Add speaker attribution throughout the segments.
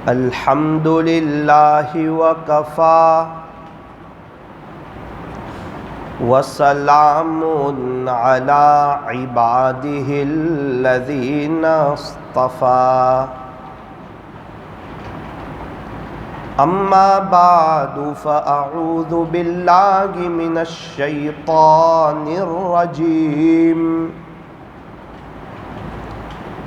Speaker 1: الحمد للہ وکفی وسلام علی عبادہ الذین اصطفی اما بعد فاعوذ باللہ من الشیطان الرجیم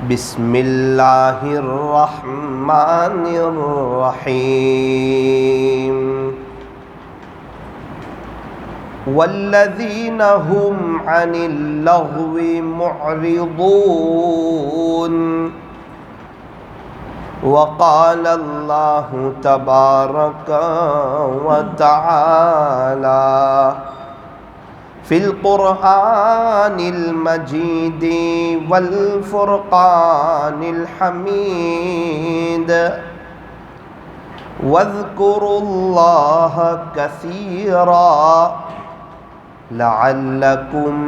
Speaker 1: بسم اللہ الرحمن الرحیم والذین هم عن اللغو معرضون وقال اللہ تبارک وتعالی فی القرآن المجید والفرقان الحمید واذکروا اللہ کثیرا لعلکم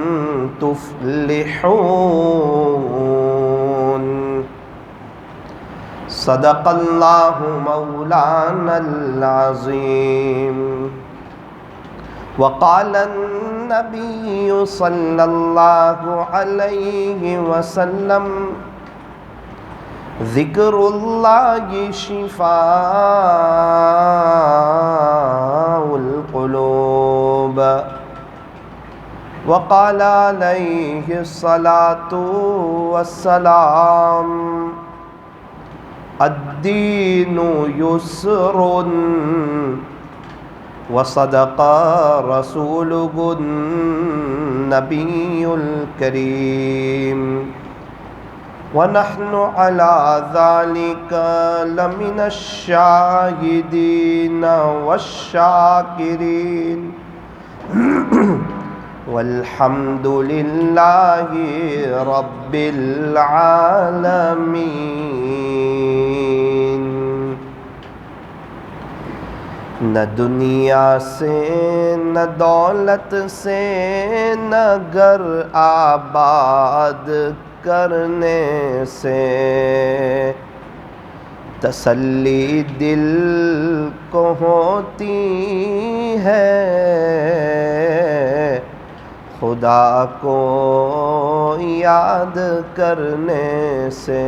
Speaker 1: تفلحون صدق اللہ مولانا العظیم وقال النبی صلی اللہ علیہ وسلم ذکر اللہ شفاء القلوب وقال علیہ الصلاة والسلام الدین یسر وصدق رسولہ النبی الکریم ونحن على ذلك لمن الشاهدين والشاكرين والحمد لله رب العالمين نہ دنیا سے نہ دولت سے نہ گھر آباد کرنے سے تسلی دل کو ہوتی ہے خدا کو یاد کرنے سے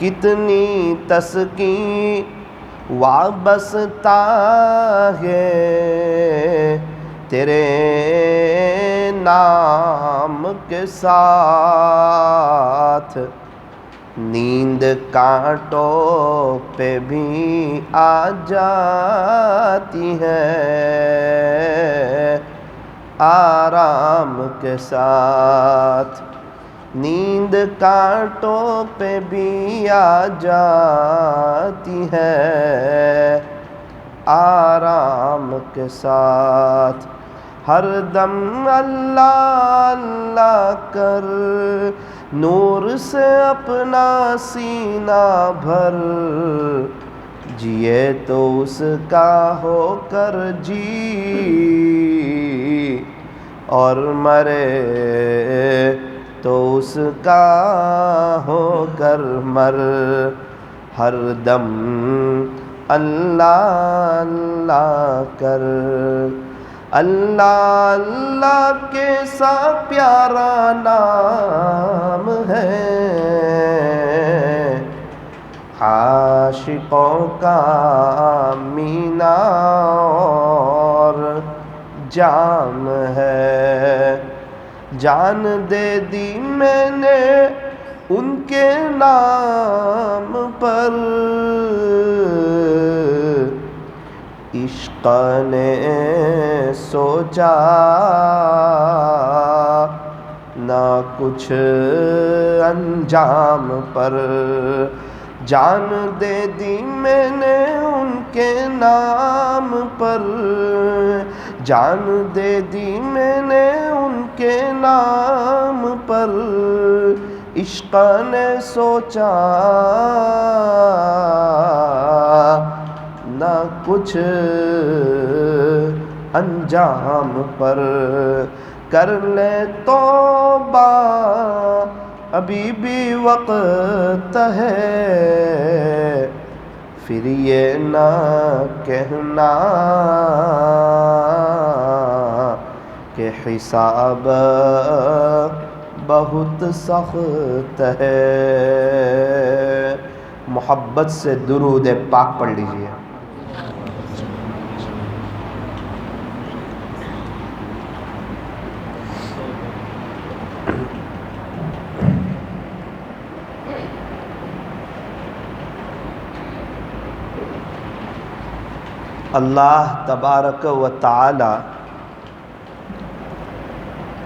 Speaker 1: کتنی تسکین وابستہ ہے تیرے نام کے ساتھ نیند کانٹوں پہ بھی آ جاتی ہے آرام کے ساتھ نیند کانٹوں پہ بھی آ جاتی ہے آرام کے ساتھ ہر دم اللہ اللہ کر نور سے اپنا سینہ بھر جیے تو اس کا ہو کر جی اور مرے تو اس کا ہو کر مر ہر دم اللہ اللہ کر اللہ اللہ کیسا پیارا نام ہے عاشقوں کا مینہ اور جام ہے جان دے دی میں نے ان کے نام پر عشق نے سوچا نہ کچھ انجام پر جان دے دی میں نے ان کے نام پر جان دے دی میں نے ان کے نام پر عشق نے سوچا نہ کچھ انجام پر کر لے توبہ ابھی بھی وقت ہے، پھر یہ نہ کہنا کہ حساب بہت سخت ہے۔ محبت سے درود پاک پڑھ لیجئے۔ اللہ تبارک و تعالی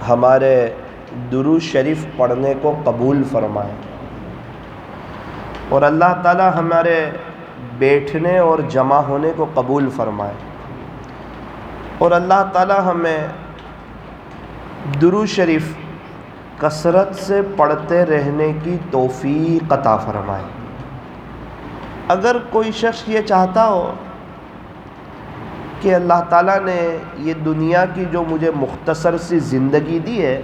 Speaker 1: ہمارے درود شریف پڑھنے کو قبول فرمائے، اور اللہ تعالی ہمارے بیٹھنے اور جمع ہونے کو قبول فرمائے، اور اللہ تعالی ہمیں درود شریف کثرت سے پڑھتے رہنے کی توفیق عطا فرمائے۔ اگر کوئی شخص یہ چاہتا ہو کہ اللہ تعالیٰ نے یہ دنیا کی جو مجھے مختصر سی زندگی دی ہے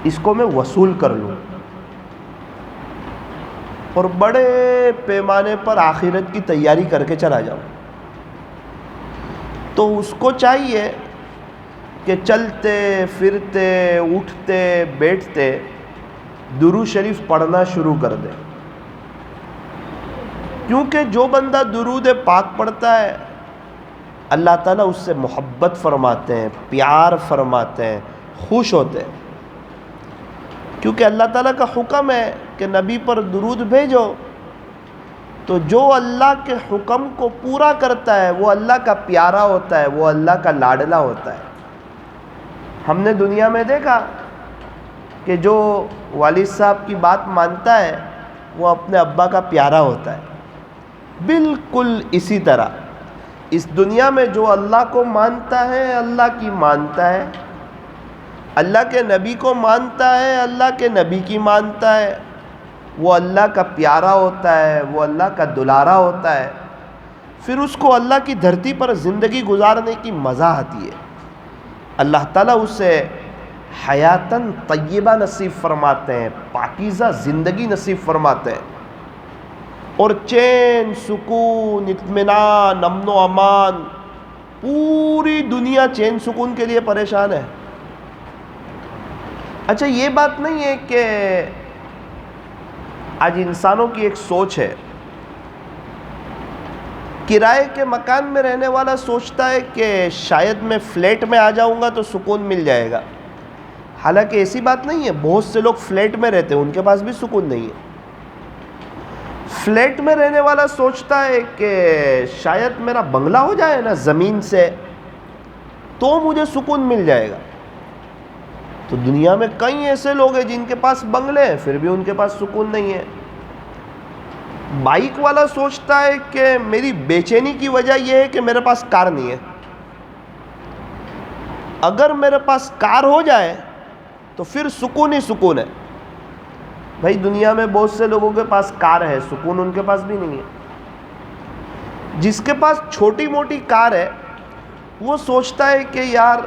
Speaker 1: اس کو میں وصول کر لوں اور بڑے پیمانے پر آخرت کی تیاری کر کے چلا جاؤں، تو اس کو چاہیے کہ چلتے پھرتے اٹھتے بیٹھتے درود شریف پڑھنا شروع کر دے، کیونکہ جو بندہ درود پاک پڑھتا ہے اللہ تعالیٰ اس سے محبت فرماتے ہیں، پیار فرماتے ہیں، خوش ہوتے ہیں، کیونکہ اللہ تعالیٰ کا حکم ہے کہ نبی پر درود بھیجو، تو جو اللہ کے حکم کو پورا کرتا ہے وہ اللہ کا پیارا ہوتا ہے، وہ اللہ کا لاڈلا ہوتا ہے۔ ہم نے دنیا میں دیکھا کہ جو والد صاحب کی بات مانتا ہے وہ اپنے ابا کا پیارا ہوتا ہے، بالکل اسی طرح اس دنیا میں جو اللہ کو مانتا ہے اللہ کی مانتا ہے، اللہ کے نبی کو مانتا ہے اللہ کے نبی کی مانتا ہے، وہ اللہ کا پیارا ہوتا ہے، وہ اللہ کا دلارا ہوتا ہے، پھر اس کو اللہ کی دھرتی پر زندگی گزارنے کی مزہ آتی ہے۔ اللہ تعالیٰ اسے حیاتاً طیبہ نصیب فرماتے ہیں، پاکیزہ زندگی نصیب فرماتے ہیں، اور چین سکون اطمینان امن و امان، پوری دنیا چین سکون کے لیے پریشان ہے۔ اچھا یہ بات نہیں ہے کہ آج انسانوں کی ایک سوچ ہے، کرائے کے مکان میں رہنے والا سوچتا ہے کہ شاید میں فلیٹ میں آ جاؤں گا تو سکون مل جائے گا، حالانکہ ایسی بات نہیں ہے۔ بہت سے لوگ فلیٹ میں رہتے ہیں ان کے پاس بھی سکون نہیں ہے۔ فلیٹ میں رہنے والا سوچتا ہے کہ شاید میرا بنگلہ ہو جائے نا زمین سے تو مجھے سکون مل جائے گا، تو دنیا میں کئی ایسے لوگ ہیں جن کے پاس بنگلے ہیں پھر بھی ان کے پاس سکون نہیں ہے۔ بائک والا سوچتا ہے کہ میری بے چینی کی وجہ یہ ہے کہ میرے پاس کار نہیں ہے، اگر میرے پاس کار ہو جائے تو پھر سکون ہی سکون ہے۔ بھائی دنیا میں بہت سے لوگوں کے پاس کار ہے، سکون ان کے پاس بھی نہیں ہے۔ جس کے پاس چھوٹی موٹی کار ہے وہ سوچتا ہے کہ یار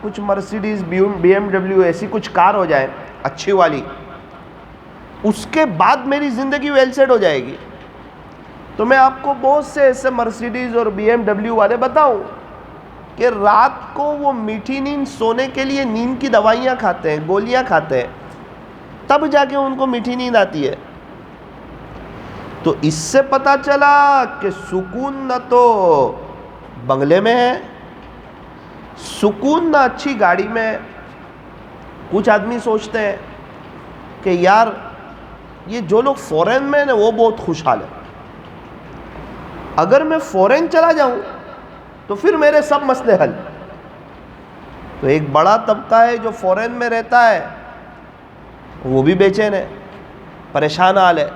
Speaker 1: کچھ مرسیڈیز بی ایم ڈبلیو ایسی کچھ کار ہو جائے اچھی والی، اس کے بعد میری زندگی ویل سیٹ ہو جائے گی۔ تو میں آپ کو بہت سے ایسے مرسیڈیز اور بی ایم ڈبلیو والے بتاؤں کہ رات کو وہ میٹھی نیند سونے کے لیے نیند کی دوائیاں کھاتے ہیں، گولیاں کھاتے ہیں، تب جا کے ان کو میٹھی نیند آتی ہے۔ تو اس سے پتہ چلا کہ سکون نہ تو بنگلے میں ہے، سکون نہ اچھی گاڑی میں۔ کچھ آدمی سوچتے ہیں کہ یار یہ جو لوگ فورن میں ہیں وہ بہت خوشحال ہیں، اگر میں فورن چلا جاؤں تو پھر میرے سب مسئلے حل۔ تو ایک بڑا طبقہ ہے جو فورن میں رہتا ہے وہ بھی بے چین ہے، پریشان حال ہے۔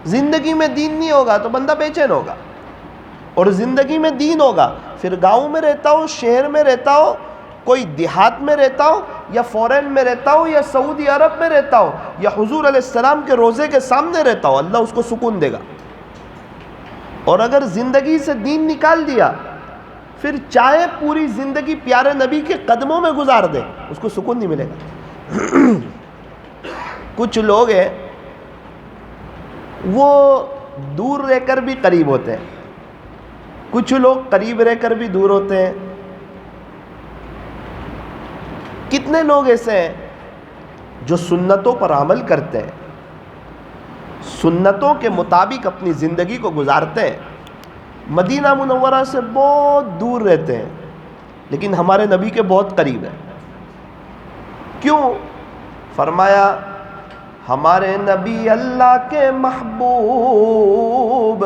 Speaker 1: زندگی میں دین نہیں ہوگا تو بندہ بے چین ہوگا، اور زندگی میں دین ہوگا پھر گاؤں میں رہتا ہو، شہر میں رہتا ہو، کوئی دیہات میں رہتا ہو، یا فورن میں رہتا ہو، یا سعودی عرب میں رہتا ہو، یا حضور علیہ السلام کے روضے کے سامنے رہتا ہو، اللہ اس کو سکون دے گا۔ اور اگر زندگی سے دین نکال دیا پھر چاہے پوری زندگی پیارے نبی کے قدموں میں گزار دے اس کو سکون نہیں ملے گا۔ کچھ لوگ ہیں وہ دور رہ کر بھی قریب ہوتے ہیں، کچھ لوگ قریب رہ کر بھی دور ہوتے ہیں. کتنے لوگ ایسے ہیں جو سنتوں پر عمل کرتے ہیں، سنتوں کے مطابق اپنی زندگی کو گزارتے ہیں، مدینہ منورہ سے بہت دور رہتے ہیں لیکن ہمارے نبی کے بہت قریب ہیں. کیوں؟ فرمایا ہمارے نبی اللہ کے محبوب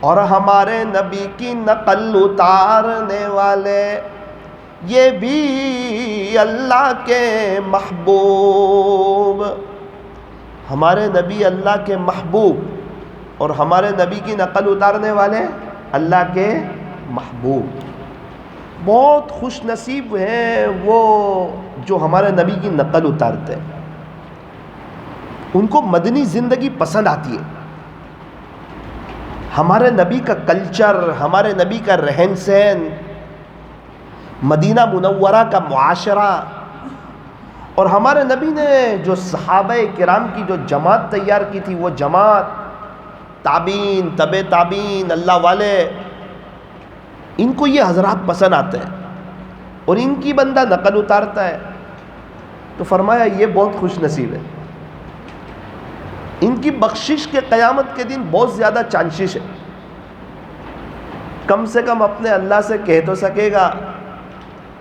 Speaker 1: اور ہمارے نبی کی نقل اتارنے والے یہ بھی اللہ کے محبوب. ہمارے نبی اللہ کے محبوب اور ہمارے نبی کی نقل اتارنے والے اللہ کے محبوب. بہت خوش نصیب ہیں وہ جو ہمارے نبی کی نقل اتارتے ہیں، ان کو مدنی زندگی پسند آتی ہے. ہمارے نبی کا کلچر، ہمارے نبی کا رہن سہن، مدینہ منورہ کا معاشرہ، اور ہمارے نبی نے جو صحابہ کرام کی جو جماعت تیار کی تھی، وہ جماعت، تابعین، تبع تابعین، اللہ والے، ان کو یہ حضرات پسند آتے ہیں اور ان کی بندہ نقل اتارتا ہے. تو فرمایا یہ بہت خوش نصیب ہے، ان کی بخشش کے قیامت کے دن بہت زیادہ چانسز ہے. کم سے کم اپنے اللہ سے کہہ تو سکے گا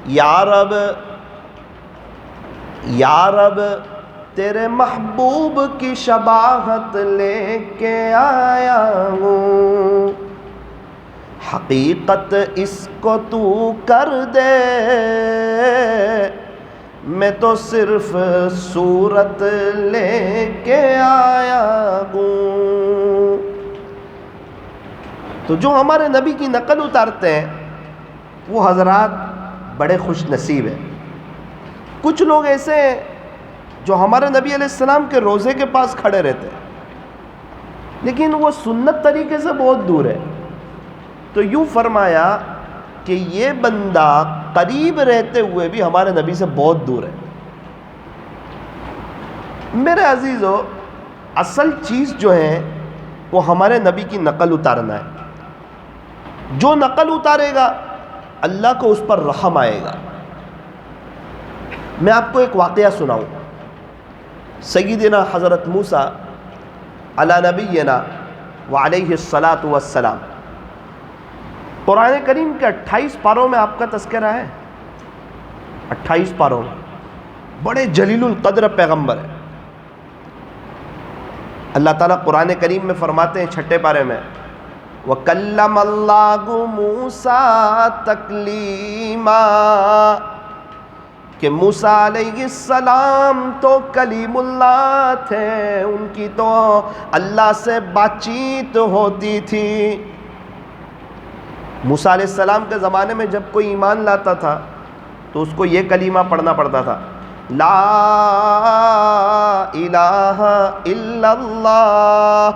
Speaker 1: یا رب تیرے محبوب کی شباہت لے کے آیا ہوں، حقیقت اس کو تو کر دے، میں تو صرف صورت لے کے آیا ہوں. تو جو ہمارے نبی کی نقل اتارتے ہیں وہ حضرات بڑے خوش نصیب ہیں. کچھ لوگ ایسے ہیں جو ہمارے نبی علیہ السلام کے روضے کے پاس کھڑے رہتے ہیں لیکن وہ سنت طریقے سے بہت دور ہے. تو یوں فرمایا کہ یہ بندہ قریب رہتے ہوئے بھی ہمارے نبی سے بہت دور ہے. میرے عزیزو، اصل چیز جو ہے وہ ہمارے نبی کی نقل اتارنا ہے. جو نقل اتارے گا اللہ کو اس پر رحم آئے گا. میں آپ کو ایک واقعہ سناؤں. سیدنا حضرت موسیٰ علی نبینا وعلیہ الصلاۃ والسلام، قرآن کریم کے 28 پاروں میں آپ کا تذکرہ ہے. 28 پاروں میں بڑے جلیل القدر پیغمبر ہیں. اللہ تعالیٰ قرآن کریم میں فرماتے ہیں 6 پارے میں، وَكَلَّمَ اللَّهُ مُوسَىٰ تَكْلِيمًا، کہ موسیٰ علیہ السلام تو کلیم اللہ تھے، ان کی تو اللہ سے بات چیت ہوتی تھی. موسیٰ علیہ السلام کے زمانے میں جب کوئی ایمان لاتا تھا تو اس کو یہ کلمہ پڑھنا پڑتا تھا، لا الہ الا اللہ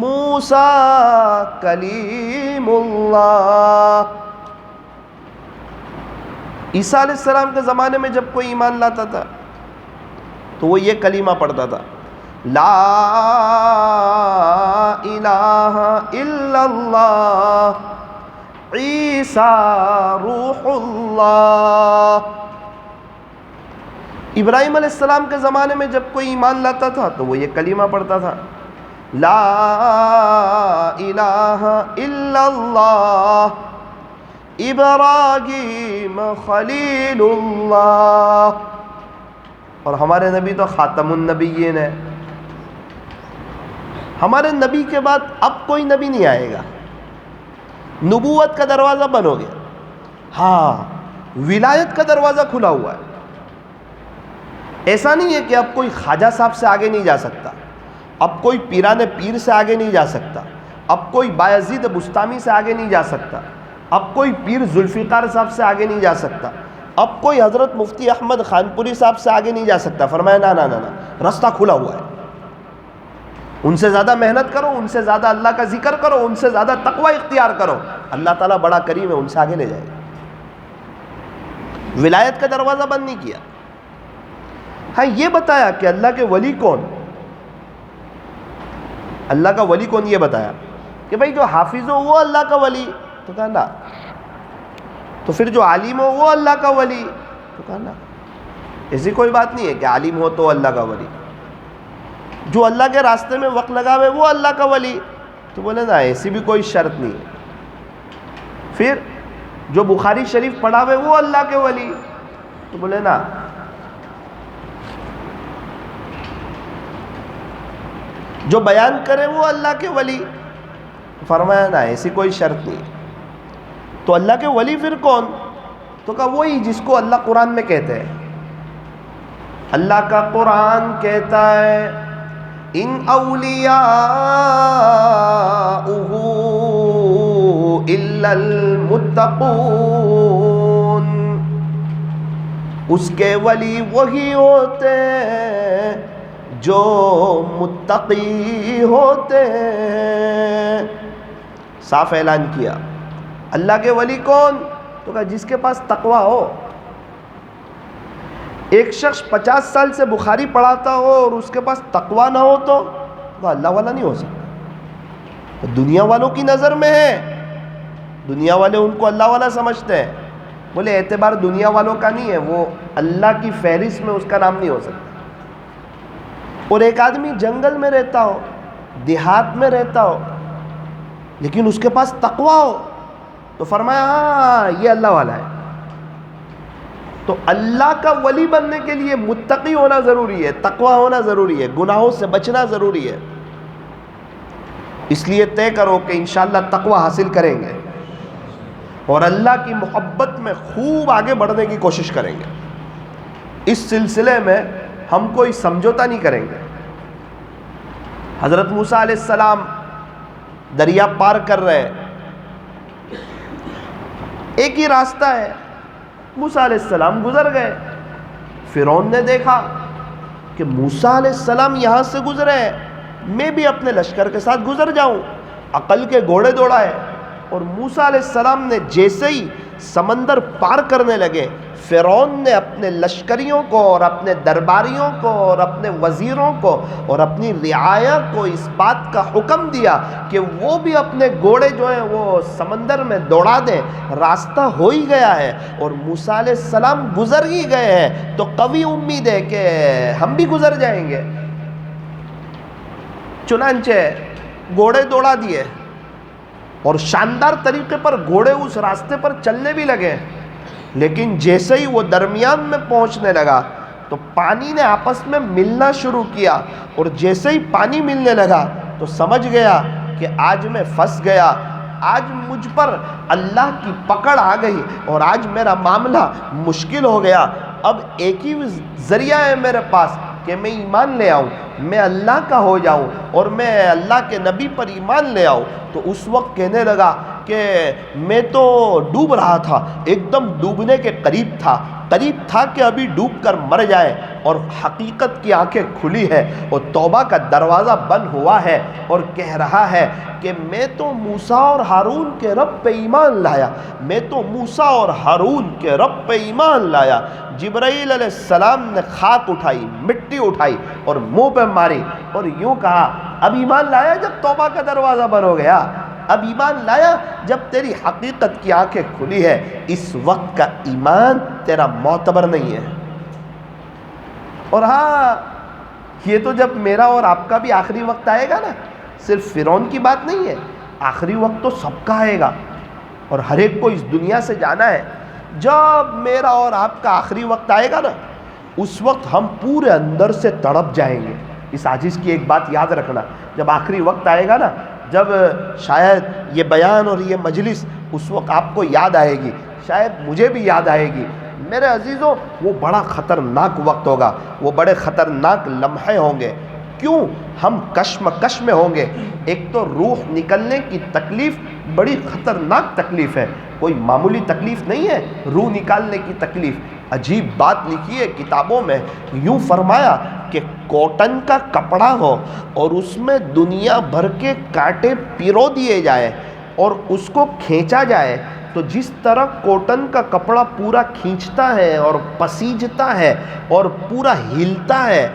Speaker 1: موسیٰ کلیم اللہ. عیسیٰ علیہ السلام کے زمانے میں جب کوئی ایمان لاتا تھا تو وہ یہ کلمہ پڑھتا تھا، لا الہ الا اللہ عیسیٰ روح اللہ. ابراہیم علیہ السلام کے زمانے میں جب کوئی ایمان لاتا تھا تو وہ یہ کلمہ پڑھتا تھا، لا الہ الا اللہ ابراہیم خلیل اللہ. اور ہمارے نبی تو خاتم النبیین ہے. ہمارے نبی کے بعد اب کوئی نبی نہیں آئے گا. نبوت کا دروازہ بند ہو گیا. ہاں، ولایت کا دروازہ کھلا ہوا ہے. ایسا نہیں ہے کہ اب کوئی خواجہ صاحب سے آگے نہیں جا سکتا، اب کوئی پیران پیر سے آگے نہیں جا سکتا، اب کوئی بایزید بستامی سے آگے نہیں جا سکتا، اب کوئی پیر ذوالفقار صاحب سے آگے نہیں جا سکتا، اب کوئی حضرت مفتی احمد خانپوری صاحب سے آگے نہیں جا سکتا. فرمایا نا نا نا نا، راستہ کھلا ہوا ہے. ان سے زیادہ محنت کرو، ان سے زیادہ اللہ کا ذکر کرو، ان سے زیادہ تقوی اختیار کرو، اللہ تعالیٰ بڑا کریم ہے، ان سے آگے لے جائے گا. ولایت کا دروازہ بند نہیں کیا. ہاں یہ بتایا کہ اللہ کے ولی کون، اللہ کا ولی کون یہ بتایا کہ بھائی جو حافظ ہو وہ اللہ کا ولی، تو کہا نا. تو پھر جو عالم ہو وہ اللہ کا ولی، تو کہا نا. ایسی کوئی بات نہیں ہے کہ عالم ہو تو اللہ کا ولی. جو اللہ کے راستے میں وقت لگاوے وہ اللہ کا ولی، تو بولے نا ایسی بھی کوئی شرط نہیں ہے. پھر جو بخاری شریف پڑھاوے وہ اللہ کے ولی، تو بولے نا جو بیان کرے وہ اللہ کے ولی. فرمایا نا ایسی کوئی شرط نہیں. تو اللہ کے ولی پھر کون؟ تو کہا وہی جس کو اللہ قرآن میں کہتے ہیں. اللہ کا قرآن کہتا ہے ان اولیاءہ الا المتقون، اس کے ولی وہی ہوتے ہیں جو متقی ہوتے ہیں. صاف اعلان کیا. اللہ کے ولی کون؟ تو کہا جس کے پاس تقوی ہو. ایک شخص 50 سال سے بخاری پڑھاتا ہو اور اس کے پاس تقوی نہ ہو تو وہ اللہ والا نہیں ہو سکتا. تو دنیا والوں کی نظر میں ہے، دنیا والے ان کو اللہ والا سمجھتے ہیں. بولے اعتبار دنیا والوں کا نہیں ہے، وہ اللہ کی فہرست میں اس کا نام نہیں ہو سکتا. اور ایک آدمی جنگل میں رہتا ہو، دیہات میں رہتا ہو، لیکن اس کے پاس تقوی ہو، تو فرمایا ہاں یہ اللہ والا ہے. تو اللہ کا ولی بننے کے لیے متقی ہونا ضروری ہے، تقوی ہونا ضروری ہے، گناہوں سے بچنا ضروری ہے. اس لیے طے کرو کہ انشاءاللہ تقوی حاصل کریں گے اور اللہ کی محبت میں خوب آگے بڑھنے کی کوشش کریں گے. اس سلسلے میں ہم کوئی سمجھوتا نہیں کریں گے. حضرت موسیٰ علیہ السلام دریا پار کر رہے، ایک ہی راستہ ہے، موسیٰ علیہ السلام گزر گئے. فرعون نے دیکھا کہ موسیٰ علیہ السلام یہاں سے گزرے ہیں، میں بھی اپنے لشکر کے ساتھ گزر جاؤں. عقل کے گھوڑے دوڑائے اور موسیٰ علیہ السلام نے جیسے ہی سمندر پار کرنے لگے، فرعون نے اپنے لشکریوں کو اور اپنے درباریوں کو اور اپنے وزیروں کو اور اپنی رعایا کو اس بات کا حکم دیا کہ وہ بھی اپنے گھوڑے جو ہیں وہ سمندر میں دوڑا دیں. راستہ ہو ہی گیا ہے اور موسیٰ علیہ السلام گزر ہی گئے ہیں، تو قوی امید ہے کہ ہم بھی گزر جائیں گے. چنانچہ گھوڑے دوڑا دیے اور شاندار طریقے پر گھوڑے اس راستے پر چلنے بھی لگے. لیکن جیسے ہی وہ درمیان میں پہنچنے لگا تو پانی نے آپس میں ملنا شروع کیا، اور جیسے ہی پانی ملنے لگا تو سمجھ گیا کہ آج میں پھنس گیا، آج مجھ پر اللہ کی پکڑ آ گئی اور آج میرا معاملہ مشکل ہو گیا. اب ایک ہی ذریعہ ہے میرے پاس کہ میں ایمان لے آؤں، میں اللہ کا ہو جاؤں اور میں اللہ کے نبی پر ایمان لے آؤں. تو اس وقت کہنے لگا کہ میں تو ڈوب رہا تھا، ایک دم ڈوبنے کے قریب تھا کہ ابھی ڈوب کر مر جائے، اور حقیقت کی آنکھیں کھلی ہے اور توبہ کا دروازہ بند ہوا ہے اور کہہ رہا ہے کہ میں تو موسیٰ اور ہارون کے رب پہ ایمان لایا، میں تو موسیٰ اور ہارون کے رب پہ ایمان لایا. جبرائیل علیہ السلام نے خاک اٹھائی، مٹی اٹھائی اور منہ پہ ماری اور یوں کہا اب ایمان لایا جب توبہ کا دروازہ بند ہو گیا، اب ایمان لایا جب تیری حقیقت کی آنکھیں کھلی ہے. اس وقت کا ایمان تیرا معتبر نہیں ہے. اور ہاں یہ تو جب میرا اور آپ کا بھی آخری وقت آئے گا نا، صرف فرعون کی بات نہیں ہے، آخری وقت تو سب کا آئے گا اور ہر ایک کو اس دنیا سے جانا ہے. جب میرا اور آپ کا آخری وقت آئے گا نا، اس وقت ہم پورے اندر سے تڑپ جائیں گے. اس عاجز کی ایک بات یاد رکھنا، جب آخری وقت آئے گا نا، جب شاید یہ بیان اور یہ مجلس اس وقت آپ کو یاد آئے گی، شاید مجھے بھی یاد آئے گی. میرے عزیزوں وہ بڑا خطرناک وقت ہوگا، وہ بڑے خطرناک لمحے ہوں گے. کیوں؟ ہم کشمکش میں ہوں گے. ایک تو روح نکلنے کی تکلیف بڑی خطرناک تکلیف ہے، کوئی معمولی تکلیف نہیں ہے. روح نکالنے کی تکلیف عجیب بات لکھی ہے کتابوں میں. یوں فرمایا کہ کاٹن کا کپڑا ہو اور اس میں دنیا بھر کے کانٹے پیرو دیے جائے اور اس کو کھینچا جائے، تو جس طرح کوٹن کا کپڑا پورا کھینچتا ہے اور پسیجتا ہے اور پورا ہلتا ہے،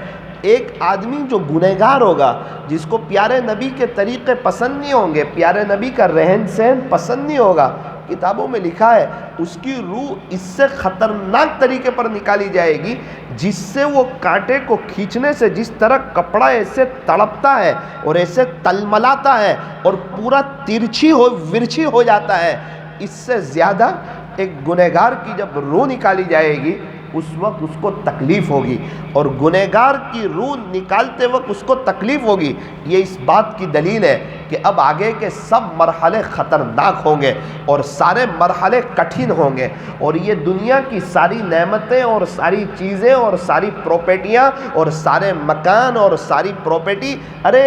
Speaker 1: ایک آدمی جو گنہگار ہوگا، جس کو پیارے نبی کے طریقے پسند نہیں ہوں گے، پیارے نبی کا رہن سہن پسند نہیں ہوگا، کتابوں میں لکھا ہے اس کی روح اس سے خطرناک طریقے پر نکالی جائے گی، جس سے وہ کانٹے کو کھینچنے سے جس طرح کپڑا ایسے تڑپتا ہے اور ایسے تلملاتا ہے اور پورا ورچھی ہو جاتا ہے، اس سے زیادہ ایک گنہگار کی جب روح نکالی جائے گی اس وقت اس کو تکلیف ہوگی، اور گنہگار کی روح نکالتے وقت اس کو تکلیف ہوگی۔ یہ اس بات کی دلیل ہے کہ اب آگے کے سب مرحلے خطرناک ہوں گے اور سارے مرحلے کٹھن ہوں گے، اور یہ دنیا کی ساری نعمتیں اور ساری چیزیں اور ساری پراپرٹیاں اور سارے مکان اور ساری پراپرٹی، ارے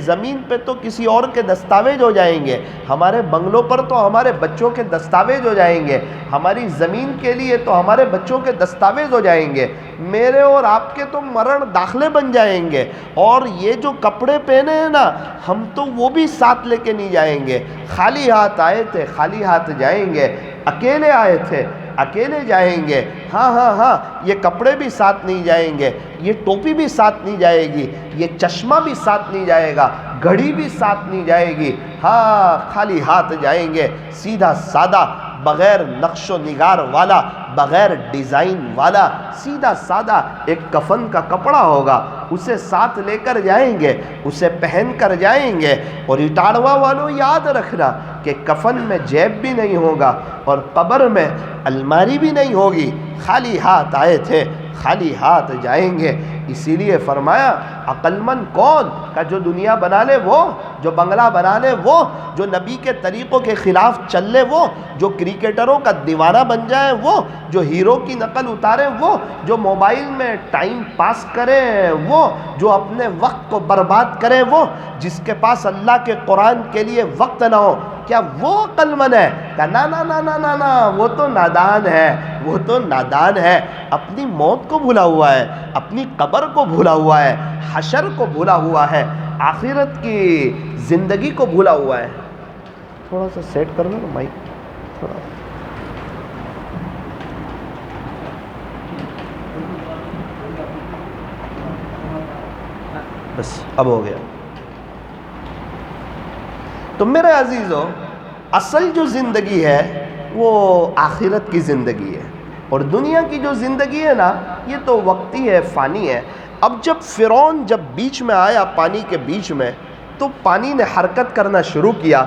Speaker 1: زمین پہ تو کسی اور کے دستاویز ہو جائیں گے، ہمارے بنگلوں پر تو ہمارے بچوں کے دستاویز ہو جائیں گے، ہماری زمین کے لیے تو ہمارے بچوں کے دستاویز ہو جائیں گے، میرے اور آپ کے تو مرن داخلے بن جائیں گے، اور یہ جو کپڑے پہنے ہیں نا ہم تو وہ بھی ساتھ لے کے نہیں جائیں گے، خالی ہاتھ آئے تھے خالی ہاتھ جائیں گے، اکیلے آئے تھے اکیلے جائیں گے، ہاں یہ کپڑے بھی ساتھ نہیں جائیں گے، یہ ٹوپی بھی ساتھ نہیں جائے گی، یہ چشمہ بھی ساتھ نہیں جائے گا، گھڑی بھی ساتھ نہیں جائے گی، ہاں خالی ہاتھ جائیں گے، سیدھا سادہ، بغیر نقش و نگار والا، بغیر ڈیزائن والا، سیدھا سادہ ایک کفن کا کپڑا ہوگا، اسے ساتھ لے کر جائیں گے، اسے پہن کر جائیں گے، اور اٹاڑوا والوں یاد رکھنا کہ کفن میں جیب بھی نہیں ہوگا اور قبر میں الماری بھی نہیں ہوگی، خالی ہاتھ آئے تھے خالی ہاتھ جائیں گے۔ اسی لیے فرمایا عقل مند کون کا جو دنیا بنا لے وہ، جو بنگلہ بنا لے وہ، جو نبی کے طریقوں کے خلاف چل لے وہ، جو کرکٹروں کا دیوانہ بن جائے وہ، جو ہیرو کی نقل اتارے وہ، جو موبائل میں ٹائم پاس کرے وہ، جو اپنے وقت کو برباد کرے وہ، جس کے پاس اللہ کے قرآن کے لیے وقت نہ ہو، کیا وہ عقل مند ہے؟ کہ نا وہ تو نادان ہے، وہ تو نادان ہے، اپنی موت کو بھولا ہوا ہے، اپنی قبر کو بھولا ہوا ہے، حشر کو بھولا ہوا ہے، آخرت کی زندگی کو بھولا ہوا ہے۔ تھوڑا سا سیٹ کر لو نا مائک تھوڑا۔ بس اب ہو گیا۔ تو میرے عزیزو، اصل جو زندگی ہے وہ آخرت کی زندگی ہے، اور دنیا کی جو زندگی ہے نا یہ تو وقتی ہے، فانی ہے۔ اب جب فرعون جب بیچ میں آیا پانی کے بیچ میں، تو پانی نے حرکت کرنا شروع کیا،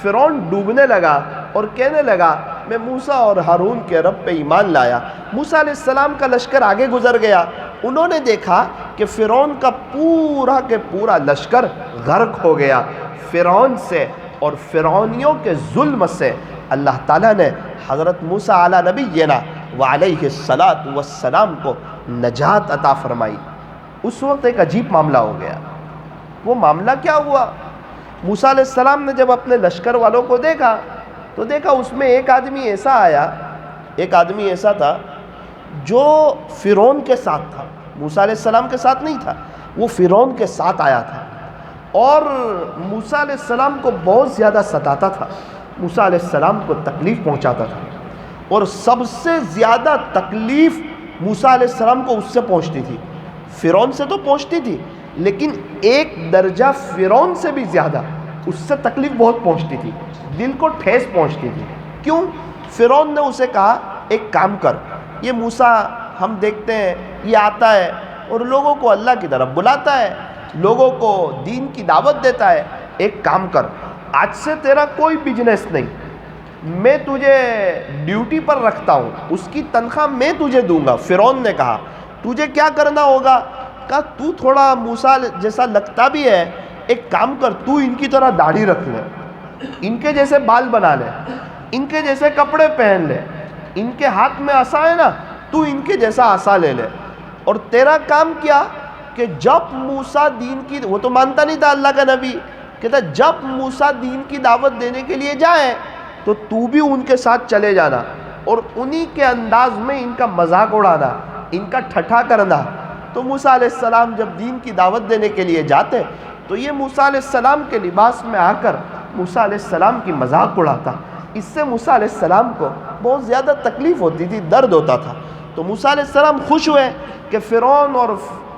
Speaker 1: فرعون ڈوبنے لگا اور کہنے لگا میں موسیٰ اور ہارون کے رب پہ ایمان لایا۔ موسیٰ علیہ السلام کا لشکر آگے گزر گیا، انہوں نے دیکھا کہ فرعون کا پورا کے پورا لشکر غرق ہو گیا۔ فرعون سے اور فرعونیوں کے ظلم سے اللہ تعالیٰ نے حضرت موسیٰ علیہ نبینا وعلیہ السلام کو نجات عطا فرمائی۔ اس وقت ایک عجیب معاملہ ہو گیا۔ وہ معاملہ کیا ہوا؟ موسیٰ علیہ السلام نے جب اپنے لشکر والوں کو دیکھا تو دیکھا اس میں ایک آدمی ایسا آیا، ایک آدمی ایسا تھا جو فرعون کے ساتھ تھا، موسیٰ علیہ السلام کے ساتھ نہیں تھا، وہ فرعون کے ساتھ آیا تھا، اور موسیٰ علیہ السلام کو بہت زیادہ ستاتا تھا، موسیٰ علیہ السلام کو تکلیف پہنچاتا تھا، اور سب سے زیادہ تکلیف موسیٰ علیہ السلام کو اس سے پہنچتی تھی۔ فرعون سے تو پہنچتی تھی، لیکن ایک درجہ فرعون سے بھی زیادہ اس سے تکلیف بہت پہنچتی تھی، دل کو ٹھیس پہنچتی تھی۔ کیوں؟ فرعون نے اسے کہا ایک کام کر، یہ موسیٰ ہم دیکھتے ہیں یہ آتا ہے اور لوگوں کو اللہ کی طرف بلاتا ہے، لوگوں کو دین کی دعوت دیتا ہے، ایک کام کر، آج سے تیرا کوئی بزنس نہیں، میں تجھے ڈیوٹی پر رکھتا ہوں، اس کی تنخواہ میں تجھے دوں گا۔ فرعون نے کہا تجھے کیا کرنا ہوگا؟ کہا تو تھوڑا موسیٰ جیسا لگتا بھی ہے، ایک کام کر، تو ان کی طرح داڑھی رکھ لے، ان کے جیسے بال بنا لے، ان کے جیسے کپڑے پہن لے، ان کے ہاتھ میں عصا ہے نا، تو ان کے جیسا عصا لے لے، اور تیرا کام کیا کہ جب موسیٰ دین کی، وہ تو مانتا نہیں تھا اللہ کا نبی، کہتا جب موسیٰ دین کی دعوت دینے کے لیے جائیں تو تو بھی ان کے ساتھ چلے جانا، اور انہی کے انداز میں ان کا مذاق اڑانا، ان کا ٹھٹھا کرنا۔ تو موسیٰ علیہ السلام جب دین کی دعوت دینے کے لیے جاتے تو یہ موسیٰ علیہ السلام کے لباس میں آ کر موسیٰ علیہ السلام کی مذاق اڑاتا، اس سے موسیٰ علیہ السلام کو بہت زیادہ تکلیف ہوتی تھی، درد ہوتا تھا. تو موسیٰ علیہ السلام خوش ہوئے کہ فرعون اور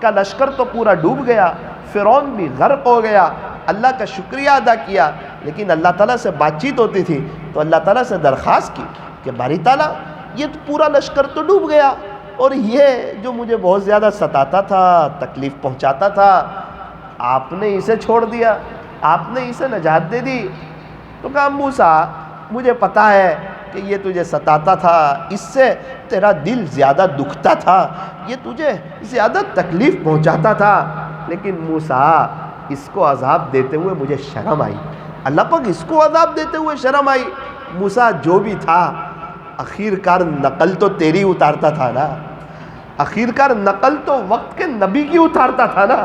Speaker 1: کا لشکر تو پورا ڈوب گیا، فرعون بھی غرق ہو گیا. اللہ کا شکریہ ادا کیا، لیکن اللہ تعالیٰ سے بات چیت ہوتی تھی تو اللہ تعالیٰ سے درخواست کی کہ باری تعالیٰ یہ تو پورا لشکر تو ڈوب گیا، اور یہ جو مجھے بہت زیادہ ستاتا تھا، تکلیف پہنچاتا تھا، آپ نے اسے چھوڑ دیا، آپ نے اسے نجات دے دی. تو کہا موسیٰ مجھے پتا ہے کہ یہ تجھے ستاتا تھا، اس سے تیرا دل زیادہ دکھتا تھا، یہ تجھے زیادہ تکلیف پہنچاتا تھا، لیکن موسیٰ اس کو عذاب دیتے ہوئے مجھے شرم آئی. اللہ پاک اس کو عذاب دیتے ہوئے شرم آئی. موسیٰ جو بھی تھا آخر کار نقل تو تیری اتارتا تھا نا، آخر کار نقل تو وقت کے نبی کی اتارتا تھا نا.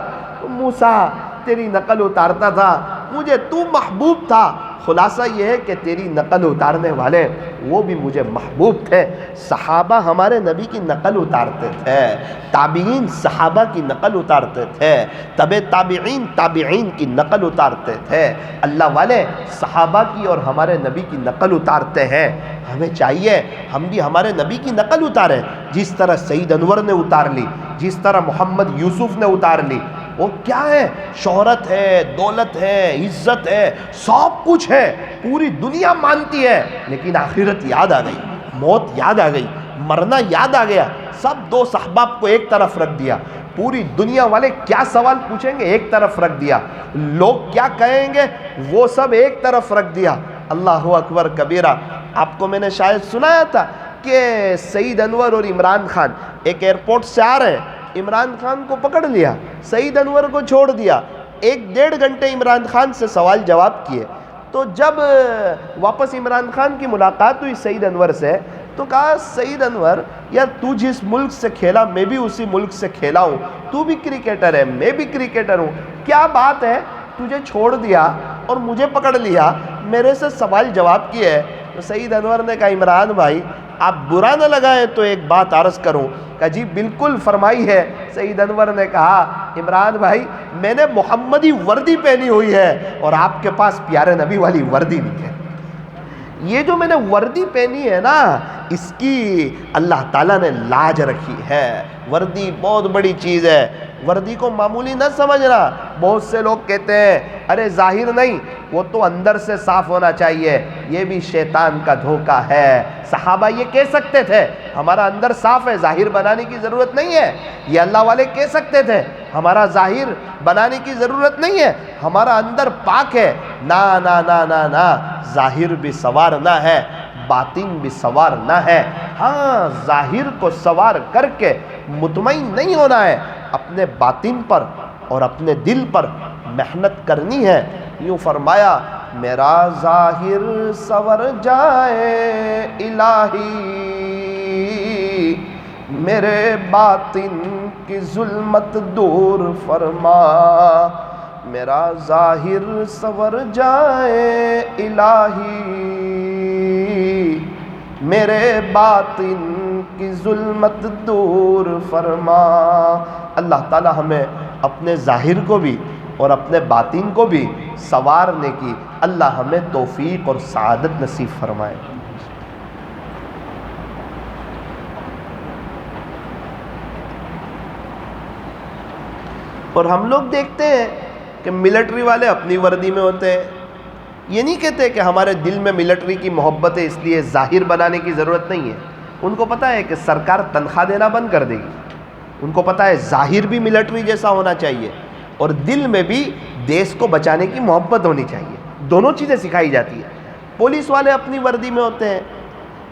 Speaker 1: موسیٰ تیری نقل اتارتا تھا، مجھے تو محبوب تھا. خلاصہ یہ ہے کہ تیری نقل اتارنے والے وہ بھی مجھے محبوب تھے. صحابہ ہمارے نبی کی نقل اتارتے تھے، تابعین صحابہ کی نقل اتارتے تھے، تبع تابعین تابعین کی نقل اتارتے تھے. اللہ والے صحابہ کی اور ہمارے نبی کی نقل اتارتے ہیں. ہمیں چاہیے ہم بھی ہمارے نبی کی نقل اتاریں، جس طرح سید انور نے اتار لی، جس طرح محمد یوسف نے اتار لی. وہ کیا ہے؟ شہرت ہے، دولت ہے، عزت ہے، سب کچھ ہے، پوری دنیا مانتی ہے، لیکن آخرت یاد آ گئی، موت یاد آ گئی، مرنا یاد آ گیا. سب دو صحباب کو ایک طرف رکھ دیا. پوری دنیا والے کیا سوال پوچھیں گے ایک طرف رکھ دیا، لوگ کیا کہیں گے وہ سب ایک طرف رکھ دیا. اللہ اکبر کبیرہ. آپ کو میں نے شاید سنایا تھا کہ سعید انور اور عمران خان ایک ایئرپورٹ سے آ رہے ہیں، عمران خان کو پکڑ لیا، سعید انور کو چھوڑ دیا. 1-1.5 گھنٹے عمران خان سے سوال جواب کیے. تو جب واپس عمران خان کی ملاقات ہوئی سعید انور سے تو کہا سعید انور یار تو جس ملک سے کھیلا میں بھی اسی ملک سے کھیلا ہوں، تو بھی کرکٹر ہے میں بھی کرکٹر ہوں، کیا بات ہے تجھے چھوڑ دیا اور مجھے پکڑ لیا، میرے سے سوال جواب کیے. تو سعید انور نے کہا عمران بھائی آپ برا نہ لگائیں تو ایک بات عرض کروں. کہا جی بالکل فرمائی ہے. سعید انور نے کہا عمران بھائی میں نے محمدی وردی پہنی ہوئی ہے اور آپ کے پاس پیارے نبی والی وردی نہیں ہے. یہ جو میں نے وردی پہنی ہے نا اس کی اللہ تعالیٰ نے لاج رکھی ہے. وردی بہت بڑی چیز ہے، وردی کو معمولی نہ سمجھنا. بہت سے لوگ کہتے ہیں ارے ظاہر نہیں، وہ تو اندر سے صاف ہونا چاہیے، یہ بھی شیطان کا دھوکہ ہے. صحابہ یہ کہہ سکتے تھے ہمارا اندر صاف ہے، ظاہر بنانے کی ضرورت نہیں ہے. یہ اللہ والے کہہ سکتے تھے ہمارا ظاہر بنانے کی ضرورت نہیں ہے، ہمارا اندر پاک ہے. نا نا نا نا نا، ظاہر بھی سوار نہ ہے، باطن بھی سوار نہ ہے. ہاں ظاہر کو سوار کر کے مطمئن نہیں ہونا ہے، اپنے باطن پر اور اپنے دل پر محنت کرنی ہے. یوں فرمایا میرا ظاہر سور جائے الہی، میرے باطن کی ظلمت دور فرما. میرا ظاہر سور جائے الہی، میرے باطن کی ظلمت دور فرما. اللہ تعالی ہمیں اپنے ظاہر کو بھی اور اپنے باطن کو بھی سنوارنے کی اللہ ہمیں توفیق اور سعادت نصیب فرمائے. اور ہم لوگ دیکھتے ہیں کہ ملٹری والے اپنی وردی میں ہوتے ہیں. یہ نہیں کہتے کہ ہمارے دل میں ملٹری کی محبت ہے اس لیے ظاہر بنانے کی ضرورت نہیں ہے. ان کو پتہ ہے کہ سرکار تنخواہ دینا بند کر دے گی. ان کو پتہ ہے ظاہر بھی ملٹری جیسا ہونا چاہیے اور دل میں بھی دیش کو بچانے کی محبت ہونی چاہیے. دونوں چیزیں سکھائی جاتی ہیں. پولیس والے اپنی وردی میں ہوتے ہیں.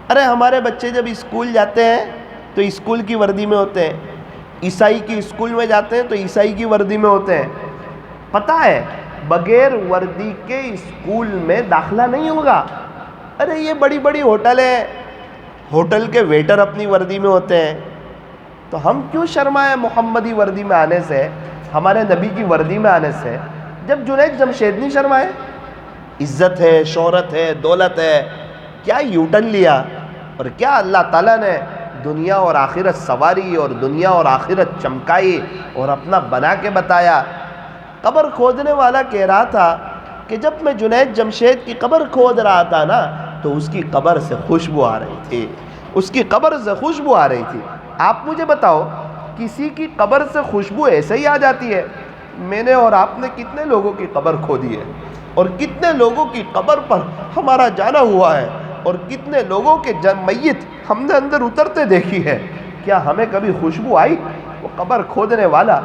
Speaker 1: ارے ہمارے بچے جب اسکول جاتے ہیں تو اسکول کی وردی میں ہوتے ہیں، عیسائی کی اسکول میں جاتے ہیں تو عیسائی کی وردی میں ہوتے ہیں. پتہ ہے بغیر وردی کے اسکول میں داخلہ نہیں ہوگا. ارے یہ بڑی بڑی ہوٹل ہیں، ہوٹل کے ویٹر اپنی وردی میں ہوتے ہیں. تو ہم کیوں شرمائیں محمدی وردی میں آنے سے، ہمارے نبی کی وردی میں آنے سے، جب جنید جمشید نہیں شرمائے؟ عزت ہے، شہرت ہے، دولت ہے، کیا یوٹن لیا اور کیا اللہ تعالیٰ نے دنیا اور آخرت سواری اور دنیا اور آخرت چمکائی اور اپنا بنا کے بتایا. قبر کھودنے والا کہہ رہا تھا کہ جب میں جنید جمشید کی قبر کھود رہا تھا نا تو اس کی قبر سے خوشبو آ رہی تھی، اس کی قبر سے خوشبو آ رہی تھی۔ آپ مجھے بتاؤ، کسی کی قبر سے خوشبو ایسے ہی آ جاتی ہے؟ میں نے اور آپ نے کتنے لوگوں کی قبر کھودی ہے، اور کتنے لوگوں کی قبر پر ہمارا جانا ہوا ہے، اور کتنے لوگوں کے میت ہم نے اندر اترتے دیکھی ہے۔ کیا ہمیں کبھی خوشبو آئی؟ وہ قبر کھودنے والا،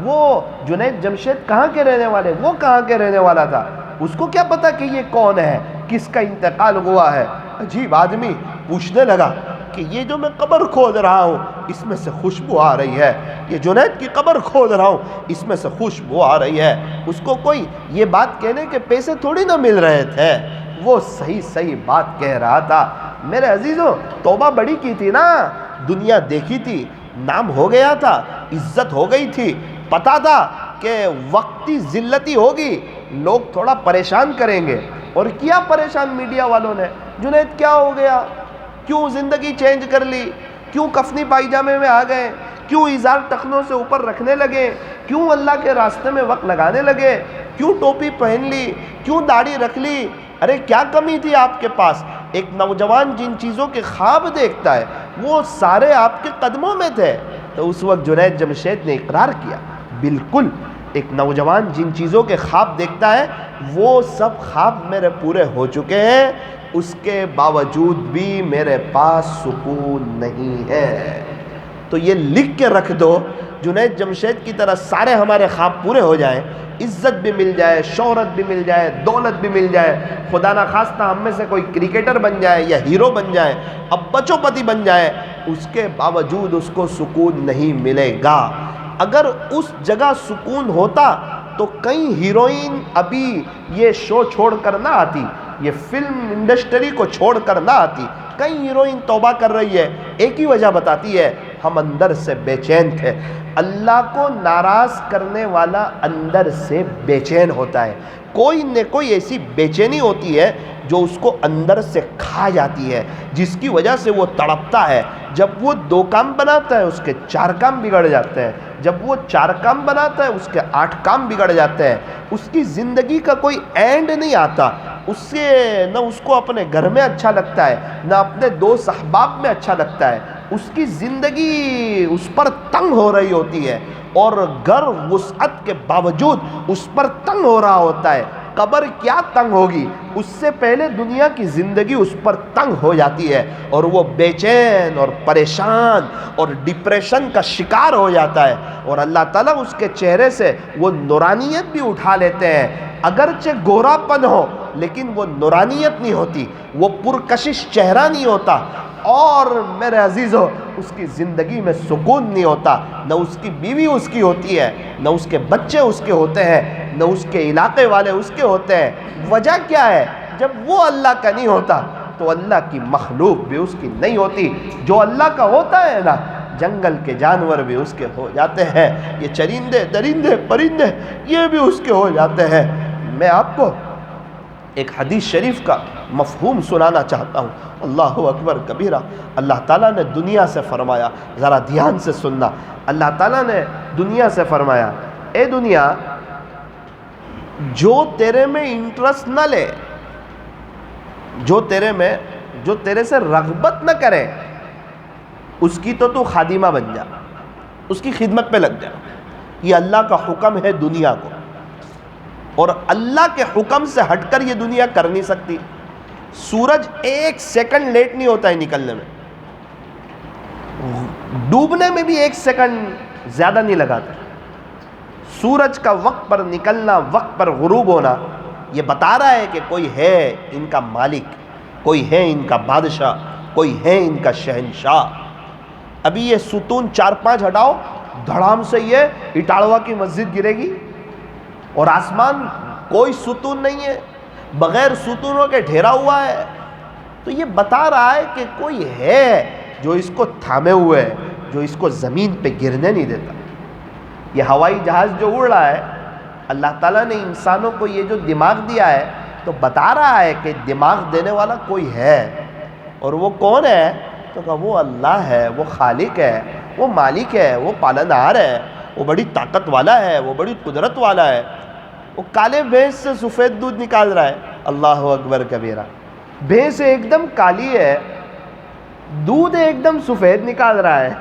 Speaker 1: وہ جنید جمشید کہاں کے رہنے والے، وہ کہاں کے رہنے والا تھا؟ اس کو کیا پتا کہ یہ کون ہے، کس کا انتقال ہوا ہے؟ عجیب آدمی پوچھنے لگا کہ یہ جو میں قبر کھود رہا ہوں اس میں سے خوشبو آ رہی ہے، یہ جنید کی قبر کھود رہا ہوں اس میں سے خوشبو آ رہی ہے۔ اس کو کوئی یہ بات کہنے کے پیسے تھوڑی نہ مل رہے تھے، وہ صحیح بات کہہ رہا تھا۔ میرے عزیزوں، توبہ بڑی کی تھی نا، دنیا دیکھی تھی، نام ہو گیا تھا، عزت ہو گئی تھی، پتا تھا کہ وقتی ذلتی ہوگی، لوگ تھوڑا پریشان کریں گے۔ اور کیا پریشان میڈیا والوں نے؟ جنید کیا ہو گیا؟ کیوں زندگی چینج کر لی؟ کیوں کفنی پائجامے میں آ گئے؟ کیوں ازار ٹخنوں سے اوپر رکھنے لگے؟ کیوں اللہ کے راستے میں وقت لگانے لگے؟ کیوں ٹوپی پہن لی؟ کیوں داڑھی رکھ لی؟ ارے کیا کمی تھی آپ کے پاس؟ ایک نوجوان جن چیزوں کے خواب دیکھتا ہے وہ سارے آپ کے قدموں میں تھے۔ تو اس وقت جنید جمشید نے اقرار کیا، بالکل ایک نوجوان جن چیزوں کے خواب دیکھتا ہے وہ سب خواب میرے پورے ہو چکے ہیں، اس کے باوجود بھی میرے پاس سکون نہیں ہے۔ تو یہ لکھ کے رکھ دو، جنید جمشید کی طرح سارے ہمارے خواب پورے ہو جائیں، عزت بھی مل جائے، شہرت بھی مل جائے، دولت بھی مل جائے، خدا نہ خواستہ ہم میں سے کوئی کرکٹر بن جائے یا ہیرو بن جائے، اب بچوں پتی بن جائے، اس کے باوجود اس کو سکون نہیں ملے گا۔ اگر اس جگہ سکون ہوتا تو کئی ہیروئن ابھی یہ شو چھوڑ کر نہ آتی، یہ فلم انڈسٹری کو چھوڑ کر نہ آتی۔ کئی ہیروئن توبہ کر رہی ہے، ایک ہی وجہ بتاتی ہے، ہم اندر سے بے چین تھے۔ اللہ کو ناراض کرنے والا اندر سے بے چین ہوتا ہے، کوئی نہ کوئی ایسی بے چینی ہوتی ہے جو اس کو اندر سے کھا جاتی ہے، جس کی وجہ سے وہ تڑپتا ہے۔ جب وہ 2 کام بناتا ہے اس کے 4 کام بگڑ جاتے ہیں، جب وہ 4 کام بناتا ہے اس کے 8 کام بگڑ جاتے ہیں، اس کی زندگی کا کوئی اینڈ نہیں آتا، اس سے نہ اس کو اپنے گھر میں اچھا لگتا ہے، نہ اپنے دوست احباب میں اچھا لگتا ہے، اس کی زندگی اس پر تنگ ہو رہی ہوتی ہے، اور گھر وسعت کے باوجود اس پر تنگ ہو رہا ہوتا ہے۔ قبر کیا تنگ ہوگی، اس سے پہلے دنیا کی زندگی اس پر تنگ ہو جاتی ہے، اور وہ بے چین اور پریشان اور ڈپریشن کا شکار ہو جاتا ہے، اور اللہ تعالیٰ اس کے چہرے سے وہ نورانیت بھی اٹھا لیتے ہیں۔ اگرچہ گورا پن ہو لیکن وہ نورانیت نہیں ہوتی، وہ پرکشش چہرہ نہیں ہوتا، اور میرے عزیزو اس کی زندگی میں سکون نہیں ہوتا، نہ اس کی بیوی اس کی ہوتی ہے، نہ اس کے بچے اس کے ہوتے ہیں، نہ اس کے علاقے والے اس کے ہوتے ہیں۔ وجہ کیا ہے؟ جب وہ اللہ کا نہیں ہوتا تو اللہ کی مخلوق بھی اس کی نہیں ہوتی۔ جو اللہ کا ہوتا ہے نا، جنگل کے جانور بھی اس کے ہو جاتے ہیں، یہ چرندے درندے پرندے یہ بھی اس کے ہو جاتے ہیں۔ میں آپ کو ایک حدیث شریف کا مفہوم سنانا چاہتا ہوں، اللہ اکبر کبیرہ۔ اللہ تعالیٰ نے دنیا سے فرمایا، ذرا دھیان سے سننا، اللہ تعالیٰ نے دنیا سے فرمایا، اے دنیا، جو تیرے میں انٹرسٹ نہ لے، جو تیرے سے رغبت نہ کرے، اس کی تو خادمہ بن جا، اس کی خدمت پہ لگ جا۔ یہ اللہ کا حکم ہے دنیا کو، اور اللہ کے حکم سے ہٹ کر یہ دنیا کر نہیں سکتی۔ سورج 1 سیکنڈ لیٹ نہیں ہوتا ہے نکلنے میں، ڈوبنے میں بھی 1 سیکنڈ زیادہ نہیں لگاتا۔ سورج کا وقت پر نکلنا، وقت پر غروب ہونا، یہ بتا رہا ہے کہ کوئی ہے ان کا مالک، کوئی ہے ان کا بادشاہ، کوئی ہے ان کا شہنشاہ۔ ابھی یہ ستون 4-5 ہٹاؤ، دھڑام سے یہ اٹاڑوا کی مسجد گرے گی، اور آسمان کوئی ستون نہیں ہے، بغیر ستونوں کے ڈھیرا ہوا ہے۔ تو یہ بتا رہا ہے کہ کوئی ہے جو اس کو تھامے ہوئے ہے، جو اس کو زمین پہ گرنے نہیں دیتا۔ یہ ہوائی جہاز جو اڑ رہا ہے، اللہ تعالیٰ نے انسانوں کو یہ جو دماغ دیا ہے تو بتا رہا ہے کہ دماغ دینے والا کوئی ہے، اور وہ کون ہے؟ تو کہا وہ اللہ ہے، وہ خالق ہے، وہ مالک ہے، وہ پالنہار ہے، وہ بڑی طاقت والا ہے، وہ بڑی قدرت والا ہے۔ وہ کالے بھینس سے سفید دودھ نکال رہا ہے، اللہ اکبر کبیرہ۔ بھینس ایک دم کالی ہے، دودھ ایک دم سفید نکال رہا ہے،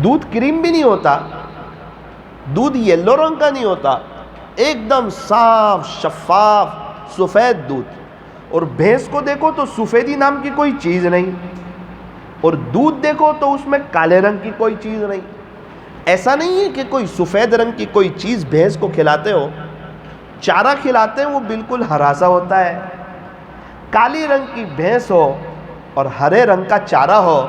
Speaker 1: دودھ کریم بھی نہیں ہوتا، دودھ یلو رنگ کا نہیں ہوتا، ایک دم صاف شفاف سفید دودھ. اور بھینس کو دیکھو تو سفیدی نام کی کوئی چیز نہیں، اور دودھ دیکھو تو اس میں کالے رنگ کی کوئی چیز نہیں. ایسا نہیں ہے کہ کوئی سفید رنگ کی کوئی چیز بھینس کو کھلاتے ہو، چارہ کھلاتے ہیں وہ بالکل ہرا سا ہوتا ہے. کالی رنگ کی بھینس ہو اور ہرے رنگ کا چارہ ہو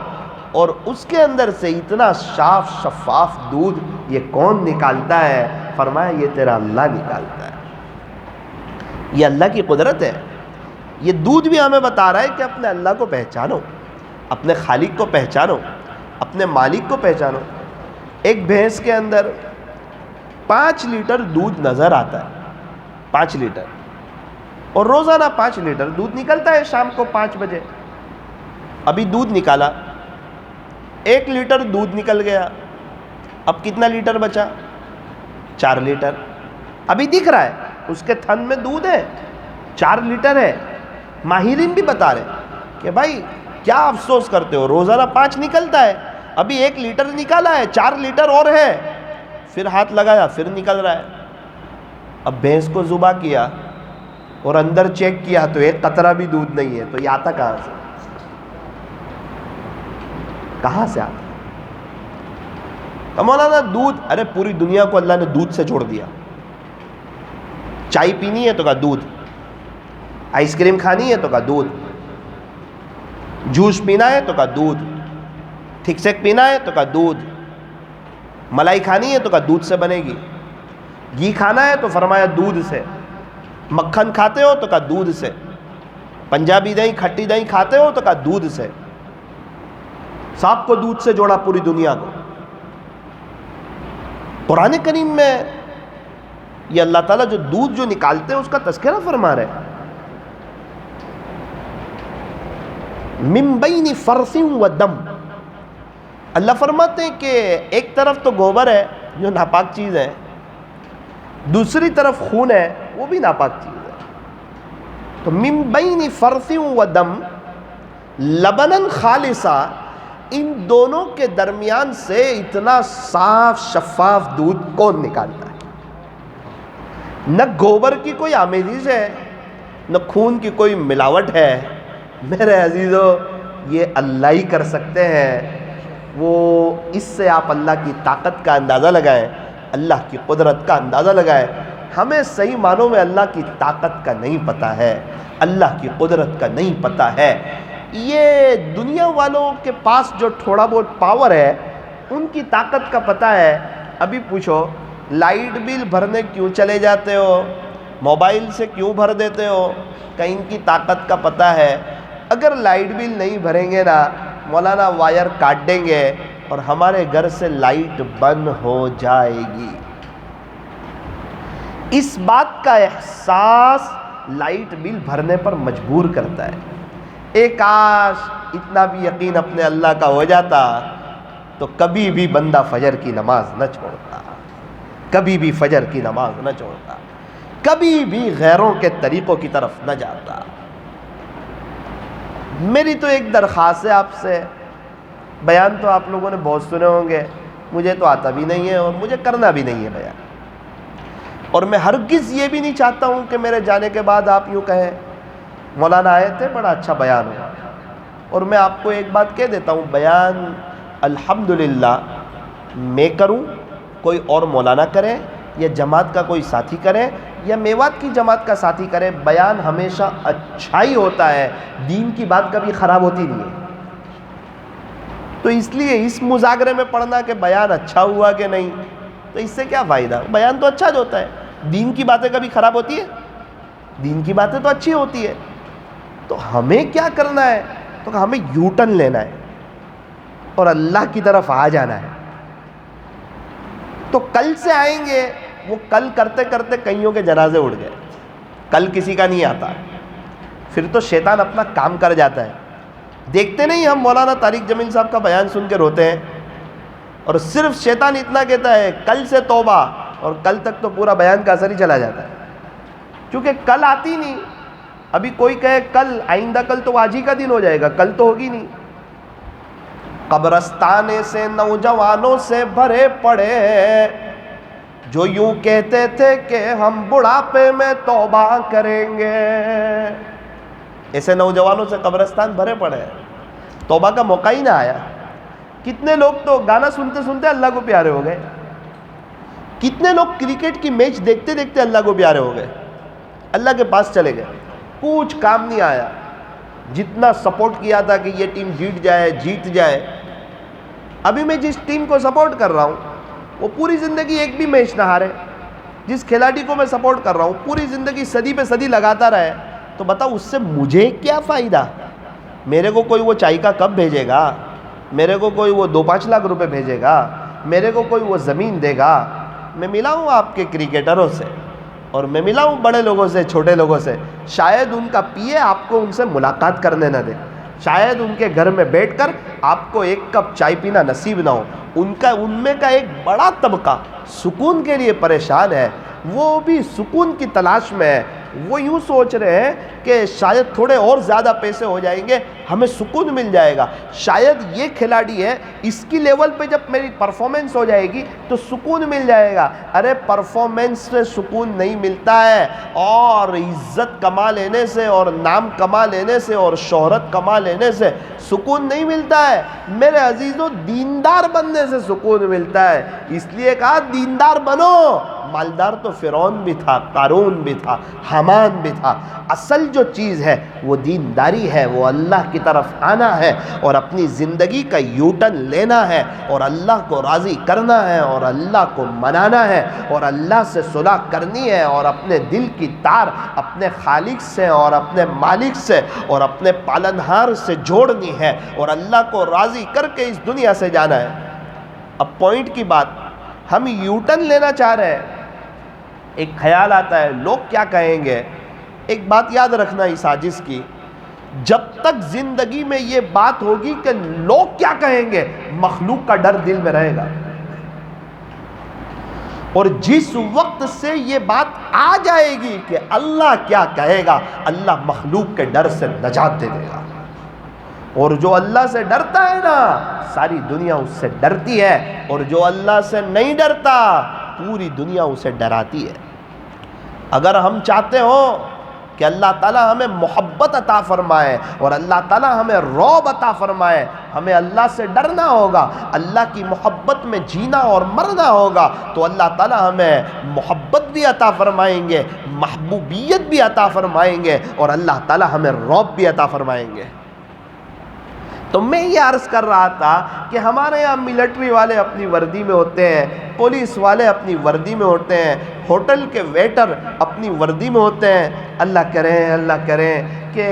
Speaker 1: اور اس کے اندر سے اتنا صاف شفاف دودھ، یہ کون نکالتا ہے؟ فرمایا یہ تیرا اللہ نکالتا ہے. یہ اللہ کی قدرت ہے. یہ دودھ بھی ہمیں بتا رہا ہے کہ اپنے اللہ کو پہچانو، اپنے خالق کو پہچانو، اپنے مالک کو پہچانو. ایک بھینس کے اندر 5 لیٹر دودھ نظر آتا ہے، 5 لیٹر، اور روزانہ 5 لیٹر دودھ نکلتا ہے. شام کو 5 بجے ابھی دودھ نکالا، 1 لیٹر دودھ نکل گیا. اب کتنا لیٹر بچا؟ 4 لیٹر. ابھی دکھ رہا ہے اس کے تھن میں دودھ ہے، 4 لیٹر ہے. ماہرین بھی بتا رہے کہ بھائی کیا افسوس کرتے ہو، روزانہ 5 نکلتا ہے، ابھی 1 لیٹر نکالا ہے، 4 لیٹر اور ہے. پھر ہاتھ لگایا، پھر نکل رہا ہے. اب بھینس کو ذبح کیا اور اندر چیک کیا تو 1 قطرہ بھی دودھ نہیں ہے. تو یہ آتا کہاں سے؟ کہاں سے آتا؟ تو مولانا دودھ، ارے پوری دنیا کو اللہ نے دودھ سے جوڑ دیا. چائے پینی ہے تو کہا دودھ، آئس کریم کھانی ہے تو کہا دودھ، جوس پینا ہے تو کہا دودھ، تھک سیک پینا ہے تو کہا دودھ، ملائی کھانی ہے تو کہا دودھ سے بنے گی، گھی کھانا ہے تو فرمایا دودھ سے، مکھن کھاتے ہو تو کہا دودھ سے، پنجابی دہی کھٹی دہی کھاتے ہو تو کہا دودھ سے. سب کو دودھ سے جوڑا، پوری دنیا کو. قرآن کریم میں یہ اللہ تعالیٰ جو دودھ جو نکالتے ہیں اس کا تذکرہ فرما رہے ہیں. من بین فرث و دم. اللہ فرماتے ہیں کہ ایک طرف تو گوبر ہے جو ناپاک چیز ہے، دوسری طرف خون ہے وہ بھی ناپاک چیز ہے. تو من بین فرث و دم لبنن خالصا، ان دونوں کے درمیان سے اتنا صاف شفاف دودھ کون نکالتا ہے؟ نہ گوبر کی کوئی آمیزش ہے، نہ خون کی کوئی ملاوٹ ہے. میرے عزیزو یہ اللہ ہی کر سکتے ہیں. وہ اس سے آپ اللہ کی طاقت کا اندازہ لگائیں، اللہ کی قدرت کا اندازہ لگائیں. ہمیں صحیح معنوں میں اللہ کی طاقت کا نہیں پتہ ہے، اللہ کی قدرت کا نہیں پتہ ہے. یہ دنیا والوں کے پاس جو تھوڑا بہت پاور ہے ان کی طاقت کا پتہ ہے. ابھی پوچھو لائٹ بل بھرنے کیوں چلے جاتے ہو، موبائل سے کیوں بھر دیتے ہو؟ کہ ان کی طاقت کا پتہ ہے. اگر لائٹ بل نہیں بھریں گے نا مولانا وائر کاٹ دیں گے اور ہمارے گھر سے لائٹ بند ہو جائے گی. اس بات کا احساس لائٹ بل بھرنے پر مجبور کرتا ہے. ایک کاش اتنا بھی یقین اپنے اللہ کا ہو جاتا تو کبھی بھی بندہ فجر کی نماز نہ چھوڑتا، کبھی بھی فجر کی نماز نہ چھوڑتا، کبھی بھی غیروں کے طریقوں کی طرف نہ جاتا. میری تو ایک درخواست ہے آپ سے، بیان تو آپ لوگوں نے بہت سنے ہوں گے، مجھے تو آتا بھی نہیں ہے اور مجھے کرنا بھی نہیں ہے بیان. اور میں ہرگز یہ بھی نہیں چاہتا ہوں کہ میرے جانے کے بعد آپ یوں کہیں مولانا آئے تھے بڑا اچھا بیان ہوا. اور میں آپ کو ایک بات کہہ دیتا ہوں، بیان الحمدللہ میں کروں، کوئی اور مولانا کرے، یا جماعت کا کوئی ساتھی کرے، یا میوات کی جماعت کا ساتھی کرے، بیان ہمیشہ اچھا ہی ہوتا ہے. دین کی بات کبھی خراب ہوتی نہیں ہے. تو اس لیے اس مذاکرے میں پڑھنا کہ بیان اچھا ہوا کہ نہیں، تو اس سے کیا فائدہ؟ بیان تو اچھا جو ہوتا ہے. دین کی باتیں کبھی خراب ہوتی ہے؟ دین کی باتیں تو اچھی ہوتی ہے. تو ہمیں کیا کرنا ہے؟ تو ہمیں یو ٹرن لینا ہے اور اللہ کی طرف آ جانا ہے. تو کل سے آئیں گے، وہ کل کرتے کرتے کئیوں کے جنازے اڑ گئے، کل کسی کا نہیں آتا. پھر تو شیطان اپنا کام کر جاتا ہے. دیکھتے نہیں ہم مولانا طارق جمیل صاحب کا بیان سن کے روتے ہیں، اور صرف شیطان اتنا کہتا ہے کل سے توبہ، اور کل تک تو پورا بیان کا اثر ہی چلا جاتا ہے. کیونکہ کل آتی نہیں، ابھی کوئی کہے کل، آئندہ کل تو آج ہی کا دن ہو جائے گا، کل تو ہوگی نہیں. قبرستان سے نوجوانوں سے بھرے پڑے جو یوں کہتے تھے کہ ہم بڑھاپے میں توبہ کریں گے. ایسے نوجوانوں سے قبرستان بھرے پڑے ہیں، توبہ کا موقع ہی نہ آیا. کتنے لوگ تو گانا سنتے سنتے اللہ کو پیارے ہو گئے، کتنے لوگ کرکٹ کی میچ دیکھتے دیکھتے اللہ کو پیارے ہو گئے، اللہ کے پاس چلے گئے، کچھ کام نہیں آیا. جتنا سپورٹ کیا تھا کہ یہ ٹیم جیت جائے. ابھی میں جس ٹیم کو سپورٹ کر رہا ہوں وہ پوری زندگی ایک بھی میچ نہ ہارے، جس کھلاڑی کو میں سپورٹ کر رہا ہوں پوری زندگی صدی پہ صدی لگاتا رہے، تو بتاؤ اس سے مجھے کیا فائدہ؟ میرے کو کوئی وہ چائے کا کپ بھیجے گا، میرے کو کوئی وہ 2-5 لاکھ روپے بھیجے گا، میرے کو کوئی وہ زمین دے گا؟ میں ملا ہوں آپ کے کرکٹروں سے، اور میں ملا ہوں بڑے لوگوں سے، چھوٹے لوگوں سے. شاید ان کا پی اے آپ کو ان سے ملاقات کرنے نہ دے، شاید ان کے گھر میں بیٹھ کر آپ کو ایک کپ چائے پینا نصیب نہ ہو. ان میں کا ایک بڑا طبقہ سکون کے لیے پریشان ہے، وہ بھی سکون کی تلاش میں ہے. وہ یوں سوچ رہے ہیں کہ شاید تھوڑے اور زیادہ پیسے ہو جائیں گے ہمیں سکون مل جائے گا، شاید یہ کھلاڑی ہے اس کی لیول پہ جب میری پرفارمنس ہو جائے گی تو سکون مل جائے گا. ارے پرفارمنس سے سکون نہیں ملتا ہے، اور عزت کما لینے سے اور نام کما لینے سے اور شہرت کما لینے سے سکون نہیں ملتا ہے. میرے عزیزوں، دیندار بننے سے سکون ملتا ہے. اس لیے کہا دیندار بنو. مالدار تو فرعون بھی تھا، قارون بھی تھا، حامان بھی تھا. اصل جو چیز ہے وہ دینداری ہے، وہ اللہ کی طرف آنا ہے اور اپنی زندگی کا یوٹن لینا ہے اور اللہ کو راضی کرنا ہے اور اللہ کو منانا ہے اور اللہ سے صلح کرنی ہے اور اپنے دل کی تار اپنے خالق سے اور اپنے مالک سے اور اپنے پالنہار سے جوڑنی ہے اور اللہ کو راضی کر کے اس دنیا سے جانا ہے. اب پوائنٹ کی بات، ہم یوٹن لینا چاہ رہے ہیں. ایک خیال آتا ہے لوگ کیا کہیں گے. ایک بات یاد رکھنا اس عاجز کی، جب تک زندگی میں یہ بات ہوگی کہ لوگ کیا کہیں گے، مخلوق کا ڈر دل میں رہے گا. اور جس وقت سے یہ بات آ جائے گی کہ اللہ کیا کہے گا، اللہ مخلوق کے ڈر سے نجات دے دے گا. اور جو اللہ سے ڈرتا ہے نا، ساری دنیا اس سے ڈرتی ہے، اور جو اللہ سے نہیں ڈرتا پوری دنیا اسے ڈراتی ہے. اگر ہم چاہتے ہوں کہ اللہ تعالیٰ ہمیں محبت عطا فرمائے اور اللہ تعالیٰ ہمیں رعب عطا فرمائے، ہمیں اللہ سے ڈرنا ہوگا، اللہ کی محبت میں جینا اور مرنا ہوگا. تو اللہ تعالیٰ ہمیں محبت بھی عطا فرمائیں گے، محبوبیت بھی عطا فرمائیں گے، اور اللہ تعالیٰ ہمیں رعب بھی عطا فرمائیں گے. تو میں یہ عرض کر رہا تھا کہ ہمارے یہاں ملٹری والے اپنی وردی میں ہوتے ہیں، پولیس والے اپنی وردی میں ہوتے ہیں، ہوٹل کے ویٹر اپنی وردی میں ہوتے ہیں. اللہ کریں کہ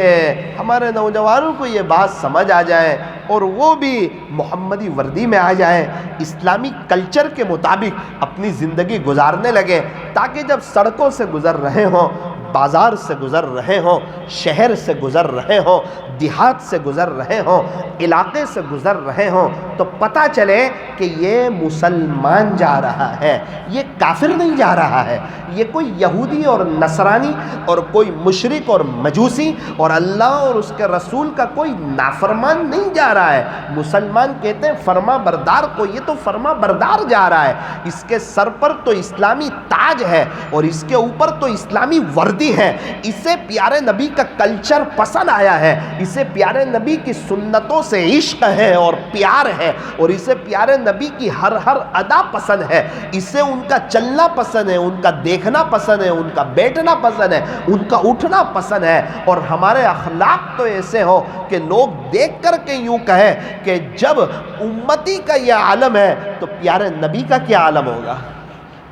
Speaker 1: ہمارے نوجوانوں کو یہ بات سمجھ آ جائے اور وہ بھی محمدی وردی میں آ جائیں، اسلامی کلچر کے مطابق اپنی زندگی گزارنے لگیں، تاکہ جب سڑکوں سے گزر رہے ہوں، بازار سے گزر رہے ہوں، شہر سے گزر رہے ہوں، دیہات سے گزر رہے ہوں، علاقے سے گزر رہے ہوں، تو پتہ چلے کہ یہ مسلمان جا رہا ہے، یہ کافر نہیں جا رہا ہے، یہ کوئی یہودی اور نصرانی اور کوئی مشرک اور مجوسی اور اللہ اور اس کے رسول کا کوئی نافرمان نہیں جا رہا ہے. مسلمان کہتے ہیں فرما بردار کو، یہ تو فرما بردار جا رہا ہے. اس کے سر پر تو اسلامی تاج ہے اور اس کے اوپر تو اسلامی وردی ہے. اسے پیارے نبی کا کلچر پسند آیا ہے، اسے پیارے نبی کی سنتوں سے عشق ہے اور پیار ہے، اور اسے پیارے نبی کی ہر ادا پسند ہے. اسے ان کا چلنا پسند ہے، ان کا دیکھنا پسند ہے، ان کا بیٹھنا پسند ہے، ان کا اٹھنا پسند ہے. اور ہمارے اخلاق تو ایسے ہو کہ لوگ دیکھ کر کے یوں کہیں کہ جب امتی کا یہ عالم ہے تو پیارے نبی کا کیا عالم ہوگا،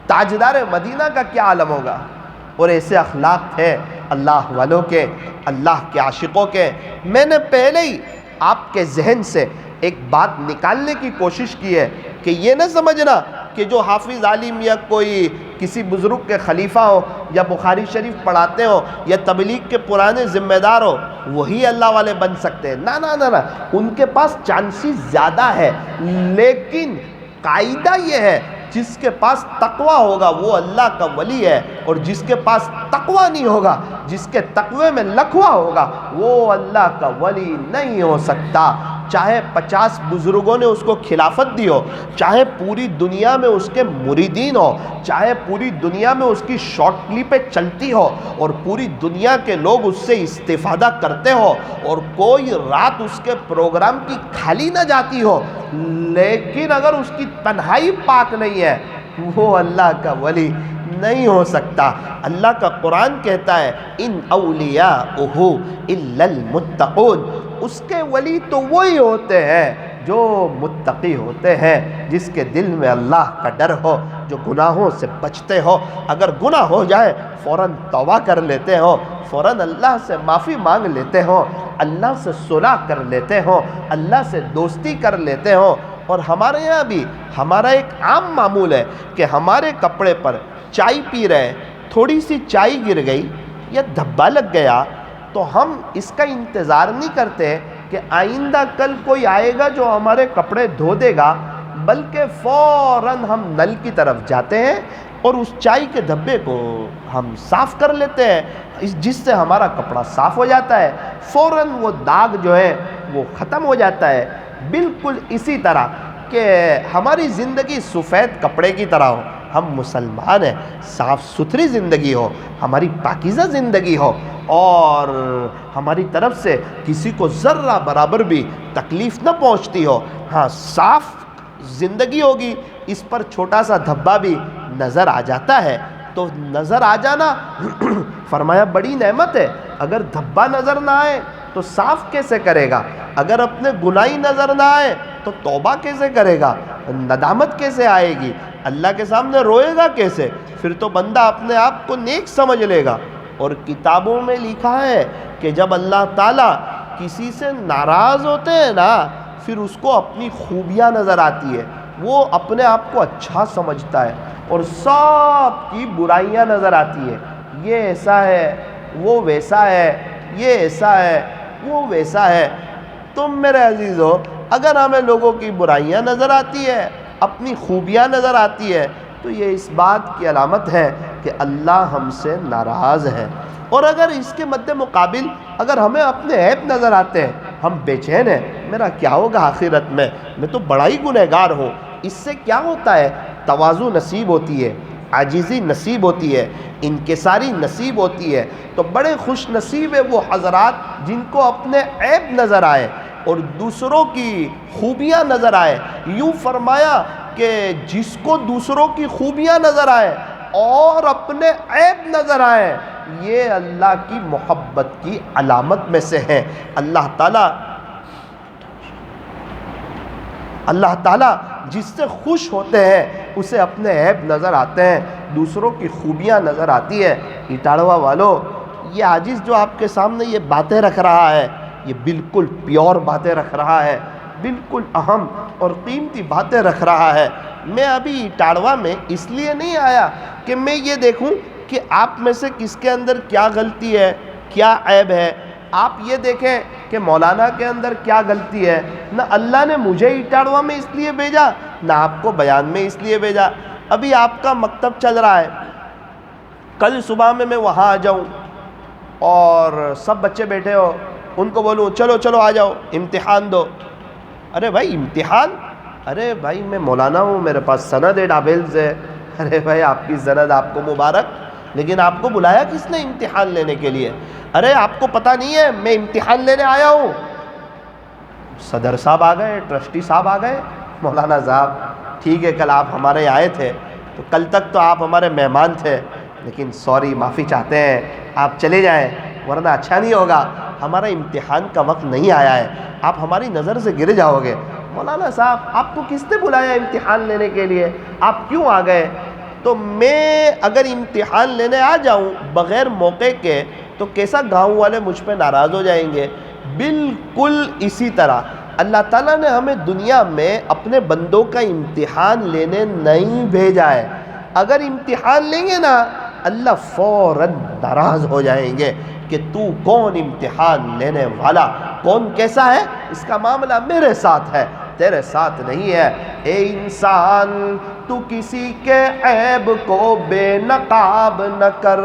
Speaker 1: تاجدار مدینہ کا کیا عالم ہوگا. اور ایسے اخلاق تھے اللہ والوں کے، اللہ کے عاشقوں کے. میں نے پہلے ہی آپ کے ذہن سے ایک بات نکالنے کی کوشش کی ہے کہ یہ نہ سمجھنا کہ جو حافظ عالم یا کوئی کسی بزرگ کے خلیفہ ہو یا بخاری شریف پڑھاتے ہو یا تبلیغ کے پرانے ذمہ دار ہو وہی اللہ والے بن سکتے ہیں. نہ، ان کے پاس چانسز زیادہ ہے، لیکن قاعدہ یہ ہے جس کے پاس تقوی ہوگا وہ اللہ کا ولی ہے، اور جس کے پاس تقوی نہیں ہوگا، جس کے تقوی میں لکھوا ہوگا، وہ اللہ کا ولی نہیں ہو سکتا۔ چاہے 50 بزرگوں نے اس کو خلافت دی ہو، چاہے پوری دنیا میں اس کے مریدین ہو، چاہے پوری دنیا میں اس کی شارٹ کلپیں چلتی ہو اور پوری دنیا کے لوگ اس سے استفادہ کرتے ہو اور کوئی رات اس کے پروگرام کی خالی نہ جاتی ہو، لیکن اگر اس کی تنہائی پاک نہیں ہے، وہ اللہ کا ولی نہیں ہو سکتا۔ اللہ کا قرآن کہتا ہے ان اولیاءہ الا المتقون، اس کے ولی تو وہی ہوتے ہیں جو متقی ہوتے ہیں، جس کے دل میں اللہ کا ڈر ہو، جو گناہوں سے بچتے ہو، اگر گناہ ہو جائے فوراً توبہ کر لیتے ہو، فوراً اللہ سے معافی مانگ لیتے ہو، اللہ سے صلح کر لیتے ہو، اللہ سے دوستی کر لیتے ہو۔ اور ہمارے یہاں بھی ہمارا ایک عام معمول ہے کہ ہمارے کپڑے پر چائے پی رہے، تھوڑی سی چائے گر گئی یا دھبا لگ گیا تو ہم اس کا انتظار نہیں کرتے کہ آئندہ کل کوئی آئے گا جو ہمارے کپڑے دھو دے گا، بلکہ فوراً ہم نل کی طرف جاتے ہیں اور اس چائے کے دھبے کو ہم صاف کر لیتے ہیں، جس سے ہمارا کپڑا صاف ہو جاتا ہے، فوراً وہ داغ جو ہے وہ ختم ہو جاتا ہے۔ بالکل اسی طرح کہ ہماری زندگی سفید کپڑے کی طرح ہو، ہم مسلمان ہیں، صاف ستھری زندگی ہو، ہماری پاکیزہ زندگی ہو، اور ہماری طرف سے کسی کو ذرہ برابر بھی تکلیف نہ پہنچتی ہو، ہاں صاف زندگی ہوگی، اس پر چھوٹا سا دھبا بھی نظر آ جاتا ہے تو نظر آ جانا فرمایا بڑی نعمت ہے۔ اگر دھبا نظر نہ آئے تو صاف کیسے کرے گا؟ اگر اپنے گناہی نظر نہ آئے تو توبہ کیسے کرے گا؟ ندامت کیسے آئے گی؟ اللہ کے سامنے روئے گا کیسے؟ پھر تو بندہ اپنے آپ کو نیک سمجھ لے گا۔ اور کتابوں میں لکھا ہے کہ جب اللہ تعالیٰ کسی سے ناراض ہوتے ہیں نا، پھر اس کو اپنی خوبیاں نظر آتی ہے، وہ اپنے آپ کو اچھا سمجھتا ہے اور سب کی برائیاں نظر آتی ہے، یہ ایسا ہے، وہ ویسا ہے، یہ ایسا ہے، وہ ویسا ہے۔ تم میرے عزیزو، اگر ہمیں لوگوں کی برائیاں نظر آتی ہے، اپنی خوبیاں نظر آتی ہے، تو یہ اس بات کی علامت ہے کہ اللہ ہم سے ناراض ہے۔ اور اگر اس کے مد مقابل اگر ہمیں اپنے عیب نظر آتے ہیں، ہم بے چین ہیں، میرا کیا ہوگا آخرت میں تو بڑا ہی گنہگار ہوں، اس سے کیا ہوتا ہے؟ تواضع نصیب ہوتی ہے، عاجزی نصیب ہوتی ہے، انکساری نصیب ہوتی ہے۔ تو بڑے خوش نصیب ہے وہ حضرات جن کو اپنے عیب نظر آئے اور دوسروں کی خوبیاں نظر آئے۔ یوں فرمایا کہ جس کو دوسروں کی خوبیاں نظر آئے اور اپنے عیب نظر آئے، یہ اللہ کی محبت کی علامت میں سے ہے۔ اللہ تعالیٰ جس سے خوش ہوتے ہیں اسے اپنے عیب نظر آتے ہیں، دوسروں کی خوبیاں نظر آتی ہے۔ اٹاڑوا والو، یہ عاجز جو آپ کے سامنے یہ باتیں رکھ رہا ہے، یہ بالکل پیور باتیں رکھ رہا ہے، بالکل اہم اور قیمتی باتیں رکھ رہا ہے۔ میں ابھی اٹاڑوا میں اس لیے نہیں آیا کہ میں یہ دیکھوں کہ آپ میں سے کس کے اندر کیا غلطی ہے، کیا عیب ہے۔ آپ یہ دیکھیں کہ مولانا کے اندر کیا غلطی ہے۔ نہ اللہ نے مجھے اٹاڑوا میں اس لیے بھیجا، نہ آپ کو بیان میں اس لیے بھیجا۔ ابھی آپ کا مکتب چل رہا ہے، کل صبح میں وہاں آ جاؤں اور سب بچے بیٹھے ہو، ان کو بولوں چلو چلو آ جاؤ امتحان دو۔ ارے بھائی امتحان؟ ارے بھائی میں مولانا ہوں، میرے پاس سند ہے ڈابیلز ہے۔ ارے بھائی آپ کی سند آپ کو مبارک، لیکن آپ کو بلایا کس نے امتحان لینے کے لیے؟ ارے آپ کو پتہ نہیں ہے میں امتحان لینے آیا ہوں۔ صدر صاحب آ گئے، ٹرسٹی صاحب آ گئے، مولانا صاحب ٹھیک ہے کل آپ ہمارے آئے تھے تو کل تک تو آپ ہمارے مہمان تھے، لیکن سوری معافی چاہتے ہیں، آپ چلے جائیں ورنہ اچھا نہیں ہوگا، ہمارا امتحان کا وقت نہیں آیا ہے، آپ ہماری نظر سے گر جاؤ گے۔ مولانا صاحب آپ کو کس نے بلایا امتحان لینے کے لیے؟ آپ کیوں آ گئے؟ تو میں اگر امتحان لینے آ جاؤں بغیر موقع کے تو کیسا گاؤں والے مجھ پہ ناراض ہو جائیں گے۔ بالکل اسی طرح اللہ تعالیٰ نے ہمیں دنیا میں اپنے بندوں کا امتحان لینے نہیں بھیجا ہے۔ اگر امتحان لیں گے نا اللہ فوراً ناراض ہو جائیں گے کہ تو کون امتحان لینے والا، کون کیسا ہے، اس کا معاملہ میرے ساتھ ہے، تیرے ساتھ نہیں ہے۔ اے انسان تو کسی کے عیب کو بے نقاب نہ کر،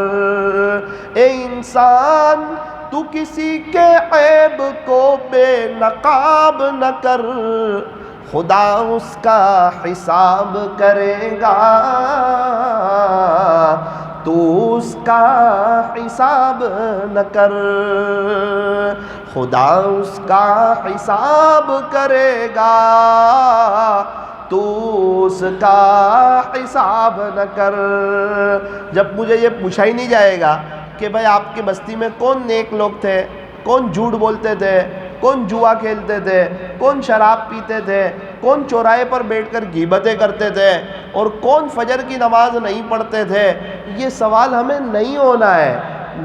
Speaker 1: اے انسان تو کسی کے عیب کو بے نقاب نہ کر، خدا اس کا حساب کرے گا، تو اس کا حساب نہ کر، خدا اس کا حساب کرے گا، تو اس کا حساب نہ کر۔ جب مجھے یہ پوچھا ہی نہیں جائے گا کہ بھائی آپ کی بستی میں کون نیک لوگ تھے، کون جھوٹ بولتے تھے، کون جوا کھیلتے تھے، کون شراب پیتے تھے، کون چوراہے پر بیٹھ کر غیبتیں کرتے تھے، اور کون فجر کی نماز نہیں پڑھتے تھے، یہ سوال ہمیں نہیں ہونا ہے۔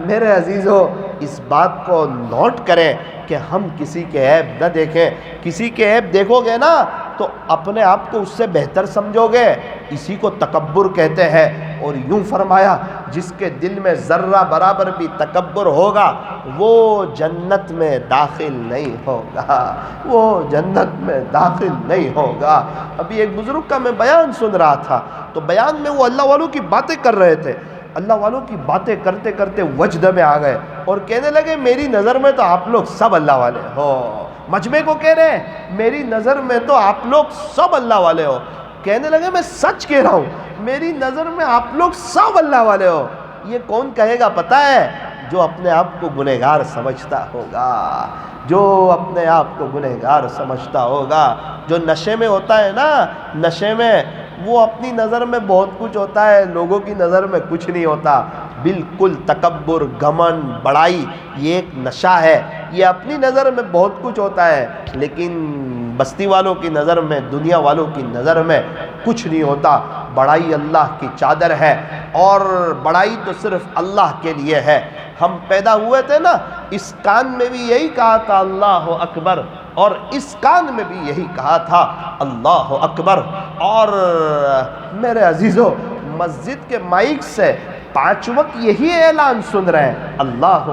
Speaker 1: میرے عزیزو، اس بات کو نوٹ کریں کہ ہم کسی کے عیب نہ دیکھیں۔ کسی کے عیب دیکھو گے نا تو اپنے آپ کو اس سے بہتر سمجھو گے، اسی کو تکبر کہتے ہیں۔ اور یوں فرمایا، جس کے دل میں ذرہ برابر بھی تکبر ہوگا وہ جنت میں داخل نہیں ہوگا، وہ جنت میں داخل نہیں ہوگا۔ ابھی ایک بزرگ کا میں بیان سن رہا تھا، تو بیان میں وہ اللہ والوں کی باتیں کر رہے تھے، اللہ والوں کی باتیں کرتے کرتے وجد میں آ گئے اور کہنے لگے میری نظر میں تو آپ لوگ سب اللہ والے ہو۔ مجمع کو کہہ رہے ہیں میری نظر میں تو آپ لوگ سب اللہ والے ہو۔ کہنے لگے میں سچ کہہ رہا ہوں، میری نظر میں آپ لوگ سب اللہ والے ہو۔ یہ کون کہے گا پتہ ہے؟ جو اپنے آپ کو گنہگار سمجھتا ہوگا، جو اپنے آپ کو گنہگار سمجھتا ہوگا۔ جو نشے میں ہوتا ہے نا، نشے میں وہ اپنی نظر میں بہت کچھ ہوتا ہے، لوگوں کی نظر میں کچھ نہیں ہوتا۔ بالکل تکبر، گھمنڈ، بڑائی، یہ ایک نشہ ہے۔ یہ اپنی نظر میں بہت کچھ ہوتا ہے، لیکن بستی والوں کی نظر میں، دنیا والوں کی نظر میں کچھ نہیں ہوتا۔ بڑائی اللہ کی چادر ہے، اور بڑائی تو صرف اللہ کے لیے ہے۔ ہم پیدا ہوئے تھے نا، اس کان میں بھی یہی کہا تھا اللہ اکبر، اور اس کان میں بھی یہی کہا تھا اللہ اکبر۔ اور میرے عزیزو، مسجد کے مائک سے 5 وقت یہی اعلان سن رہے ہیں، اللہ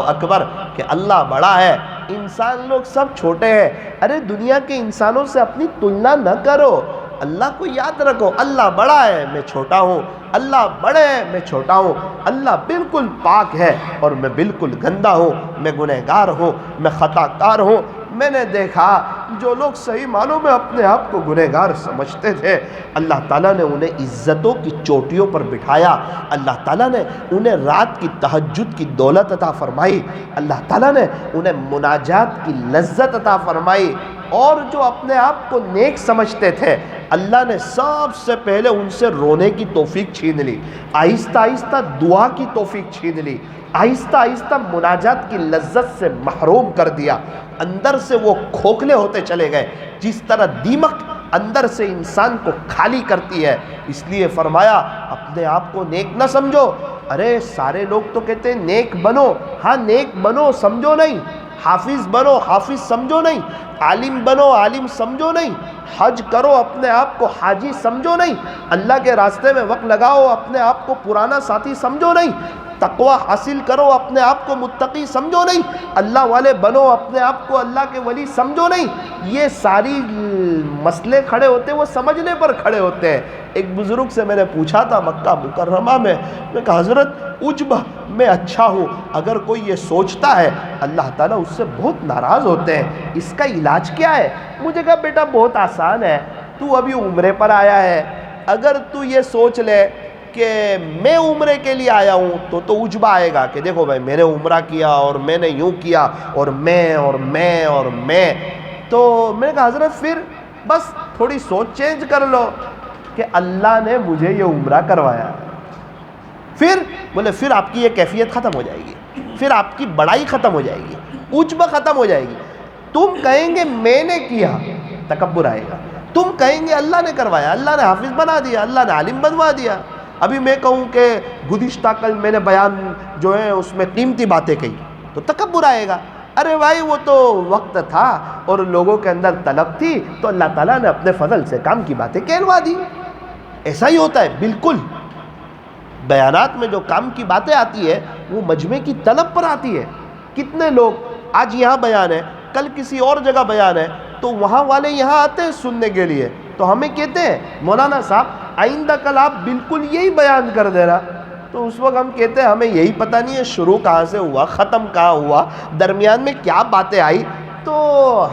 Speaker 1: اکبر، کہ اللہ بڑا ہے، انسان لوگ سب چھوٹے ہیں۔ ارے دنیا کے انسانوں سے اپنی تلنا نہ کرو، اللہ کو یاد رکھو، اللہ بڑا ہے، میں چھوٹا ہوں، اللہ بڑے ہے، میں چھوٹا ہوں، اللہ بالکل پاک ہے اور میں بالکل گندا ہوں، میں گنہگار ہوں، میں خطا کار ہوں۔ میں نے دیکھا جو لوگ صحیح معنوں میں اپنے آپ کو گنہگار سمجھتے تھے، اللہ تعالیٰ نے انہیں عزتوں کی چوٹیوں پر بٹھایا، اللہ تعالیٰ نے انہیں رات کی تہجد کی دولت عطا فرمائی، اللہ تعالیٰ نے انہیں مناجات کی لذت عطا فرمائی۔ اور جو اپنے آپ کو نیک سمجھتے تھے، اللہ نے سب سے پہلے ان سے رونے کی توفیق چھین لی، آہستہ آہستہ دعا کی توفیق چھین لی، آہستہ آہستہ مناجات کی لذت سے محروم کر دیا، اندر سے وہ کھوکھلے ہوتے چلے گئے، جس طرح دیمک اندر سے انسان کو خالی کرتی ہے۔ اس لیے فرمایا اپنے آپ کو نیک نہ سمجھو۔ ارے سارے لوگ تو کہتے ہیں نیک بنو، ہاں نیک بنو، سمجھو نہیں، حافظ بنو، حافظ سمجھو نہیں، عالم بنو، عالم سمجھو نہیں، حج کرو، اپنے آپ کو حاجی سمجھو نہیں، اللہ کے راستے میں وقت لگاؤ، اپنے آپ کو پرانا ساتھی سمجھو نہیں، تقوی حاصل کرو، اپنے آپ کو متقی سمجھو نہیں، اللہ والے بنو، اپنے آپ کو اللہ کے ولی سمجھو نہیں۔ یہ ساری مسئلے کھڑے ہوتے ہیں، وہ سمجھنے پر کھڑے ہوتے ہیں۔ ایک بزرگ سے میں نے پوچھا تھا مکہ مکرمہ میں کہا حضرت عجب میں اچھا ہوں، اگر کوئی یہ سوچتا ہے اللہ تعالیٰ اس سے بہت ناراض ہوتے ہیں، اس کا علاج کیا ہے؟ مجھے کہا بیٹا بہت آسان ہے، تو ابھی عمرے پر آیا ہے، اگر تو یہ سوچ لے کہ میں عمرے کے لیے آیا ہوں تو عجبہ آئے گا کہ دیکھو بھائی میں نے عمرہ کیا اور میں نے یوں کیا اور میں تو میں نے کہا حضرت پھر بس تھوڑی سوچ چینج کر لو کہ اللہ نے مجھے یہ عمرہ کروایا، پھر بولے پھر آپ کی یہ کیفیت ختم ہو جائے گی، پھر آپ کی بڑائی ختم ہو جائے گی، عجبہ ختم ہو جائے گی۔ تم کہیں گے میں نے کیا، تکبر آئے گا۔ تم کہیں گے اللہ نے کروایا، اللہ نے حافظ بنا دیا، اللہ نے عالم بنوا دیا۔ ابھی میں کہوں کہ گزشتہ کل میں نے بیان جو ہے اس میں قیمتی باتیں کہی تو تکبر آئے گا۔ ارے بھائی وہ تو وقت تھا اور لوگوں کے اندر طلب تھی تو اللہ تعالیٰ نے اپنے فضل سے کام کی باتیں کہلوا دی۔ ایسا ہی ہوتا ہے بالکل۔ بیانات میں جو کام کی باتیں آتی ہے وہ مجمع کی طلب پر آتی ہے۔ کتنے لوگ آج یہاں بیان ہے، کل کسی اور جگہ بیان ہے، تو وہاں والے یہاں آتے ہیں سننے کے لیے، تو ہمیں کہتے ہیں مولانا صاحب آئندہ کل آپ بالکل یہی بیان کر دینا، تو اس وقت ہم کہتے ہیں ہمیں یہی پتہ نہیں ہے شروع کہاں سے ہوا، ختم کہاں ہوا، درمیان میں کیا باتیں آئی. تو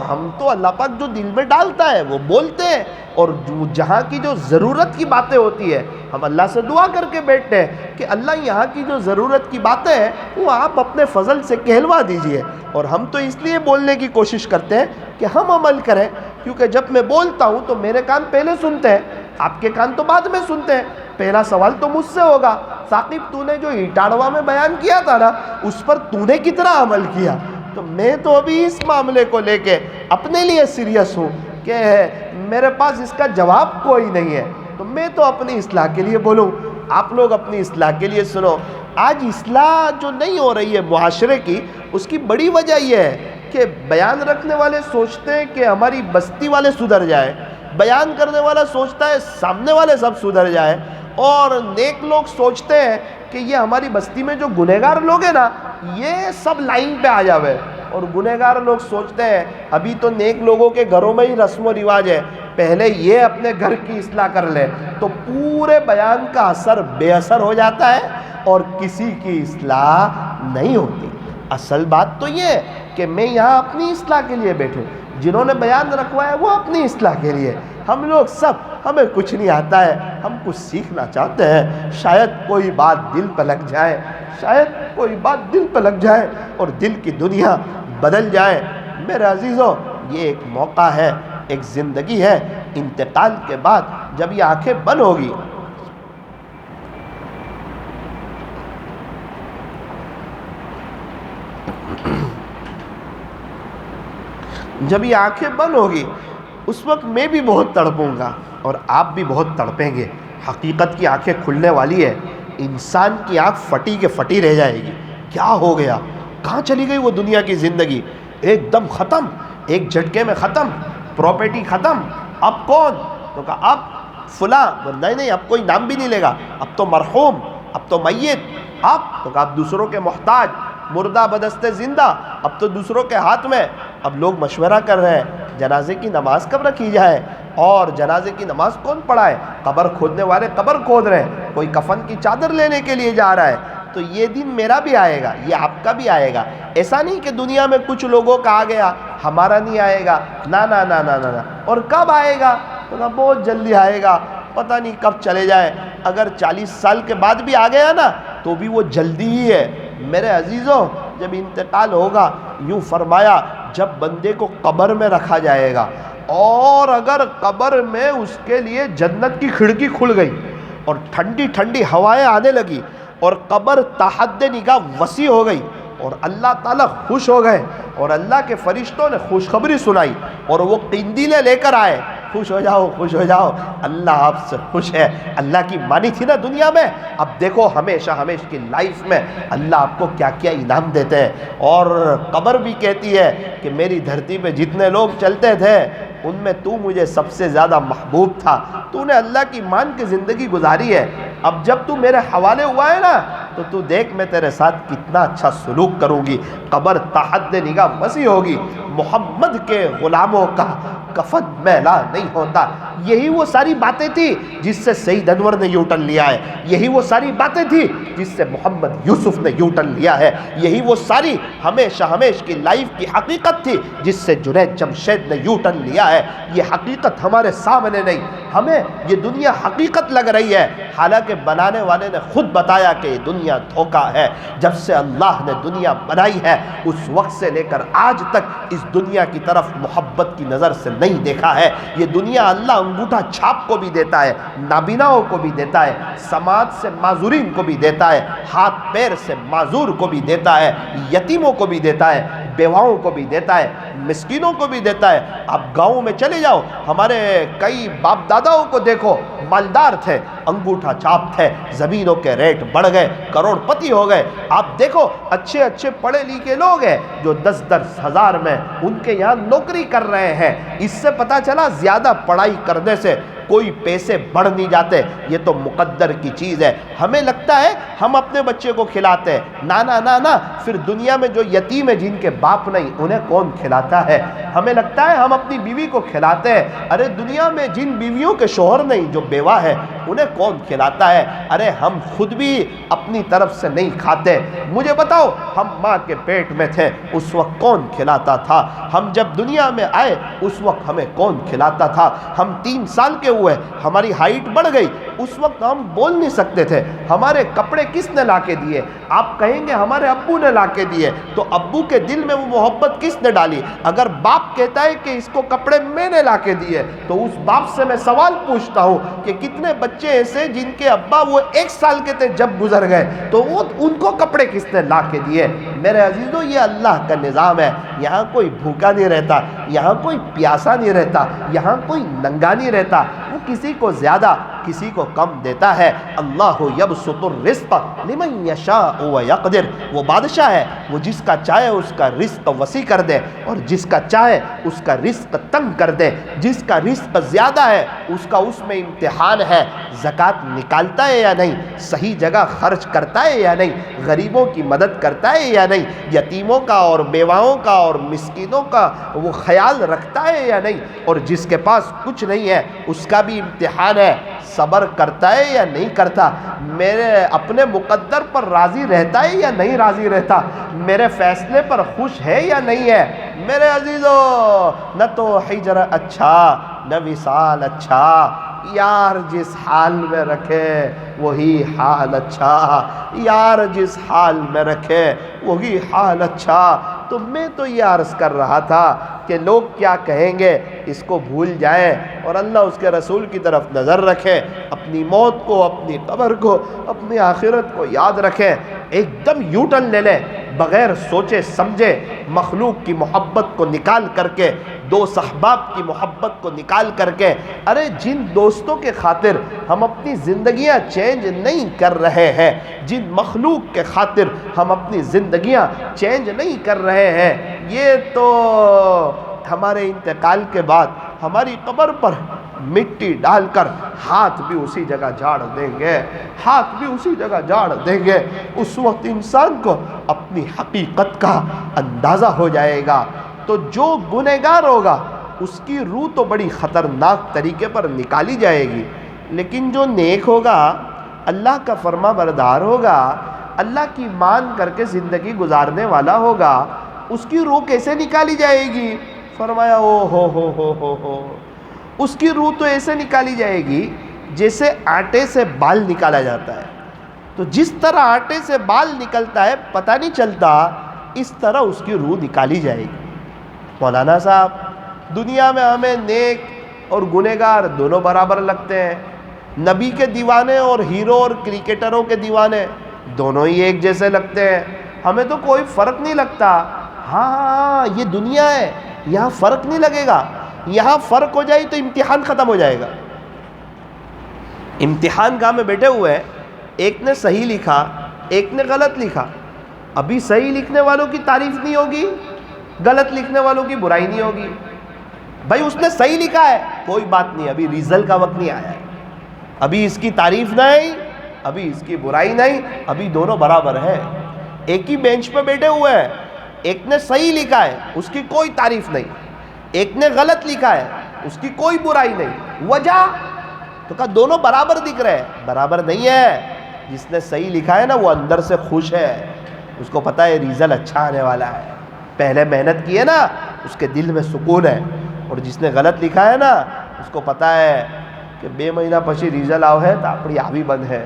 Speaker 1: ہم تو اللہ پاک جو دل میں ڈالتا ہے وہ بولتے ہیں، اور جہاں کی جو ضرورت کی باتیں ہوتی ہے ہم اللہ سے دعا کر کے بیٹھتے ہیں کہ اللہ یہاں کی جو ضرورت کی باتیں ہیں وہ آپ اپنے فضل سے کہلوا دیجئے. اور ہم تو اس لیے بولنے کی کوشش کرتے ہیں کہ ہم عمل کریں، کیونکہ جب میں بولتا ہوں تو میرے کان پہلے سنتے ہیں، آپ کے کان تو بعد میں سنتے ہیں. پہلا سوال تو مجھ سے ہوگا، ثاقب تو نے جو اٹاڑوا میں بیان کیا تھا نا اس پر تو نے کتنا عمل کیا؟ تو میں تو ابھی اس معاملے کو لے کے اپنے لیے سیریس ہوں کہ میرے پاس اس کا جواب کوئی نہیں ہے، تو میں تو اپنی اصلاح کے لیے بولوں، آپ لوگ اپنی اصلاح کے لیے سنو. آج اصلاح جو نہیں ہو رہی ہے معاشرے کی، اس کی بڑی وجہ یہ ہے کہ بیان رکھنے والے سوچتے ہیں کہ ہماری بستی والے سدھر جائیں، بیان کرنے والا سوچتا ہے سامنے والے سب سدھر جائیں، اور نیک لوگ سوچتے ہیں کہ یہ ہماری بستی میں جو گنہگار لوگ ہیں نا یہ سب لائن پہ آ جاوے. اور گنہگار لوگ سوچتے ہیں ابھی تو نیک لوگوں کے گھروں میں ہی رسم و رواج ہے، پہلے یہ اپنے گھر کی اصلاح کر لے، تو پورے بیان کا اثر بے اثر ہو جاتا ہے اور کسی کی اصلاح نہیں ہوتی. اصل بات تو یہ ہے کہ میں یہاں اپنی اصلاح کے لیے بیٹھوں، جنہوں نے بیان رکھوایا وہ اپنی اصلاح کے لیے، ہم لوگ سب ہمیں کچھ نہیں آتا ہے، ہم کچھ سیکھنا چاہتے ہیں، شاید کوئی بات دل پہ لگ جائے، شاید کوئی بات دل پہ لگ جائے اور دل کی دنیا بدل جائے. میرے عزیزوں یہ ایک موقع ہے، ایک زندگی ہے، انتقال کے بعد جب یہ آنکھیں بند ہوگی جب یہ آنکھیں بند ہوگی اس وقت میں بھی بہت تڑپوں گا اور آپ بھی بہت تڑپیں گے. حقیقت کی آنکھیں کھلنے والی ہے، انسان کی آنکھ پھٹی کے پھٹی رہ جائے گی. کیا ہو گیا، کہاں چلی گئی وہ دنیا کی زندگی؟ ایک دم ختم، ایک جھٹکے میں ختم، پراپرٹی ختم. اب کون؟ تو کہا اب فلاں. نہیں اب کوئی نام بھی نہیں لے گا، اب تو مرحوم، اب تو میت. اب تو کہا اب دوسروں کے محتاج، مردہ بدست زندہ، اب تو دوسروں کے ہاتھ میں. اب لوگ مشورہ کر رہے ہیں جنازے کی نماز کب رکھی جائے، اور جنازے کی نماز کون پڑھائے. قبر کھودنے والے قبر کھود رہے ہیں، کوئی کفن کی چادر لینے کے لیے جا رہا ہے. تو یہ دن میرا بھی آئے گا، یہ آپ کا بھی آئے گا. ایسا نہیں کہ دنیا میں کچھ لوگوں کا آ گیا ہمارا نہیں آئے گا، نا نا نا نا نا. اور کب آئے گا؟ تو کہا بہت جلدی آئے گا، پتہ نہیں کب چلے جائے. اگر 40 سال کے بعد بھی آ گیا نا تو بھی وہ جلدی ہی ہے. میرے عزیزوں جب انتقال ہوگا، یوں فرمایا جب بندے کو قبر میں رکھا جائے گا اور اگر قبر میں اس کے لیے جنت کی کھڑکی کھل گئی اور ٹھنڈی ٹھنڈی ہوائیں آنے لگی اور قبر تحد نگاہ وسیع ہو گئی اور اللہ تعالیٰ خوش ہو گئے اور اللہ کے فرشتوں نے خوشخبری سنائی اور وہ قندیلیں لے کر آئے، خوش ہو جاؤ خوش ہو جاؤ، اللہ آپ سے خوش ہے. اللہ کی مانی تھی نا دنیا میں، اب دیکھو ہمیشہ ہمیشہ کی لائف میں اللہ آپ کو کیا کیا انعام دیتے ہیں. اور قبر بھی کہتی ہے کہ میری دھرتی پہ جتنے لوگ چلتے تھے ان میں تو مجھے سب سے زیادہ محبوب تھا، تو نے اللہ کی مان کی زندگی گزاری ہے. اب جب تو میرے حوالے ہوا ہے نا تو دیکھ میں تیرے ساتھ کتنا اچھا سلوک کروں گی. قبر تحد نگاہ وسیع ہوگی. محمد کے غلاموں کا کفن میلا نہیں ہوتا. یہی وہ ساری باتیں تھی جس سے سید انور نے یو ٹرن لیا ہے، یہی وہ ساری باتیں تھی جس سے محمد یوسف نے یو ٹرن لیا ہے، یہی وہ ساری ہمیشہ ہمیشہ کی لائف کی حقیقت تھی جس سے جنید جمشید نے یو ٹرن لیا ہے. یہ حقیقت ہمارے سامنے نہیں، ہمیں یہ دنیا حقیقت لگ رہی ہے، حالانکہ بنانے والے نے خود بتایا کہ یہ دنیا دھوکہ ہے. جب سے اللہ نے دنیا بنائی ہے اس وقت سے لے کر آج تک اس دنیا کی طرف محبت کی نظر سے نہیں دیکھا ہے. یہ دنیا اللہ انگوٹھا چھاپ کو بھی دیتا ہے، نابیناؤں کو بھی دیتا ہے، سماعت سے معذورین کو بھی دیتا ہے، ہاتھ پیر سے معذور کو بھی دیتا ہے، یتیموں کو بھی دیتا ہے، بیواؤں کو بھی دیتا ہے، مسکینوں کو بھی دیتا ہے. آپ گاؤں میں چلے جاؤ، ہمارے کئی باپ داداؤں کو دیکھو، مالدار تھے، انگوٹھا چھاپ تھے، زمینوں کے ریٹ بڑھ گئے، کروڑ پتی ہو گئے. آپ دیکھو اچھے اچھے پڑھے لکھے لوگ ہیں جو 10-10 ہزار میں ان کے یہاں نوکری کر رہے ہیں. اس سے پتہ چلا زیادہ پڑھائی کرنے سے کوئی پیسے بڑھ نہیں جاتے، یہ تو مقدر کی چیز ہے. ہمیں لگتا ہے ہم اپنے بچے کو کھلاتے ہیں، نانا نانا، پھر دنیا میں جو یتیم ہے جن کے باپ نہیں انہیں کون کھلاتا ہے؟ ہمیں لگتا ہے ہم اپنی بیوی کو کھلاتے ہیں، ارے دنیا میں جن بیویوں کے شوہر نہیں، جو بیوہ ہے، انہیں کون کھلاتا ہے؟ ارے ہم خود بھی اپنی طرف سے نہیں کھاتے۔ مجھے بتاؤ، ہم ماں کے پیٹ میں تھے اس وقت کون کھلاتا تھا؟ ہم جب دنیا میں آئے اس وقت ہمیں کون کھلاتا تھا؟ ہم 3 سال کے ہوئے، ہماری ہائٹ بڑھ گئی، اس وقت ہم بول نہیں سکتے تھے، ہمارے کپڑے کس نے لا کے دیے؟ آپ کہیں گے ہمارے ابو نے لا کے دیے، تو ابو کے دل میں وہ محبت کس نے ڈالی؟ اگر باپ کہتا ہے کہ اس کو کپڑے میں نے لا کے دیے، تو اس باپ سے میں سوال پوچھتا ہوں کہ کتنے بچے ایسے جن کے ابا وہ 1 سال کے تھے جب گزر گئے، تو وہ ان کو کپڑے کس نے لا کے دیے؟ میرے عزیزو، یہ اللہ کا نظام ہے، یہاں کوئی بھوکا نہیں رہتا، یہاں کوئی پیاسا نہیں رہتا، یہاں کوئی ننگا نہیں رہتا، وہ کسی کو زیادہ کسی کو کم دیتا ہے۔ اللہ یبسط الرزق لمن یشاء ویقدر، وہ بادشاہ ہے، وہ جس کا چاہے اس کا رزق وسیع کر دے اور جس کا چاہے اس کا رزق تنگ کر دے۔ جس کا رزق زیادہ ہے اس کا اس میں امتحان ہے، زکوٰۃ نکالتا ہے یا نہیں، صحیح جگہ خرچ کرتا ہے یا نہیں، غریبوں کی مدد کرتا ہے یا نہیں، یتیموں کا اور بیواؤں کا اور مسکینوں کا وہ خیال رکھتا ہے یا نہیں، اور جس کے پاس کچھ نہیں ہے اس کا بھی امتحان ہے، صبر کرتا ہے یا نہیں کرتا، میرے اپنے مقدر پر راضی رہتا ہے یا نہیں راضی رہتا، میرے فیصلے پر خوش ہے یا نہیں ہے۔ میرے عزیزو، نہ تو ہجر اچھا نہ وصال اچھا، یار جس حال میں رکھے وہی حال اچھا، یار جس حال میں رکھے وہی حال اچھا۔ تو میں تو یہ عرض کر رہا تھا کہ لوگ کیا کہیں گے اس کو بھول جائیں اور اللہ اس کے رسول کی طرف نظر رکھیں، اپنی موت کو، اپنی قبر کو، اپنی آخرت کو یاد رکھیں، ایک دم یو ٹرن لے لیں، بغیر سوچے سمجھے مخلوق کی محبت کو نکال کر کے، دوست احباب کی محبت کو نکال کر کے، ارے جن دوستوں کے خاطر ہم اپنی زندگیاں چینج نہیں کر رہے ہیں، جن مخلوق کے خاطر ہم اپنی زندگیاں چینج نہیں کر رہے ہیں، یہ تو ہمارے انتقال کے بعد ہماری قبر پر مٹی ڈال کر ہاتھ بھی اسی جگہ جھاڑ دیں گے، ہاتھ بھی اسی جگہ جھاڑ دیں گے۔ اس وقت انسان کو اپنی حقیقت کا اندازہ ہو جائے گا۔ تو جو گنہگار ہوگا اس کی روح تو بڑی خطرناک طریقے پر نکالی جائے گی، لیکن جو نیک ہوگا، اللہ کا فرما بردار ہوگا، اللہ کی مان کر کے زندگی گزارنے والا ہوگا، اس کی روح کیسے نکالی جائے گی؟ فرمایا او ہو، اس کی روح تو ایسے نکالی جائے گی جیسے آٹے سے بال نکالا جاتا ہے۔ تو جس طرح آٹے سے بال نکلتا ہے پتہ نہیں چلتا، اس طرح اس کی روح نکالی جائے گی۔ مولانا صاحب، دنیا میں ہمیں نیک اور گنہگار دونوں برابر لگتے ہیں، نبی کے دیوانے اور ہیرو اور کرکٹروں کے دیوانے دونوں ہی ایک جیسے لگتے ہیں، ہمیں تو کوئی فرق نہیں لگتا۔ ہاں، یہ دنیا ہے، یہاں فرق نہیں لگے گا، یہاں فرق ہو جائے تو امتحان ختم ہو جائے گا۔ امتحان گاہ میں بیٹھے ہوئے ہیں، ایک نے صحیح لکھا، ایک نے غلط لکھا، ابھی صحیح لکھنے والوں کی تعریف نہیں ہوگی، غلط لکھنے والوں کی برائی نہیں ہوگی۔ بھائی اس نے صحیح لکھا ہے، کوئی بات نہیں، ابھی ریزلٹ کا وقت نہیں آیا ہے، ابھی اس کی تعریف نہیں، ابھی اس کی برائی نہیں، ابھی دونوں برابر ہے۔ ایک ہی بینچ پہ بیٹھے ہوئے ہیں، ایک نے صحیح لکھا ہے، اس کی کوئی تعریف نہیں، ایک نے غلط لکھا ہے، اس کی کوئی برائی نہیں۔ وجہ تو کہا دونوں برابر دکھ رہے ہیں، برابر نہیں ہے۔ جس نے صحیح لکھا ہے نا وہ اندر سے خوش ہے، اس کو پتا ہے ریزلٹ اچھا آنے والا ہے، پہلے محنت کی ہے نا، اس کے دل میں سکون ہے۔ اور جس نے غلط لکھا ہے نا اس کو پتا ہے کہ بے مہینہ پچھی ریزلٹ آؤ ہے تو اپنی آبی بند ہے،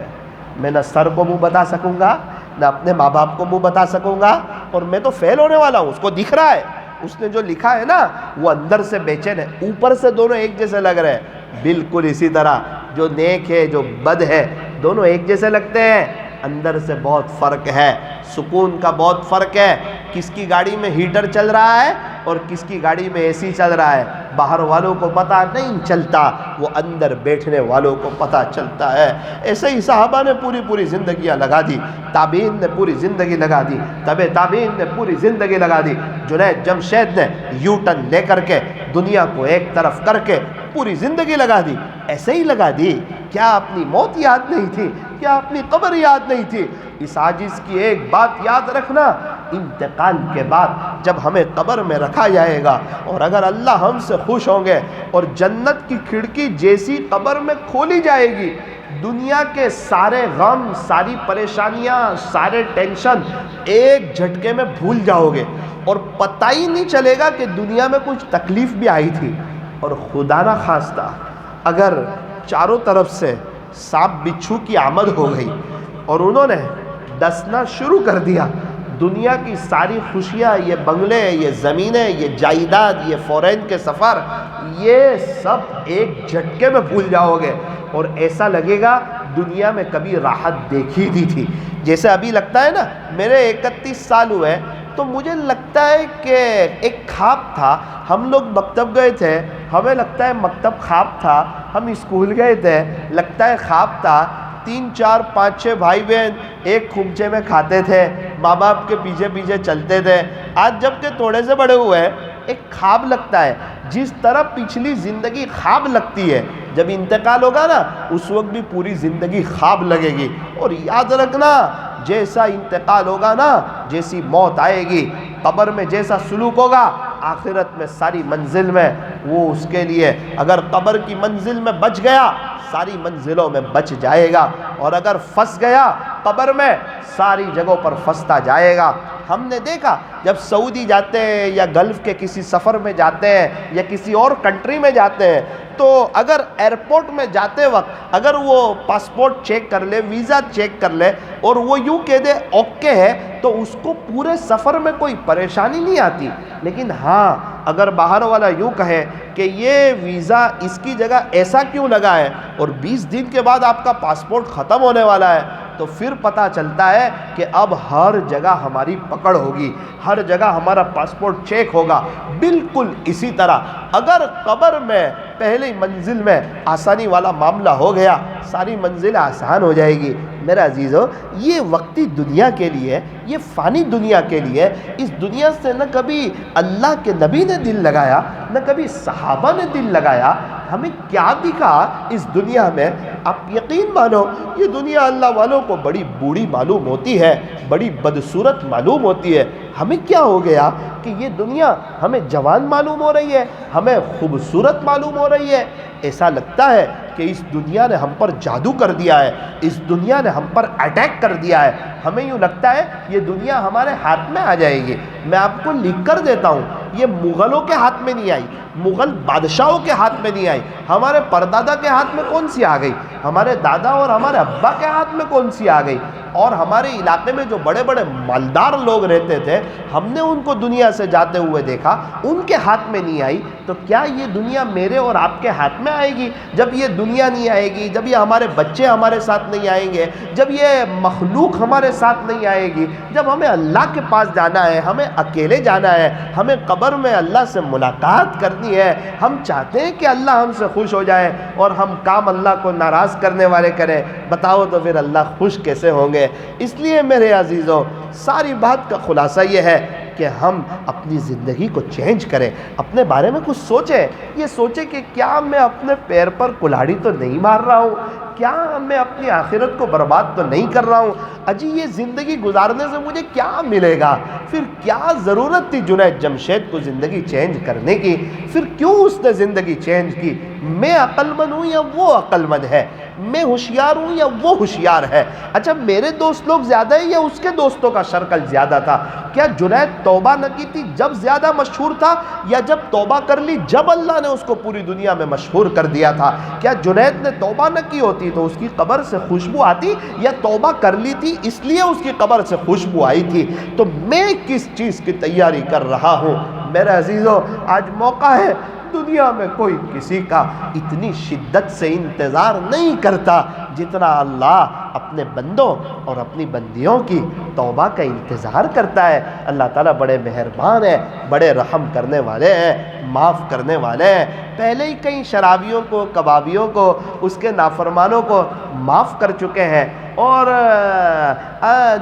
Speaker 1: میں نہ سر کو منہ بتا سکوں گا نہ اپنے ماں باپ کو منہ بتا سکوں گا، اور میں تو فیل ہونے والا ہوں۔ اس کو دکھ رہا ہے، اس نے جو لکھا ہے نا وہ اندر سے بے چین ہے، اوپر سے دونوں ایک جیسے لگ رہے ہیں۔ بالکل اسی طرح جو نیک ہے جو بد ہے دونوں ایک جیسے لگتے ہیں، اندر سے بہت فرق ہے، سکون کا بہت فرق ہے۔ کس کی گاڑی میں ہیٹر چل رہا ہے اور کس کی گاڑی میں اے سی چل رہا ہے، باہر والوں کو پتہ نہیں چلتا، وہ اندر بیٹھنے والوں کو پتہ چلتا ہے۔ ایسے ہی صحابہ نے پوری زندگیاں لگا دی، تابعین نے پوری زندگی لگا دی، تابعین نے پوری زندگی لگا دی، جنید جمشید نے یو ٹرن لے کر کے دنیا کو ایک طرف کر کے پوری زندگی لگا دی۔ ایسے ہی لگا دی، کیا اپنی موت یاد نہیں تھی؟ کیا اپنی قبر یاد نہیں تھی؟ اس عاجز کی ایک بات یاد رکھنا، انتقال کے بعد جب ہمیں قبر میں رکھا جائے گا اور اگر اللہ ہم سے خوش ہوں گے اور جنت کی کھڑکی جیسی قبر میں کھولی جائے گی، دنیا کے سارے غم، ساری پریشانیاں، سارے ٹینشن ایک جھٹکے میں بھول جاؤ گے اور پتہ ہی نہیں چلے گا کہ دنیا میں کچھ تکلیف بھی آئی تھی۔ اور خدا نہ خواستہ اگر چاروں طرف سے سانپ بچھو کی آمد ہو گئی اور انہوں نے ڈسنا شروع کر دیا، دنیا کی ساری خوشیاں، یہ بنگلے، یہ زمینیں، یہ جائیداد، یہ فورین کے سفر، یہ سب ایک جھٹکے میں بھول جاؤ گے اور ایسا لگے گا دنیا میں کبھی راحت دیکھی دی تھی۔ جیسے ابھی لگتا ہے نا، میرے 31 سال ہوئے تو مجھے لگتا ہے کہ ایک خواب تھا، ہم لوگ مکتب گئے تھے، ہمیں لگتا ہے مکتب خواب تھا، ہم اسکول گئے تھے، لگتا ہے خواب تھا، 3 4 5 6 بھائی بہن ایک کھمچے میں کھاتے تھے، ماں باپ کے پیچھے پیچھے چلتے تھے۔ آج جب کہ تھوڑے سے بڑے ہوئے ہیں، ایک خواب لگتا ہے، جس طرح پچھلی زندگی خواب لگتی ہے، جب انتقال ہوگا نا اس وقت بھی پوری زندگی خواب لگے گی۔ اور یاد رکھنا، جیسا انتقال ہوگا نا، جیسی موت آئے گی، قبر میں جیسا سلوک ہوگا، آخرت میں ساری منزل میں وہ اس کے لیے، اگر قبر کی منزل میں بچ گیا ساری منزلوں میں بچ جائے گا، اور اگر پھنس گیا قبر میں ساری جگہوں پر پھنستا جائے گا۔ ہم نے دیکھا جب سعودی جاتے ہیں یا گلف کے کسی سفر میں جاتے ہیں یا کسی اور کنٹری میں جاتے ہیں، تو اگر ایئرپورٹ میں جاتے وقت اگر وہ پاسپورٹ چیک کر لے، ویزا چیک کر لے اور وہ یوں کہہ دے اوکے ہے، تو اس کو پورے سفر میں کوئی پریشانی نہیں آتی۔ لیکن ہاں، اگر باہر والا یوں کہے کہ یہ ویزا اس کی جگہ ایسا کیوں لگا ہے اور 20 دن کے بعد آپ کا پاسپورٹ ختم ہونے والا ہے، تو پھر پتہ چلتا ہے کہ اب ہر جگہ ہماری پکڑ ہوگی، ہر جگہ ہمارا پاسپورٹ چیک ہوگا۔ بالکل اسی طرح اگر قبر میں پہلی منزل میں آسانی والا معاملہ ہو گیا، ساری منزلیں آسان ہو جائے گی۔ میرے عزیزو، یہ وقتی دنیا کے لیے، یہ فانی دنیا کے لیے، اس دنیا سے نہ کبھی اللہ کے نبی نے دل لگایا، نہ کبھی صحابہ نے دل لگایا۔ ہمیں کیا دکھا اس دنیا میں؟ آپ یقین مانو، یہ دنیا اللہ والوں کو بڑی بوڑھی معلوم ہوتی ہے، بڑی بدصورت معلوم ہوتی ہے۔ ہمیں کیا ہو گیا کہ یہ دنیا ہمیں جوان معلوم ہو رہی ہے، ہمیں خوبصورت معلوم ہو رہی ہے۔ ایسا لگتا ہے کہ اس دنیا نے ہم پر جادو کر دیا ہے، اس دنیا نے ہم پر اٹیک کر دیا ہے۔ ہمیں یوں لگتا ہے یہ دنیا ہمارے ہاتھ میں آ جائے گی۔ میں آپ کو لکھ کر دیتا ہوں، یہ مغلوں کے ہاتھ میں نہیں آئی، مغل بادشاہوں کے ہاتھ میں نہیں آئی، ہمارے پردادا کے ہاتھ میں کون سی آ گئی؟ ہمارے دادا اور ہمارے ابا کے ہاتھ میں کون سی آ گئی؟ اور ہمارے علاقے میں جو بڑے بڑے مالدار لوگ رہتے تھے، ہم نے ان کو دنیا سے جاتے ہوئے دیکھا، ان کے ہاتھ میں نہیں آئی۔ تو کیا یہ دنیا میرے اور آپ کے ہاتھ میں آئے گی؟ جب یہ دنیا نہیں آئے گی، جب یہ ہمارے بچے ہمارے ساتھ نہیں آئیں گے، جب یہ مخلوق ہمارے ساتھ نہیں آئے گی، جب ہمیں اللہ کے پاس جانا ہے، ہمیں اکیلے جانا ہے، ہمیں قبر میں اللہ سے ملاقات کرنی ہے، ہم چاہتے ہیں کہ اللہ ہم سے خوش ہو جائے اور ہم کام اللہ کو ناراض کرنے والے کریں، بتاؤ تو پھر اللہ خوش کیسے ہوں گے؟ اس لیے میرے عزیزوں، ساری بات کا خلاصہ یہ ہے کہ ہم اپنی زندگی کو چینج کریں، اپنے بارے میں کچھ سوچیں۔ یہ سوچیں کہ کیا میں اپنے پیر پر کلہاڑی تو نہیں مار رہا ہوں، کیا میں اپنی آخرت کو برباد تو نہیں کر رہا ہوں؟ اجی یہ زندگی گزارنے سے مجھے کیا ملے گا؟ پھر کیا ضرورت تھی جنید جمشید کو زندگی چینج کرنے کی؟ پھر کیوں اس نے زندگی چینج کی؟ میں عقل مند ہوں یا وہ عقل مند ہے؟ میں ہوشیار ہوں یا وہ ہوشیار ہے؟ اچھا میرے دوست لوگ زیادہ ہیں یا اس کے دوستوں کا شرکل زیادہ تھا؟ کیا جنید توبہ نہ کی تھی جب زیادہ مشہور تھا، یا جب توبہ کر لی جب اللہ نے اس کو پوری دنیا میں مشہور کر دیا تھا؟ کیا جنید نے توبہ نہ کی ہوتی تو اس کی قبر سے خوشبو آتی، یا توبہ کر لی تھی اس لیے اس کی قبر سے خوشبو آئی تھی؟ تو میں کس چیز کی تیاری کر رہا ہوں؟ میرے عزیزو، آج موقع ہے، دنیا میں کوئی کسی کا اتنی شدت سے انتظار نہیں کرتا جتنا اللہ اپنے بندوں اور اپنی بندیوں کی توبہ کا انتظار کرتا ہے۔ اللہ تعالیٰ بڑے مہربان ہیں، بڑے رحم کرنے والے ہیں، معاف کرنے والے ہیں۔ پہلے ہی کئی شرابیوں کو، کبابیوں کو، اس کے نافرمانوں کو معاف کر چکے ہیں، اور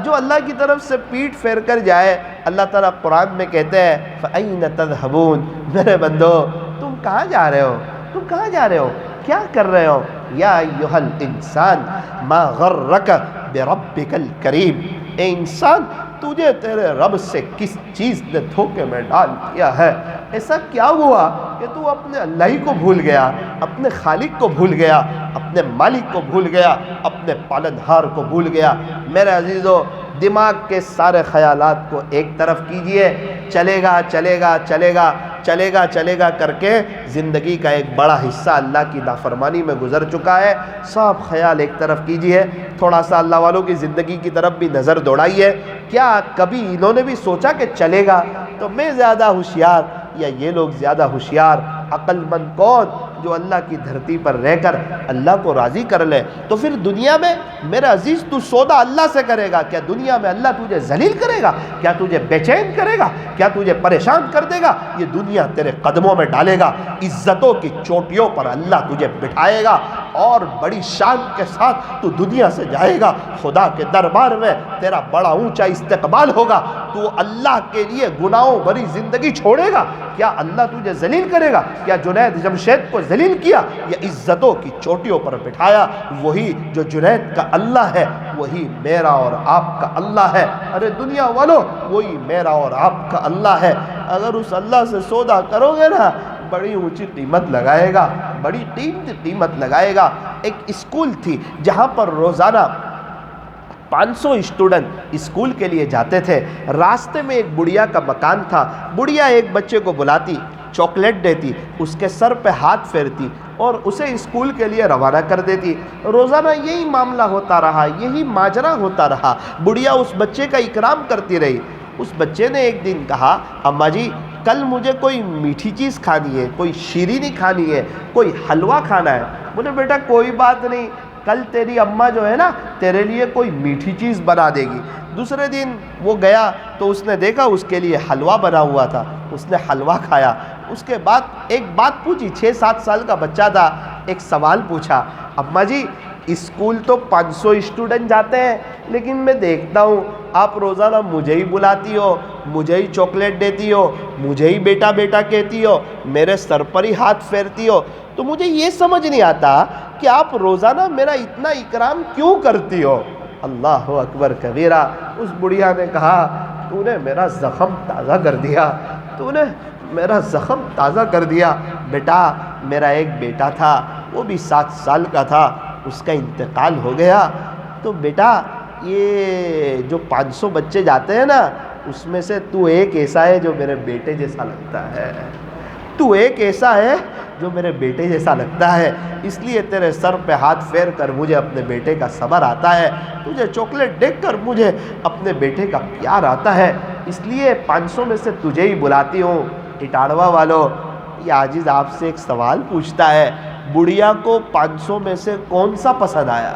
Speaker 1: جو اللہ کی طرف سے پیٹ پھیر کر جائے، اللہ تعالیٰ قرآن میں کہتے ہیں فَأَيْنَ تَذْهَبُونَ، میرے بندو تم کہاں جا رہے ہو؟ تم کہاں جا رہے ہو؟ کیا کر رہے ہو؟ یا ایھا الانسان ما غرک بربک الکریم، اے انسان تجھے تیرے رب سے کس چیز نے دھوکے میں ڈال دیا ہے؟ ایسا کیا ہوا کہ تو اپنے اللہ ہی کو بھول گیا، اپنے خالق کو بھول گیا، اپنے مالک کو بھول گیا، اپنے پالنہار کو بھول گیا؟ میرے عزیزو، دماغ کے سارے خیالات کو ایک طرف کیجئے، چلے گا چلے گا چلے گا چلے گا چلے گا کر کے زندگی کا ایک بڑا حصہ اللہ کی نافرمانی میں گزر چکا ہے۔ سب خیال ایک طرف کیجئے، تھوڑا سا اللہ والوں کی زندگی کی طرف بھی نظر دوڑائیے۔ کیا کبھی انہوں نے بھی سوچا کہ چلے گا تو میں زیادہ ہوشیار یا یہ لوگ زیادہ ہوشیار؟ عقل مند کون؟ جو اللہ کی دھرتی پر رہ کر اللہ کو راضی کر لے۔ تو پھر دنیا میں میرا عزیز تو سودا اللہ سے کرے گا، کیا دنیا میں اللہ تجھے ذلیل کرے گا؟ کیا تجھے بے چین کرے گا؟ کیا تجھے پریشان کر دے گا؟ یہ دنیا تیرے قدموں میں ڈالے گا، عزتوں کی چوٹیوں پر اللہ تجھے بٹھائے گا، اور بڑی شان کے ساتھ تو دنیا سے جائے گا۔ خدا کے دربار میں تیرا بڑا اونچا استقبال ہوگا۔ تو اللہ کے لیے گناہوں بھری زندگی چھوڑے گا، کیا اللہ تجھے ذلیل کرے گا؟ کیا جنید جمشید کو ذلیل کیا یا عزتوں کی چوٹیوں پر بٹھایا؟ وہی جو جنید کا اللہ ہے وہی میرا اور آپ کا اللہ ہے۔ ارے دنیا والو، وہی میرا اور آپ کا اللہ ہے۔ اگر اس اللہ سے سودا کرو گے نا، بڑی اونچی قیمت لگائے گا، بڑی قیمت لگائے گا۔ ایک اسکول تھی جہاں پر روزانہ 500 اسٹوڈنٹ اسکول کے لیے جاتے تھے۔ راستے میں ایک بڑھیا کا مکان تھا۔ بڑھیا ایک بچے کو بلاتی، چاکلیٹ دیتی، اس کے سر پہ ہاتھ پھیرتی اور اسے اسکول کے لیے روانہ کر دیتی۔ روزانہ یہی معاملہ ہوتا رہا، یہی ماجرا ہوتا رہا۔ بڑھیا اس بچے کا اکرام کرتی رہی۔ اس بچے نے ایک دن کہا، اماں جی کل مجھے کوئی میٹھی چیز کھانی ہے، کوئی شیرینی کھانی ہے، کوئی حلوہ کھانا ہے۔ بولے بیٹا کوئی بات نہیں، کل تیری اماں جو ہے نا تیرے لیے کوئی میٹھی چیز بنا دے گی۔ دوسرے دن وہ گیا تو اس نے دیکھا اس کے لیے حلوہ بنا ہوا تھا، اس نے حلوہ کھایا۔ اس کے بعد ایک بات پوچھی، 6-7 سال کا بچہ تھا، ایک سوال پوچھا، اماں جی اسکول تو 500 اسٹوڈنٹ جاتے ہیں، لیکن میں دیکھتا ہوں آپ روزانہ مجھے ہی بلاتی ہو، مجھے ہی چاکلیٹ دیتی ہو، مجھے ہی بیٹا بیٹا کہتی ہو، میرے سر پر ہی ہاتھ پھیرتی ہو، تو مجھے یہ سمجھ نہیں آتا کہ آپ روزانہ میرا اتنا اکرام کیوں کرتی ہو؟ اللہ اکبر کبیرہ۔ اس بڑھیا نے کہا، تو نے میرا زخم تازہ کر دیا، تو نے میرا زخم تازہ کر دیا۔ بیٹا میرا ایک بیٹا تھا، وہ بھی 7 سال کا تھا، اس کا انتقال ہو گیا۔ تو بیٹا یہ جو 500 بچے جاتے ہیں نا، اس میں سے تو ایک ایسا ہے جو میرے بیٹے جیسا لگتا ہے، تو ایک ایسا ہے جو میرے بیٹے جیسا لگتا ہے، اس لیے تیرے سر پہ ہاتھ پھیر کر مجھے اپنے بیٹے کا صبر آتا ہے، تجھے چاکلیٹ دیکھ کر مجھے اپنے بیٹے کا پیار آتا ہے، اس لیے 500 میں سے تجھے ہی بلاتی ہوں۔ اٹاڑوا والو، یہ عاجز آپ سے ایک سوال پوچھتا ہے، بڑھیا کو 500 میں سے کون سا پسند آیا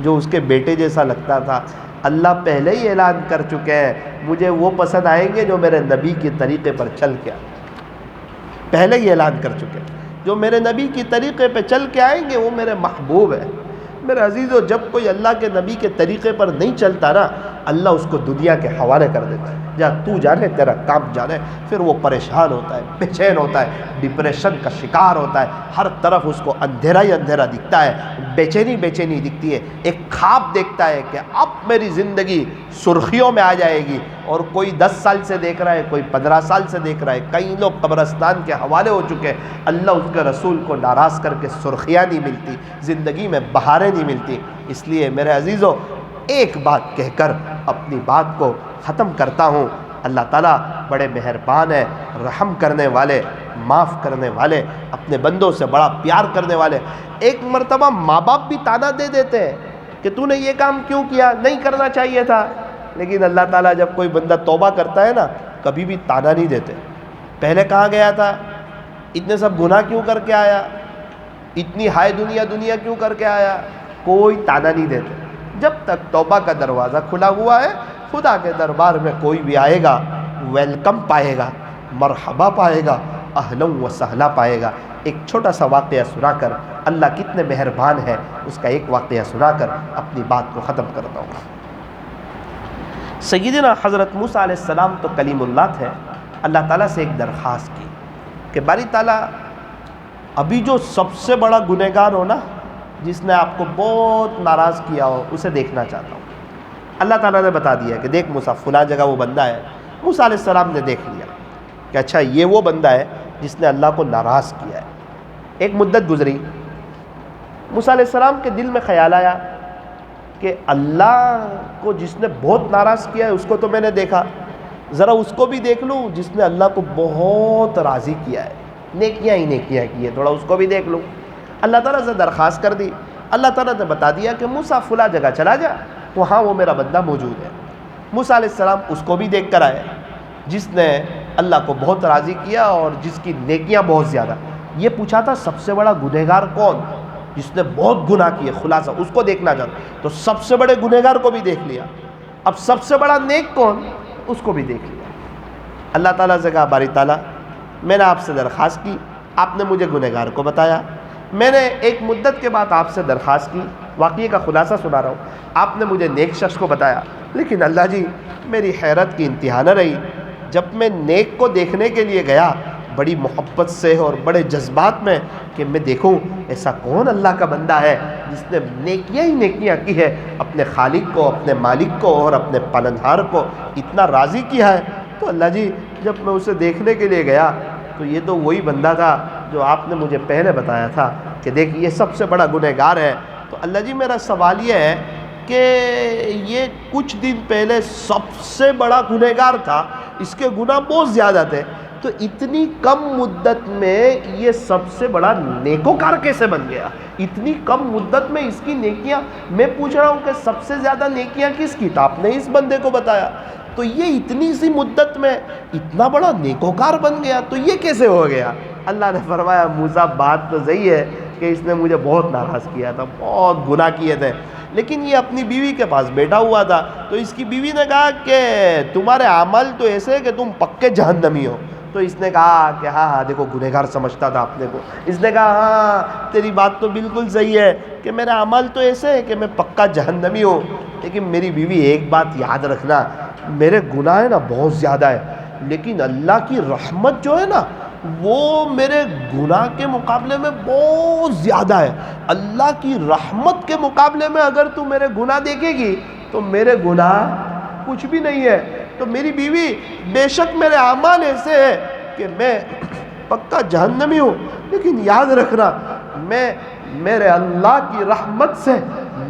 Speaker 1: جو اس کے بیٹے جیسا لگتا تھا؟ اللہ پہلے ہی اعلان کر چکے ہیں، مجھے وہ پسند آئیں گے جو میرے نبی کے طریقے پر چل کے آئیں۔ پہلے ہی اعلان کر چکے ہیں، جو میرے نبی کی طریقے پہ چل کے آئیں گے وہ میرے محبوب ہیں۔ میرے عزیزو، جب کوئی اللہ کے نبی کے طریقے پر نہیں چلتا نا، اللہ اس کو دنیا کے حوالے کر دیتا ہے، جا تو جانے تیرا کام جانے۔ پھر وہ پریشان ہوتا ہے، بے چین ہوتا ہے، ڈپریشن کا شکار ہوتا ہے، ہر طرف اس کو اندھیرا ہی اندھیرا دکھتا ہے، بے چینی دکھتی ہے، ایک خواب دیکھتا ہے کہ اب میری زندگی سرخیوں میں آ جائے گی، اور کوئی 10 سال سے دیکھ رہا ہے، کوئی 15 سال سے دیکھ رہا ہے، کئی لوگ قبرستان کے حوالے ہو چکے ہیں۔ اللہ اس کے رسول کو ناراض کر کے سرخیاں نہیں ملتی، زندگی میں بہاریں نہیں ملتی۔ اس لیے میرے عزیزو، ایک بات کہہ کر اپنی بات کو ختم کرتا ہوں، اللہ تعالیٰ بڑے مہربان ہے، رحم کرنے والے، معاف کرنے والے، اپنے بندوں سے بڑا پیار کرنے والے۔ ایک مرتبہ ماں باپ بھی تانا دے دیتے ہیں کہ تو نے یہ کام کیوں کیا، نہیں کرنا چاہیے تھا، لیکن اللہ تعالیٰ جب کوئی بندہ توبہ کرتا ہے نا، کبھی بھی تانا نہیں دیتے۔ پہلے کہاں گیا تھا، اتنے سب گناہ کیوں کر کے آیا، اتنی ہائے دنیا کیوں کر کے آیا، کوئی تانا نہیں دیتے۔ جب تک توبہ کا دروازہ کھلا ہوا ہے، خدا کے دربار میں کوئی بھی آئے گا ویلکم پائے گا، مرحبا پائے گا، اہلا و سہلا پائے گا۔ ایک چھوٹا سا واقعہ سنا کر، اللہ کتنے مہربان ہے، اس کا ایک واقعہ سنا کر اپنی بات کو ختم کرتا ہوں۔ سیدنا حضرت موسیٰ علیہ السلام تو کلیم اللہ تھے۔ اللہ تعالیٰ سے ایک درخواست کی کہ باری تعالیٰ ابھی جو سب سے بڑا گنہگار ہو نا، جس نے آپ کو بہت ناراض کیا ہو، اسے دیکھنا چاہتا ہوں۔ اللہ تعالیٰ نے بتا دیا کہ دیکھ موسیٰ فلاں جگہ وہ بندہ ہے۔ موسیٰ علیہ السلام نے دیکھ لیا کہ اچھا یہ وہ بندہ ہے جس نے اللہ کو ناراض کیا ہے۔ ایک مدت گزری، موسیٰ علیہ السلام کے دل میں خیال آیا کہ اللہ کو جس نے بہت ناراض کیا ہے اس کو تو میں نے دیکھا، ذرا اس کو بھی دیکھ لوں جس نے اللہ کو بہت راضی کیا ہے، نیکیاں ہی نیکیاں کی ہے، تھوڑا اس کو بھی دیکھ لوں۔ اللہ تعالیٰ سے درخواست کر دی۔ اللہ تعالیٰ نے بتا دیا کہ موسیٰ فلاں جگہ چلا جا، وہاں وہ میرا بندہ موجود ہے۔ موسیٰ علیہ السلام اس کو بھی دیکھ کر آئے جس نے اللہ کو بہت راضی کیا اور جس کی نیکیاں بہت زیادہ۔ یہ پوچھا تھا سب سے بڑا گنہگار کون، جس نے بہت گناہ کیے، خلاصہ اس کو دیکھنا چاہتا، تو سب سے بڑے گنہگار کو بھی دیکھ لیا۔ اب سب سے بڑا نیک کون، اس کو بھی دیکھ لیا۔ اللہ تعالیٰ سے کہا باری تعالیٰ میں نے آپ سے درخواست کی، آپ نے مجھے گنہگار کو بتایا، میں نے ایک مدت کے بعد آپ سے درخواست کی، واقعے کا خلاصہ سنا رہا ہوں، آپ نے مجھے نیک شخص کو بتایا، لیکن اللہ جی میری حیرت کی انتہا نہ رہی، جب میں نیک کو دیکھنے کے لیے گیا بڑی محبت سے اور بڑے جذبات میں کہ میں دیکھوں ایسا کون اللہ کا بندہ ہے جس نے نیکیاں ہی نیکیاں کی ہے، اپنے خالق کو، اپنے مالک کو اور اپنے پالنہار کو اتنا راضی کیا ہے۔ تو اللہ جی جب میں اسے دیکھنے کے لیے گیا تو یہ تو وہی بندہ تھا جو آپ نے مجھے پہلے بتایا تھا کہ دیکھ یہ سب سے بڑا گنہگار ہے۔ تو اللہ جی میرا سوال یہ ہے کہ یہ کچھ دن پہلے سب سے بڑا گنہگار تھا، اس کے گناہ بہت زیادہ تھے، تو اتنی کم مدت میں یہ سب سے بڑا نیکوکار کیسے بن گیا؟ اتنی کم مدت میں اس کی نیکیاں، میں پوچھ رہا ہوں کہ سب سے زیادہ نیکیاں کس کی؟ تو آپ نے اس بندے کو بتایا، تو یہ اتنی سی مدت میں اتنا بڑا نیکوکار بن گیا، تو یہ کیسے ہو گیا؟ اللہ نے فرمایا موسیٰ بات تو صحیح ہے کہ اس نے مجھے بہت ناراض کیا تھا، بہت گناہ کیے تھے، لیکن یہ اپنی بیوی کے پاس بیٹھا ہوا تھا، تو اس کی بیوی نے کہا کہ تمہارے اعمال تو ایسے کہ تم پکے جہنمی ہو۔ تو اس نے کہا کہ ہاں دیکھو گنہگار سمجھتا تھا اپنے کو، اس نے کہا ہاں تیری بات تو بالکل صحیح ہے کہ میرے اعمال تو ایسے ہے کہ میں پکا جہنمی ہوں، لیکن میری بیوی ایک بات یاد رکھنا، میرے گناہ ہے نا بہت زیادہ ہے، لیکن اللہ کی رحمت جو ہے نا وہ میرے گناہ کے مقابلے میں بہت زیادہ ہے۔ اللہ کی رحمت کے مقابلے میں اگر تو میرے گناہ دیکھے گی تو میرے گناہ کچھ بھی نہیں ہے۔ تو میری بیوی بے شک میرے اعمال ایسے ہیں کہ میں پکا جہنمی ہوں، لیکن یاد رکھنا میں میرے اللہ کی رحمت سے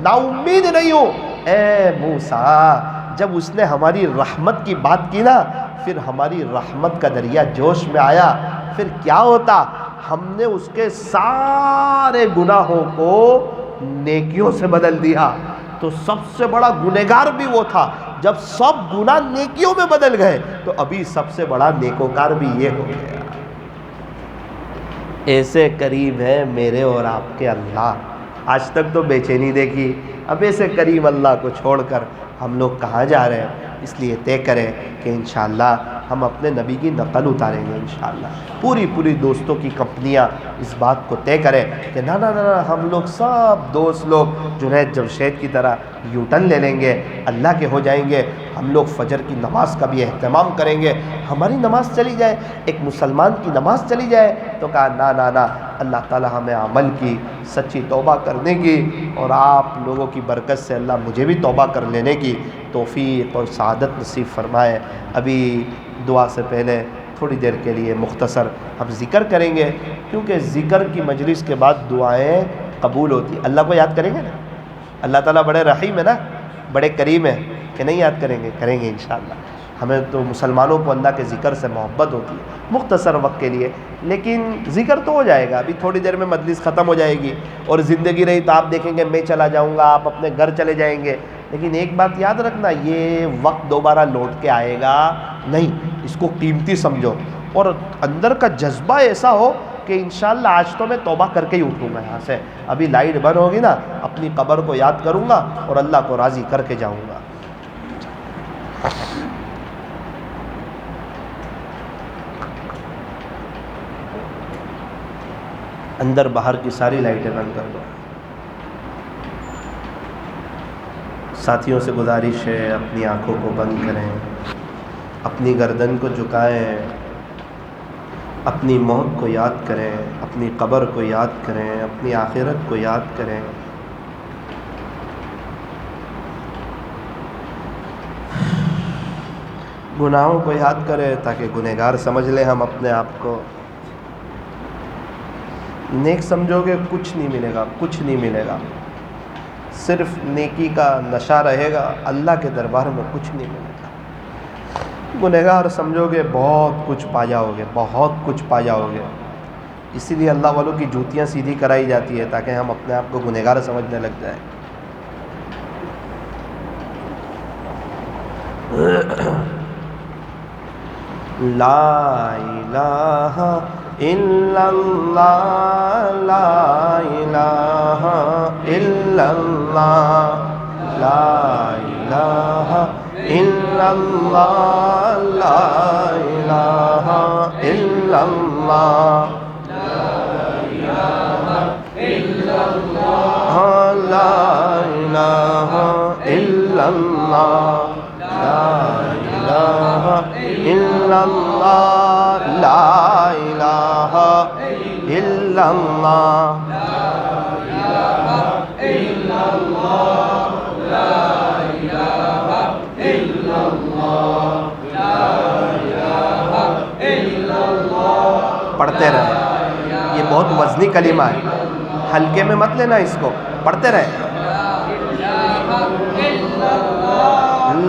Speaker 1: نا امید نہیں ہوں۔ اے موسیٰ جب اس نے ہماری رحمت کی بات کی نا، پھر ہماری رحمت کا دریا جوش میں آیا، پھر کیا ہوتا، ہم نے اس کے سارے گناہوں کو نیکیوں سے بدل دیا۔ تو سب سے بڑا گنہگار بھی وہ تھا، جب سب گناہ نیکیوں میں بدل گئے تو ابھی سب سے بڑا نیکوکار بھی یہ ہو گیا۔ ایسے قریب ہے میرے اور آپ کے اللہ، آج تک تو بے چینی دیکھی، اب ایسے قریب اللہ کو چھوڑ کر ہم لوگ کہاں جا رہے ہیں؟ اس لیے طے کریں کہ انشاءاللہ ہم اپنے نبی کی نقل اتاریں گے انشاءاللہ۔ پوری دوستوں کی کمپنیاں اس بات کو طے کریں کہ نہ ہم لوگ سب دوست لوگ جنید جمشید کی طرح یو ٹرن لے لیں گے، اللہ کے ہو جائیں گے، ہم لوگ فجر کی نماز کا بھی اہتمام کریں گے، ہماری نماز چلی جائے، ایک مسلمان کی نماز چلی جائے۔ تو کہا نہ اللہ تعالی ہمیں عمل کی سچی توبہ کرنے کی، اور آپ لوگوں کی برکت سے اللہ مجھے بھی توبہ کر لینے کی توفیق اور سعادت نصیب فرمائے۔ ابھی دعا سے پہلے تھوڑی دیر کے لیے مختصر ہم ذکر کریں گے، کیونکہ ذکر کی مجلس کے بعد دعائیں قبول ہوتی، اللہ کو یاد کریں گے نا، اللہ تعالیٰ بڑے رحیم ہے نا، بڑے کریم ہے کہ نہیں یاد کریں گے انشاءاللہ۔ ہمیں تو مسلمانوں کو اللہ کے ذکر سے محبت ہوتی ہے، مختصر وقت کے لیے، لیکن ذکر تو ہو جائے گا، ابھی تھوڑی دیر میں مجلس ختم ہو جائے گی، اور زندگی رہی تو آپ دیکھیں گے میں چلا جاؤں گا، آپ اپنے گھر چلے جائیں گے، لیکن ایک بات یاد رکھنا، یہ وقت دوبارہ لوٹ کے آئے گا نہیں، اس کو قیمتی سمجھو، اور اندر کا جذبہ ایسا ہو کہ انشاءاللہ آج تو میں توبہ کر کے ہی اٹھوں گا یہاں سے، ابھی لائٹ بند ہوگی نا، اپنی قبر کو یاد کروں گا اور اللہ کو راضی کر کے جاؤں گا۔ اندر باہر کی ساری لائٹیں بند کر دو۔ ساتھیوں سے گزارش ہے اپنی آنکھوں کو بند کریں، اپنی گردن کو جھکائیں، اپنی موت کو یاد کریں، اپنی قبر کو یاد کریں، اپنی آخرت کو یاد کریں۔ گناہوں کو یاد کریں تاکہ گنہگار سمجھ لیں ہم اپنے آپ کو۔ نیک سمجھو گے کچھ نہیں ملے گا، کچھ نہیں ملے گا، صرف نیکی کا نشہ رہے گا، اللہ کے دربار میں کچھ نہیں ملے گا۔ گنہگار سمجھو گے بہت کچھ پا جاؤ گے، بہت کچھ پا جاؤ گے۔ اسی لیے اللہ والوں کی جوتیاں سیدھی کرائی جاتی ہے تاکہ ہم اپنے آپ کو گنہگار سمجھنے لگ جائیں۔ لا الہ الا اللہ، لا الہ الا اللہ، لا الہ الا اللہ، لا الہ الا اللہ، لا الہ الا اللہ، لا الہ الا اللہ، لا الہ الا اللہ، لا الہ الا اللہ، پڑھتے رہیں۔ یہ بہت وزنی کلمہ ہے، ہلکے میں مت لینا اس کو، پڑھتے رہیں۔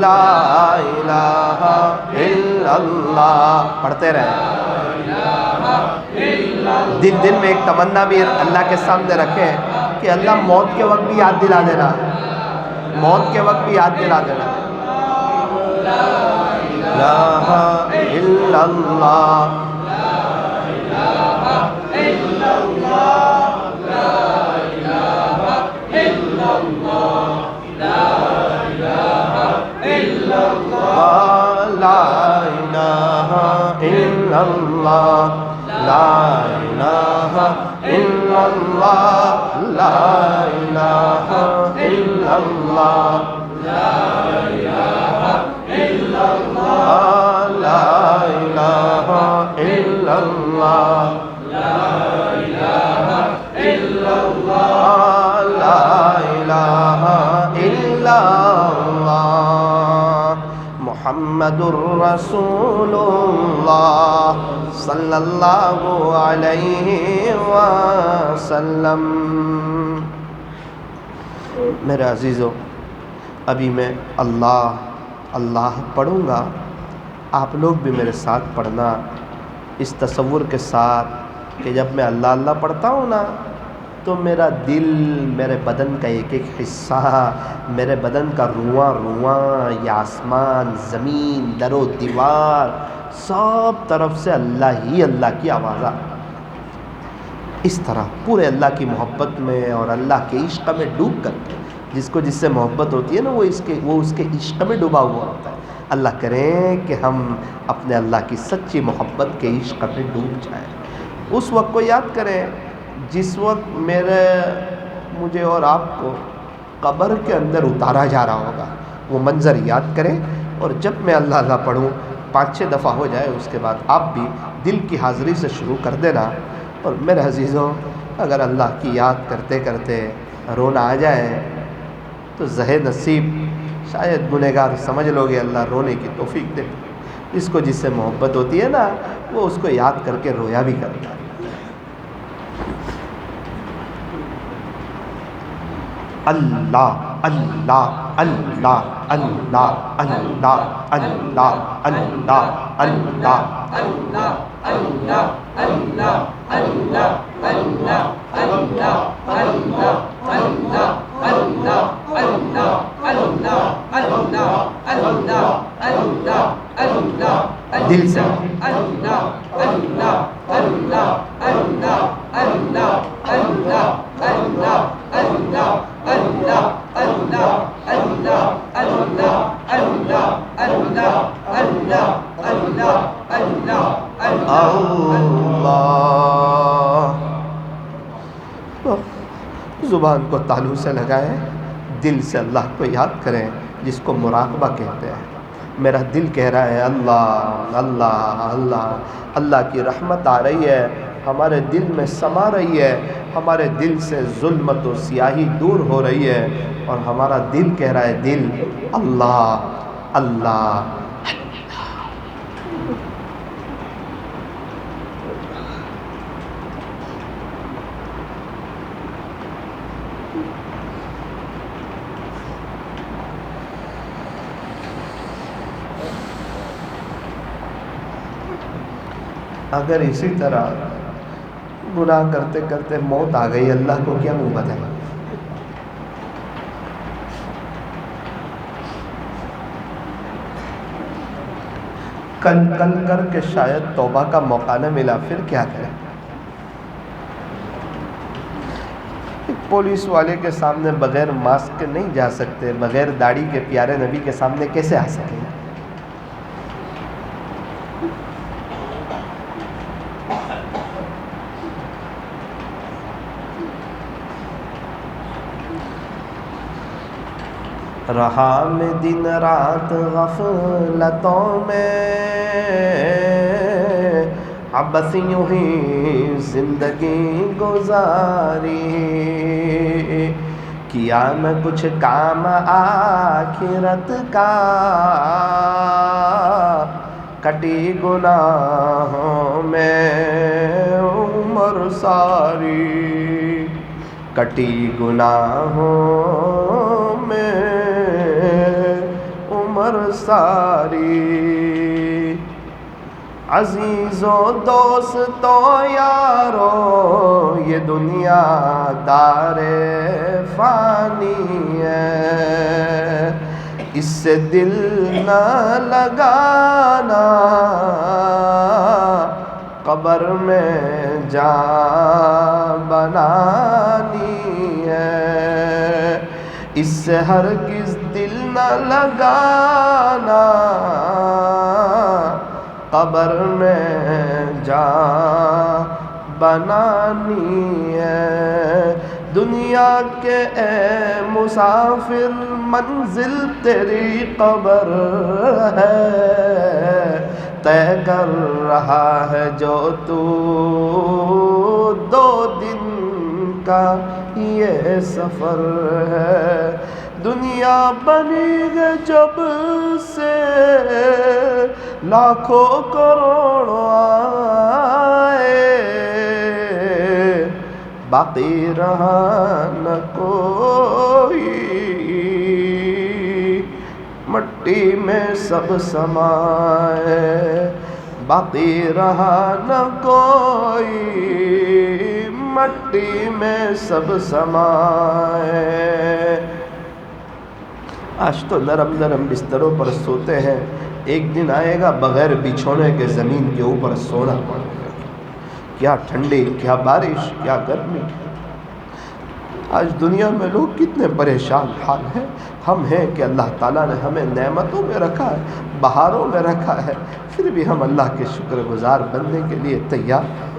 Speaker 1: لا الہ الا اللہ، پڑھتے رہیں۔ دن میں ایک تمنا بھی اللہ کے سامنے رکھیں کہ اللہ موت کے وقت بھی یاد دلا دینا، موت کے وقت بھی یاد دلا دینا۔ لا الہ الا اللہ، لا الہ الا اللہ، لا الہ الا اللہ، لا الہ الا اللہ، لا الہ الا اللہ، لا الہ الا اللہ، لا الہ الا اللہ، لا الہ الا اللہ، محمد الرسول اللہ صلی اللہ علیہ وسلم۔ میرے عزیزو، ابھی میں اللہ اللہ پڑھوں گا، آپ لوگ بھی میرے ساتھ پڑھنا اس تصور کے ساتھ کہ جب میں اللہ اللہ پڑھتا ہوں نا تو میرا دل، میرے بدن کا ایک ایک حصہ، میرے بدن کا رواں رواں، یہ آسمان، زمین، در و دیوار، سب طرف سے اللہ ہی اللہ کی آوازیں اس طرح پورے اللہ کی محبت میں اور اللہ کے عشق میں ڈوب کر کے، جس کو جس سے محبت ہوتی ہے نا وہ اس کے عشق میں ڈوبا ہوا ہوتا ہے۔ اللہ کریں کہ ہم اپنے اللہ کی سچی محبت کے عشق میں ڈوب جائیں۔ اس وقت کو یاد کریں جس وقت مجھے اور آپ کو قبر کے اندر اتارا جا رہا ہوگا، وہ منظر یاد کریں، اور جب میں اللہ اللہ پڑھوں 5-6 دفعہ ہو جائے اس کے بعد آپ بھی دل کی حاضری سے شروع کر دینا۔ اور میرے عزیزوں، اگر اللہ کی یاد کرتے کرتے رونا آ جائے تو زہے نصیب، شاید گنہگار سمجھ لو گے اللہ رونے کی توفیق دے۔ اس کو جس سے محبت ہوتی ہے نا وہ اس کو یاد کر کے رویا بھی کرتا ہے۔ اللہ اللہ اللہ اللہ اللہ اللہ اللہ اللہ دل سے زبان کو تالو سے لگائیں، دل سے اللہ کو یاد کریں، جس کو مراقبہ کہتے ہیں۔ میرا دل کہہ رہا ہے اللہ اللہ اللہ، اللہ کی رحمت آ رہی ہے، ہمارے دل میں سما رہی ہے، ہمارے دل سے ظلمت و سیاہی دور ہو رہی ہے، اور ہمارا دل کہہ رہا ہے دل اللہ اللہ۔ اگر اسی طرح گناہ کرتے کرتے موت آ گئی، اللہ کو کیا منہ بتائیں؟ کل کر کے شاید توبہ کا موقع نہ ملا، پھر کیا کریں؟ پولیس والے کے سامنے بغیر ماسک کے نہیں جا سکتے، بغیر داڑھی کے پیارے نبی کے سامنے کیسے آ سکیں؟ رہا میں دن رات غفلتوں میں، اب بس یوں ہی زندگی گزاری، کیا نہ کچھ کام آخرت کا، کٹی گناہوں میں عمر ساری، کٹی گناہوں میں عمر ساری، عزیزوں دوستوں یارو یہ دنیا دار فانی ہے، اس سے دل نہ لگانا، قبر میں جان بنانی ہے، اس سے ہرگز دل نہ لگانا، قبر میں جان بنانی ہے۔ دنیا کے اے مسافر منزل تیری قبر ہے، طے کر رہا ہے جو تو 2 دن کا یہ سفر ہے، دنیا بنی ہے جب سے لاکھوں کروڑوں آئے، باقی رہا نہ کوئی، مٹی میں سب سمائے، باقی رہا نہ کوئی، مٹی میں سب سمائے۔ آج تو نرم نرم بستروں پر سوتے ہیں، ایک دن آئے گا بغیر بچھونے کے زمین کے اوپر سونا پڑے گا۔ کیا ٹھنڈی، کیا بارش، کیا گرمی۔ آج دنیا میں لوگ کتنے پریشان حال ہیں، ہم ہیں کہ اللہ تعالیٰ نے ہمیں نعمتوں میں رکھا ہے، بہاروں میں رکھا ہے، پھر بھی ہم اللہ کے شکر گزار بننے کے لیے تیار ہیں۔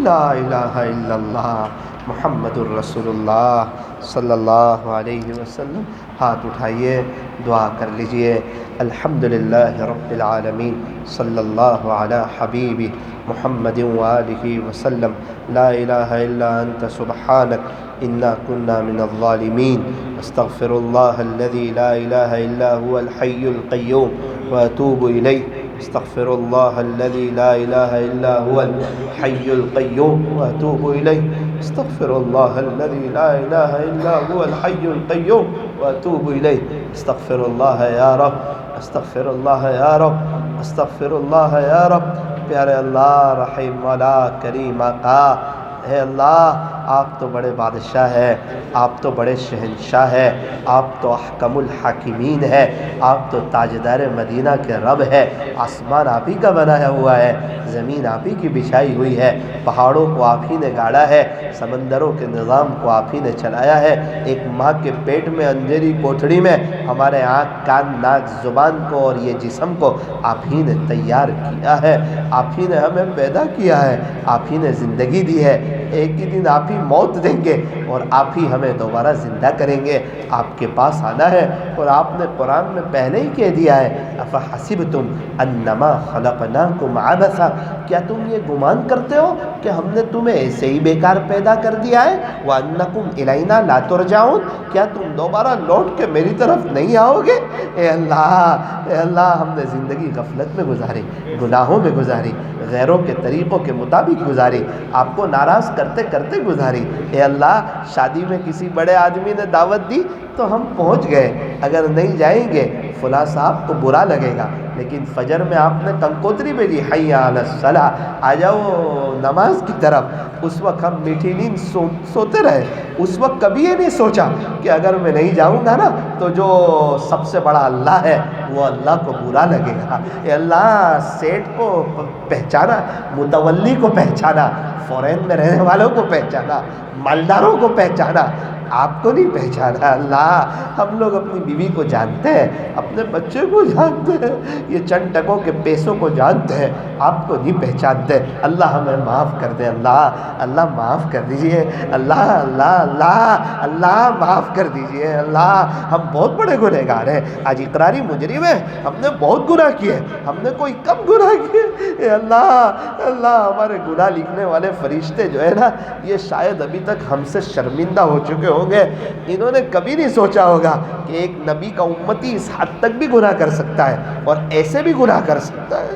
Speaker 1: لا الہ الا اللہ محمد الرسول اللہ صلی اللہ علیہ وسلم۔ ہاتھ اٹھائیے، دعا کر لیجئے۔ الحمدللہ رب العالمین، صلی اللہ علی حبیب محمد وآلہ وسلم۔ لا الہ الا انت سبحانک انا کنا من الظالمین، استغفر اللہ الذی لا الہ الا هو الحی القیوم واتوب الیہ، استغفر اللہ الذی لا الہ الا هو الحی القیوم واتوب الیہ، استغفر اللہ الذی لا الہ الا هو الحی القیوم واتوب الیہ، استغفر اللہ یا رب، استغفر اللہ یا رب، استغفر اللہ یا رب۔ پیارے اللہ، رحیم مولا، کریم آقا، اے اللہ آپ تو بڑے بادشاہ ہیں، آپ تو بڑے شہنشاہ ہیں، آپ تو احکم الحاکمین ہیں، آپ تو تاجدار مدینہ کے رب ہے۔ آسمان آپ ہی کا بنایا ہوا ہے، زمین آپ ہی کی بچھائی ہوئی ہے، پہاڑوں کو آپ ہی نے گاڑا ہے، سمندروں کے نظام کو آپ ہی نے چلایا ہے۔ ایک ماں کے پیٹ میں اندھیری کوٹھڑی میں ہمارے آنکھ، کان، ناک، زبان کو اور یہ جسم کو آپ ہی نے تیار کیا ہے، آپ ہی نے ہمیں پیدا کیا ہے، آپ ہی نے زندگی دی ہے۔ ایک ہی دن آپ ہی موت دیں گے اور آپ ہی ہمیں دوبارہ زندہ کریں گے، آپ کے پاس آنا ہے۔ اور آپ نے قرآن میں پہلے ہی کہہ دیا ہے افحسبتم انما خلقناکم عبثا، کیا تم یہ گمان کرتے ہو کہ ہم نے تمہیں ایسے ہی بیکار پیدا کر دیا ہے؟ وانکم الینا لا ترجعون، کیا تم دوبارہ لوٹ کے میری طرف نہیں آؤ گے؟ اے اللہ ہم نے زندگی غفلت میں گزاری، گناہوں میں گزاری، غیروں کے طریقوں کے مطابق گزاری، آپ کو ناراض کرتے کرتے گزاری۔ اے اللہ شادی میں کسی بڑے آدمی نے دعوت دی تو ہم پہنچ گئے، اگر نہیں جائیں گے فلاں صاحب کو برا لگے گا، لیکن فجر میں آپ نے کنکوتری بھیجی حی علی الصلاۃ، آ جاؤ نماز کی طرف، اس وقت ہم میٹھی نیند سوتے رہے، اس وقت کبھی یہ نہیں سوچا کہ اگر میں نہیں جاؤں گا نا تو جو سب سے بڑا اللہ ہے وہ اللہ کو برا لگے گا۔ اے اللہ سیٹ کو پہچانا، متولی کو پہچانا، فورین میں رہنے والوں کو پہچانا، مالداروں کو پہچانا، آپ کو نہیں پہچانا۔ اللہ ہم لوگ اپنی بیوی کو جانتے ہیں، اپنے بچے کو جانتے ہیں، یہ چند ٹکوں کے پیسوں کو جانتے ہیں، آپ کو نہیں پہچانتے۔ اللہ ہمیں معاف کر دے، اللہ معاف کر دیجئے، اللہ معاف کر دیجئے۔ اللہ ہم بہت بڑے گنہگار ہیں، آج اقراری مجرم ہیں، ہم نے بہت گناہ کیے، ہم نے کوئی کم گناہ کیے۔ اے اللہ ہمارے گناہ لکھنے والے فرشتے جو ہے نا، یہ شاید ابھی تک ہم سے شرمندہ ہو چکے ہوں گے، انہوں نے کبھی نہیں سوچا ہوگا کہ ایک نبی کا امتی اس حد تک بھی گناہ کر سکتا ہے اور ایسے بھی گناہ کر سکتا ہے۔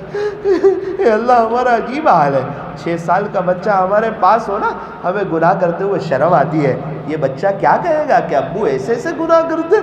Speaker 1: اے اللہ ہمارا عجیب حال ہے، 6 سال کا بچہ ہمارے پاس ہو نا، ہمیں گناہ کرتے ہوئے شرم آتی ہے، یہ بچہ کیا کہے گا کہ ابو ایسے گناہ کرتے،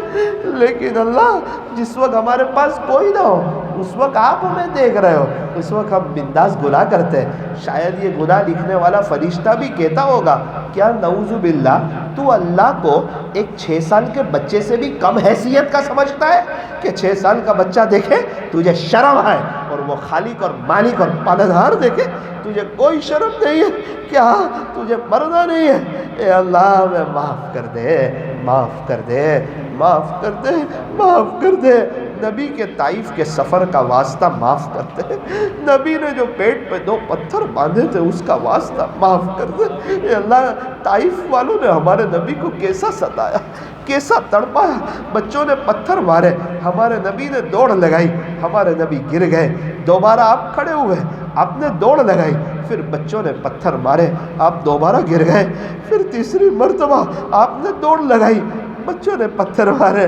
Speaker 1: لیکن اللہ جس وقت ہمارے پاس کوئی نہ ہو اس وقت آپ ہمیں دیکھ رہے ہو، اس وقت ہم بنداس گناہ کرتے ہیں۔ شاید یہ گناہ لکھنے والا فرشتہ بھی کہتا ہوگا کیا نعوذ باللہ تو اللہ کو ایک 6 سال کے بچے سے بھی کم حیثیت کا سمجھتا ہے کہ 6 سال کا بچہ دیکھے تجھے شرم آئے اور وہ خالق اور مالک اور پالنہار دیکھے تجھے کوئی شرم نہیں ہے؟ کیا تجھے مرنا نہیں ہے؟ اے اللہ ہمیں معاف کر دے، معاف کر دے، معاف کر دے، معاف کر دے۔ نبی کے طائف کے سفر کا واسطہ معاف کر دے، نبی نے جو پیٹ پہ 2 پتھر باندھے تھے اس کا واسطہ معاف کر دے۔ اے اللہ طائف والوں نے ہمارے نبی کو کیسا ستایا، کیسا تڑپایا، بچوں نے پتھر مارے، ہمارے نبی نے دوڑ لگائی، ہمارے نبی گر گئے، دوبارہ آپ کھڑے ہوئے، آپ نے دوڑ لگائی، پھر بچوں نے پتھر مارے، آپ دوبارہ گر گئے، پھر تیسری مرتبہ آپ نے دوڑ لگائی، بچوں نے پتھر مارے،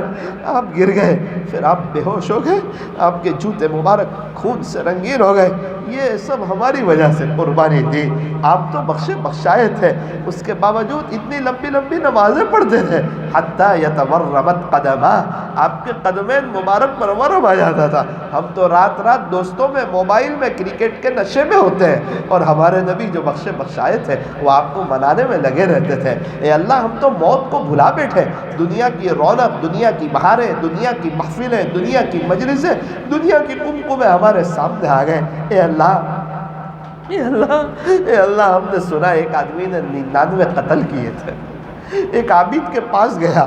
Speaker 1: آپ گر گئے، پھر آپ بے ہوش ہو گئے، آپ کے جوتے مبارک خون سے رنگین ہو گئے۔ یہ سب ہماری وجہ سے قربانی دی، آپ تو بخشے بخشائے تھے، اس کے باوجود اتنی لمبی لمبی نمازیں پڑھتے تھے حتیٰ یتورمت قدمہ، آپ کے قدمین مبارک پر ورم آ جاتا تھا۔ ہم تو رات رات دوستوں میں موبائل میں کرکٹ کے نشے میں ہوتے ہیں اور ہمارے نبی جو بخشے بخشائے تھے وہ آپ کو منانے میں لگے رہتے تھے۔ اے اللہ ہم تو موت کو بھلا بیٹھے، دنیا کی رونق، دنیا کی بہاریں، دنیا کی محفلیں، دنیا کی مجلسیں، دنیا کی قمقمیں ہمارے سامنے آ گئے۔ اے اللہ ہم نے سنا ایک آدمی نے 99 قتل کیے تھے، ایک عابد کے پاس گیا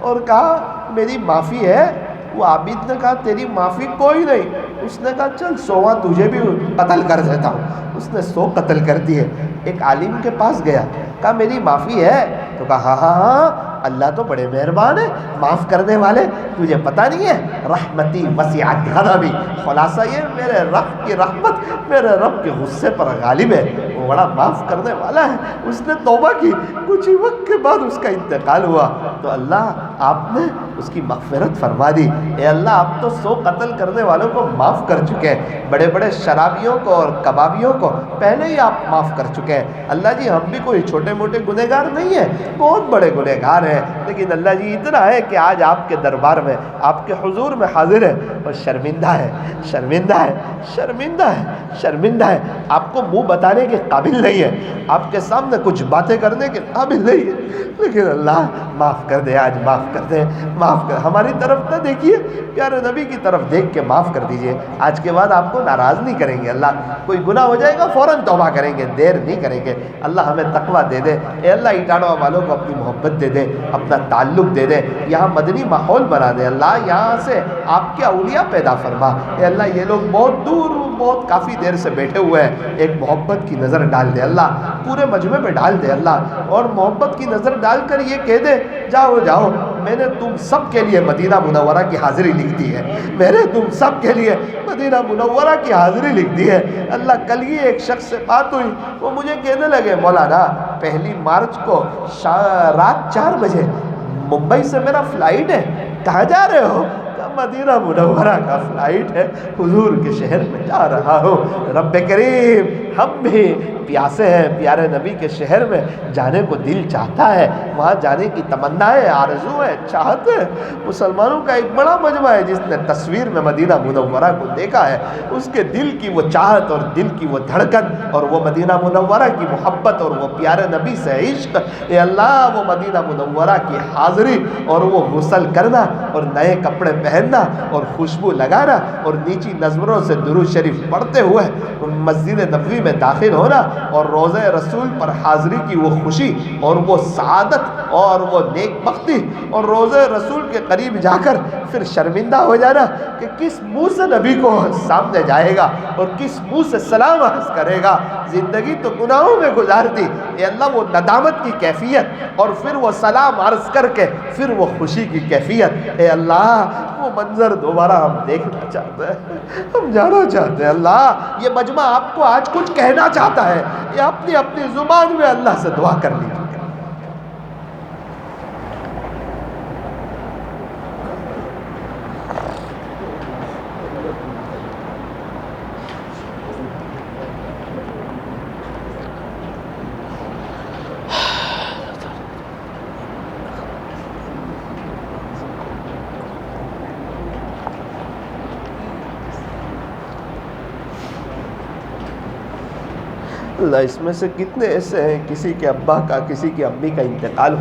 Speaker 1: اور کہا میری معافی ہے، وہ عابد نے کہا تیری معافی کوئی نہیں، اس نے کہا چل 100واں تجھے بھی قتل کر دیتا ہوں، اس نے 100 قتل کر دیے۔ ایک عالم کے پاس گیا، کہا میری معافی ہے، تو کہا ہاں اللہ تو بڑے مہربان ہے، معاف کرنے والے، تجھے پتہ نہیں ہے رحمتی وسعت غضبی، خلاصہ یہ میرے رب کی رحمت میرے رب کے غصے پر غالب ہے، وہ بڑا معاف کرنے والا ہے۔ اس نے توبہ کی، کچھ ہی وقت کے بعد اس کا انتقال ہوا، تو اللہ آپ نے اس کی مغفرت فرما دی۔ اے اللہ آپ تو 100 قتل کرنے والوں کو معاف کر چکے ہیں، بڑے بڑے شرابیوں کو اور کبابیوں کو پہلے ہی آپ معاف کر چکے ہیں۔ اللہ جی ہم بھی کوئی چھوٹے موٹے گنہگار نہیں ہیں، بہت بڑے گنہگار ہیں، لیکن اللہ جی اتنا ہے کہ آج آپ کے دربار میں آپ کے حضور میں حاضر ہے اور شرمندہ ہے، شرمندہ ہے، شرمندہ ہے، شرمندہ ہے، آپ کو منہ بتانے کے قابل نہیں ہے، آپ کے سامنے کچھ باتیں کرنے کے قابل نہیں ہے، لیکن اللہ معاف کر دے، آج معاف کر دے، معاف معاف کر, ہماری طرف نہ دیکھیے, پیارے نبی کی طرف دیکھ کے معاف کر دیجئے. آج کے بعد آپ کو ناراض نہیں کریں گے. اللہ کوئی گناہ ہو جائے گا فوراً توبہ کریں گے, دیر نہیں کریں گے. اللہ ہمیں تقویٰ دے دے. اے اللہ اٹاڑا والوں کو اپنی محبت دے دے, اپنا تعلق دے دے, یہاں مدنی ماحول بنا دے. اللہ یہاں سے آپ کے اولیاء پیدا فرما. اے اللہ یہ لوگ بہت دور, بہت کافی دیر سے بیٹھے ہوئے ہیں, ایک محبت کی نظر ڈال دے اللہ, پورے مجمع پہ ڈال دے اللہ, اور محبت کی نظر ڈال کر یہ کہہ دے جاؤ جاؤ, میں نے تم سب کے لیے مدینہ منورہ کی حاضری لکھ دی ہے, میں نے تم سب کے لیے مدینہ منورہ کی حاضری لکھ دی ہے. اللہ کل ہی ایک شخص سے بات ہوئی, وہ مجھے کہنے لگے مولانا 1 مارچ کو رات 4 بجے ممبئی سے میرا فلائٹ ہے, کہاں جا رہے ہو؟ مدینہ منورہ کا فلائٹ ہے, حضور کے شہر میں جا رہا ہوں. رب کریم ہم بھی پیاسے ہیں, پیارے نبی کے شہر میں جانے کو دل چاہتا ہے, وہاں جانے کی تمنا ہے, آرزو ہے, چاہت ہے. مسلمانوں کا ایک بڑا مجمع ہے جس نے تصویر میں مدینہ منورہ کو دیکھا ہے, اس کے دل کی وہ چاہت اور دل کی وہ دھڑکن اور وہ مدینہ منورہ کی محبت اور وہ پیارے نبی سے عشق. اے اللہ وہ مدینہ منورہ کی حاضری اور وہ غسل کرنا اور نئے کپڑے پہننا اور خوشبو لگانا اور نیچی نظروں سے درود شریف پڑھتے ہوئے مسجد نبوی میں داخل ہونا اور روضہ رسول پر حاضری کی وہ خوشی اور وہ سعادت اور وہ نیک بختی, اور روضہ رسول کے قریب جا کر پھر شرمندہ ہو جانا کہ کس منہ سے نبی کو سامنے جائے گا اور کس منہ سے سلام عرض کرے گا. زندگی تو گناہوں میں گزار دی. اے اللہ وہ ندامت کی کیفیت اور پھر وہ سلام عرض کر کے پھر وہ خوشی کی کیفیت, اے اللہ وہ منظر دوبارہ ہم دیکھنا چاہتے ہیں, ہم جانا چاہتے ہیں. اللہ یہ مجمع آپ کو آج کچھ کہنا چاہتا ہے, یہ اپنی اپنی زبان میں اللہ سے دعا کر لیجیے. اللہ اس میں سے کتنے ایسے ہیں کسی کے ابا کا کسی کی امی کا انتقال